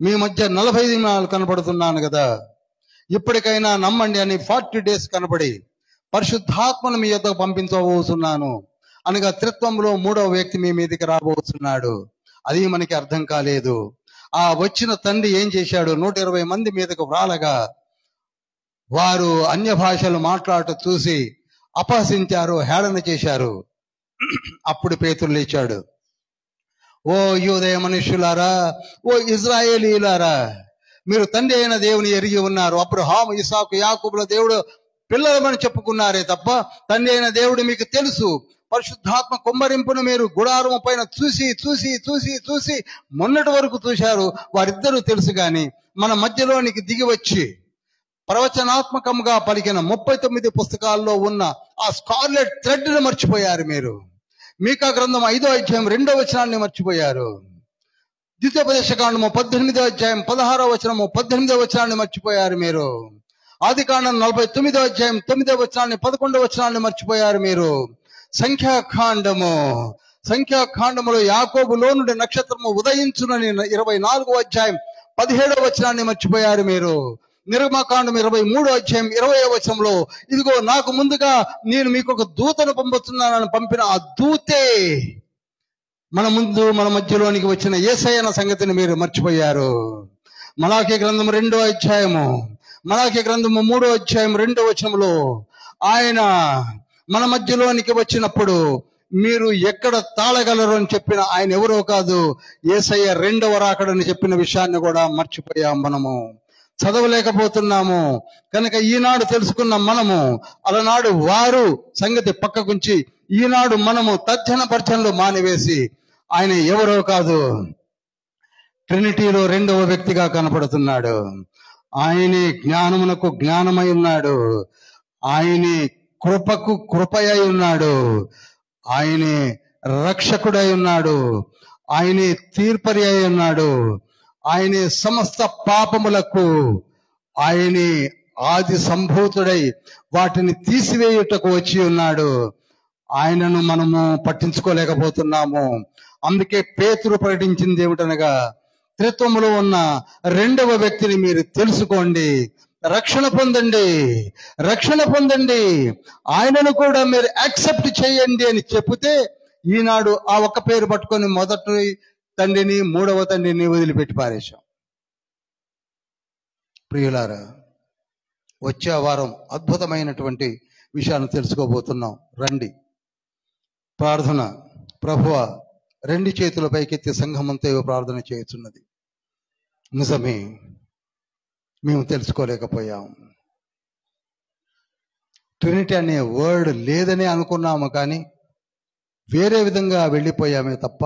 Speaker 2: మీ మధ్య 40 దినాలు కనబడుతున్నాను కదా, ఇప్పటికైనా నమ్మండి అని 40 days కనబడి పరిశుద్ధాత్మను మీ యొద్దకు పంపించబోతున్నాను అనగా త్రిత్వంలో 3వ వ్యక్తి మీ మీదకి రాబోతున్నాడు. అది మనకి అర్థం కాలేదు. ఆ వచ్చిన తండ్రి ఏం చేశాడు? 120 మంది మీదకు వ్రాలగా వారు అన్య భాషలు మాట్లాడటం చూసి అపహసించారు, హేళన చేశారు. అప్పుడు పేతురు లేచాడు. ఓ యూదయ మనుష్యులారా, ఓ ఇజ్రాయేలీయులారా, మీరు తండ్రి అయిన దేవుని ఎరిగి ఉన్నారు. అబ్రహాము, ఇస్సాకు, యాకోబుల దేవుడు పిల్లలమని చెప్పుకున్నారే తప్ప తండ్రి అయిన దేవుడు మీకు తెలుసు. పరిశుద్ధాత్మ కుమ్మరింపును మీరు గుడారము పైన చూసి చూసి చూసి చూసి మొన్నటి వరకు చూశారు. వారిద్దరూ తెలుసు. గాని మన మధ్యలోనికి దిగి వచ్చి ప్రవచనాత్మకంగా పలికిన 39 పుస్తకాల్లో ఉన్న ఆ స్కార్లెట్ థ్రెడ్ ని మర్చిపోయారు మీరు. మీకా గ్రంథం 5వ అధ్యాయం 2వ వచనాన్ని మర్చిపోయారు. ద్వితీయోపదేశకాండము 18వ అధ్యాయం 16వ వచనము 18వ వచనాన్ని మర్చిపోయారు మీరు. ఆదికాండం 49వ అధ్యాయం 9వ వచనాన్ని 11వ వచనాన్ని మర్చిపోయారు మీరు. సంఖ్యాకాండములో యాకోబులో నుండి నక్షత్రము ఉదయించునని 24వ అధ్యాయం 17వ వచనాన్ని మర్చిపోయారు మీరు. నిర్గమకాండం 23వ అధ్యాయం 20వ వచనంలో ఇదిగో నాకు ముందుగా నేను మీకు ఒక దూతను పంపుతున్నానని పంపిన ఆ దూతే మన ముందు మన మధ్యలోనికి వచ్చిన యేసయ్య అన్న సంగతిని మీరు మర్చిపోయారు. మలాకీ గ్రంథం 2వ అధ్యాయము, మలాకీ గ్రంథము 3వ అధ్యాయం 2వ వచనంలో ఆయన మన మధ్యలోనికి వచ్చినప్పుడు మీరు ఎక్కడ తాళగలరు అని చెప్పిన ఆయన ఎవరో కాదు, యేసయ్య 2వ రాకడని చెప్పిన విషయాన్ని కూడా మర్చిపోయాం. మనము చదవలేకపోతున్నాము కనుక ఈనాడు తెలుసుకున్న మనము అలనాడు వారు సంగతి పక్కకుంచి ఈనాడు మనము తర్జన భర్జనలు మానివేసి ఆయన ఎవరో కాదు, ట్రినిటీలో 2వ వ్యక్తిగా కనపడుతున్నాడు. ఆయనే జ్ఞానమునకు జ్ఞానమై ఉన్నాడు. ఆయనే కృపకు కృపయై ఉన్నాడు. ఆయనే రక్షకుడై ఉన్నాడు. ఆయనే తీర్పరి అయి ఉన్నాడు. ఆయనే సమస్త పాపములకు ఆయనే ఆది సంభూతుడై వాటిని తీసివేయుటకు వచ్చి ఉన్నాడు. ఆయనను మనము పట్టించుకోలేకపోతున్నాము. అందుకే పేతురు ప్రకటించింది ఏమిటనగా, త్రిత్వములో ఉన్న 2వ వ్యక్తిని మీరు తెలుసుకోండి, రక్షణ పొందండి, రక్షణ పొందండి, ఆయనను కూడా మీరు యాక్సెప్ట్ చేయండి అని చెప్తే ఈనాడు ఆ ఒక్క పేరు పట్టుకొని మొదటి తండ్రిని 3వ తండ్రిని వదిలిపెట్టి పారేశాం. ప్రియులారా, వచ్చే వారం అద్భుతమైనటువంటి విషయాన్ని తెలుసుకోబోతున్నాం. రండి. ప్రార్థన. ప్రభువా, 2 చేతుల పైకెత్తి సంఘమంతో ప్రార్థన చేయుచున్నది. నిజమే, మేము తెలుసుకోలేకపోయాం. ట్రినిటీ అనే వర్డ్ లేదని అనుకున్నాము, కానీ వేరే విధంగా వెళ్ళిపోయామే తప్ప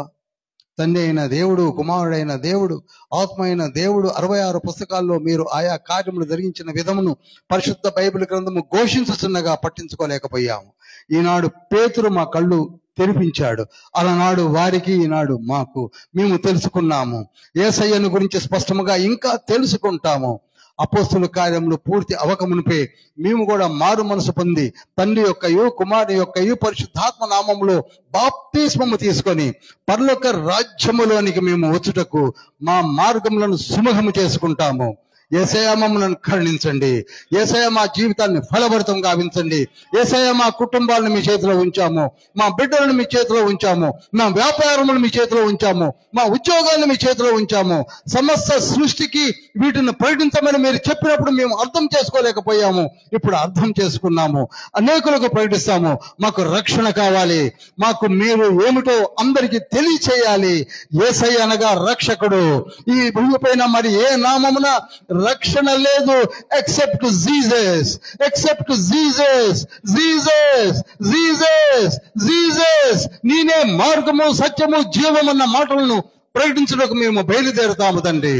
Speaker 2: తండ్రి అయిన దేవుడు, కుమారుడైన దేవుడు, ఆత్మ అయిన దేవుడు 66 పుస్తకాల్లో మీరు ఆయా కార్యములు జరిగించిన విధమును పరిశుద్ధ బైబిల్ గ్రంథము ఘోషించుచున్నగా పట్టించుకోలేకపోయాము. ఈనాడు పేతురు మా కళ్ళు తెరిపించాడు. అలనాడు వారికి, ఈనాడు మాకు మేము తెలుసుకున్నాము. యేసయ్యను గురించి స్పష్టముగా ఇంకా తెలుసుకుంటాము. అపోస్తుల కార్యములు పూర్తి అవకమునిపై మేము కూడా మారు మనసు పొంది తండ్రి యొక్కయు కుమారుని యొక్కయు పరిశుద్ధాత్మ నామములో బాప్తిస్మము తీసుకొని పరలోక రాజ్యములోనికి మేము వచ్చుటకు మా మార్గములను సుముఖము చేసుకుంటాము. యేసయ్య మమ్మల్ని కరుణించండి. యేసయ్య మా జీవితాన్ని ఫలభరితం గావించండి. యేసయ్య మా కుటుంబాలను మీ చేతిలో ఉంచాము, మా బిడ్డలను మీ చేతిలో ఉంచాము, మా వ్యాపారములను మీ చేతిలో ఉంచాము, మా ఉద్యోగాలను మీ చేతిలో ఉంచాము. సమస్త సృష్టికి వీటిని ప్రకటించమని మీరు చెప్పినప్పుడు మేము అర్థం చేసుకోలేకపోయాము. ఇప్పుడు అర్థం చేసుకున్నాము, అనేకులకు ప్రకటిస్తాము. మాకు రక్షణ కావాలి, మాకు మీరు ఏమిటో అందరికీ తెలియచేయాలి. యేసయ్య అనగా రక్షకుడు. ఈ భూమిపైన మరి ఏ నామమున రక్షణ లేదు except Jesus, except Jesus, Jesus, Jesus, Jesus. నేనే మార్గము సత్యము జీవం అన్న మాటలను ప్రకటించడానికి మేము బయలుదేరుతాము. తండ్రి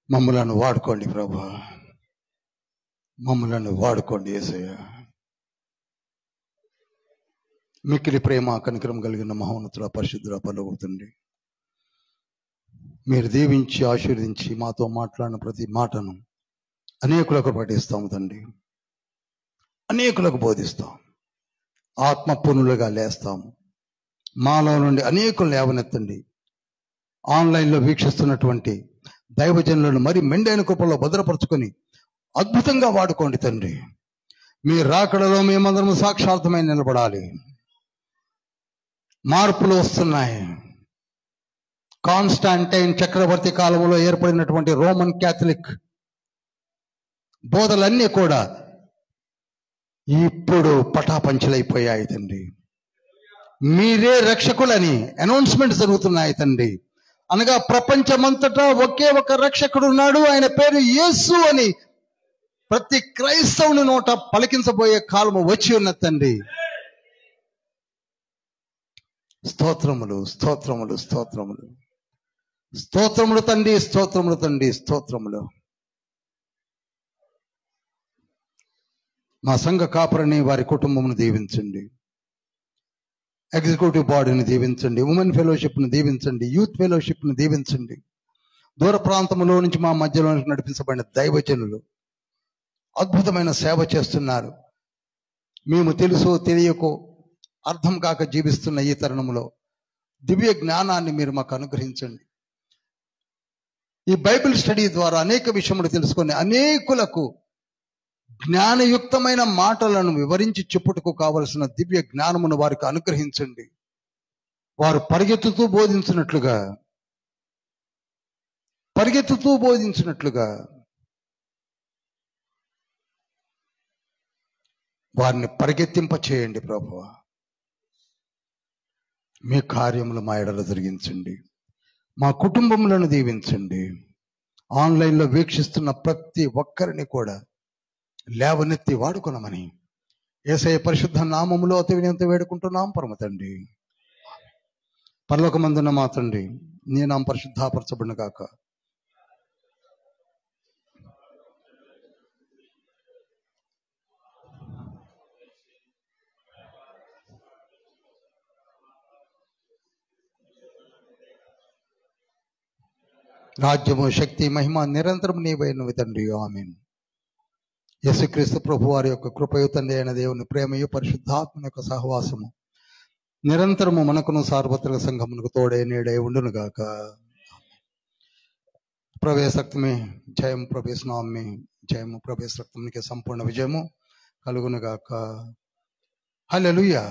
Speaker 2: మమ్మలను వాడుకోండి ప్రభా, మమ్మలను వాడుకోండి యేసయ్య. మిక్కిలి ప్రేమ కనికరం కలిగిన మహోన్నతుల పరిశుద్ధుల పరలోకపు మీరు దీవించి ఆశీర్వదించి మాతో మాట్లాడిన ప్రతి మాటను అనేకులకు పఠిస్తాము తండ్రి, అనేకులకు బోధిస్తాం, ఆత్మపూర్ణులుగా లేస్తాము. మాలో నుండి అనేకులు లేవనెత్తండి. ఆన్లైన్లో వీక్షిస్తున్నటువంటి దైవజనులను మరి మెండైన కృపలో భద్రపరుచుకొని అద్భుతంగా వాడుకోండి తండ్రి. మీ రాకడలో మేమందరము సాక్షార్థమై నిలబడాలి. మార్పులు వస్తున్నాయి. కాన్స్టాంటైన్ చక్రవర్తి కాలంలో ఏర్పడినటువంటి రోమన్ క్యాథలిక్ బోధలన్నీ కూడా ఇప్పుడు పటాపంచలైపోయాయి తండ్రి. మీరే రక్షకులని అనౌన్స్మెంట్ జరుగుతున్నాయి తండ్రి. అనగా ప్రపంచమంతటా ఒకే ఒక రక్షకుడు ఉన్నాడు, ఆయన పేరు యేసు అని ప్రతి క్రైస్తవుని నోట పలికించబోయే కాలము వచ్చి ఉన్న తండ్రి. స్తోత్రములు, స్తోత్రములు, స్తోత్రములు, స్తోత్రములు తండ్రి, స్తోత్రములు తండ్రి, స్తోత్రములు. మా సంఘ కాపరిని, వారి కుటుంబమును దీవించండి. ఎగ్జిక్యూటివ్ బాడీని దీవించండి. ఉమెన్ ఫెలోషిప్ను దీవించండి. యూత్ ఫెలోషిప్ను దీవించండి. దూర ప్రాంతంలో నుంచి మా మధ్యలో నడిపించబడిన దైవజనులు అద్భుతమైన సేవ చేస్తున్నారు. మేము తెలుసో తెలియకో అర్థం కాక జీవిస్తున్న ఈ తరుణంలో దివ్య జ్ఞానాన్ని మీరు మాకు అనుగ్రహించండి. ఈ బైబిల్ స్టడీ ద్వారా అనేక విషయములు తెలుసుకొని అనేకులకు జ్ఞానయుక్తమైన మాటలను వివరించి చెప్పుటకు కావలసిన దివ్య జ్ఞానమును వారికి అనుగ్రహించండి. వారు పరిగెత్తుతూ బోధించినట్లుగా వారిని పరిగెత్తింప చేయండి ప్రభువా. మీ కార్యములు మా ఎడల జరిగించండి. మా కుటుంబములను దీవించండి. ఆన్లైన్లో వీక్షిస్తున్న ప్రతి ఒక్కరిని కూడా లేవనెత్తి వాడుకొనమని యేసయ్య పరిశుద్ధ నామములో అతి వినయంతో వేడుకుంటున్నాం పరమ తండ్రి. పరలోకమందున్న మా తండ్రి, నీ నామం పరిశుద్ధపరచబడును గాక. రాజ్యము, శక్తి, మహిమ నిరంతరం నీవైనవి తండ్రి. ఆమేన్. యేసుక్రీస్తు ప్రభు వారి యొక్క కృపయు, తండ్రి అయిన దేవుని ప్రేమయు, పరిశుద్ధాత్మ యొక్క సహవాసము నిరంతరము మనకును సార్వత్రిక సంఘమునకు తోడే నీడై ఉండును గాక. प्रवेश रक्त में जयम प्रवेश नाम में जयम प्रवेश रक्त के संपूर्ण विजयमु कलुगुनुगाक. हालेलुया.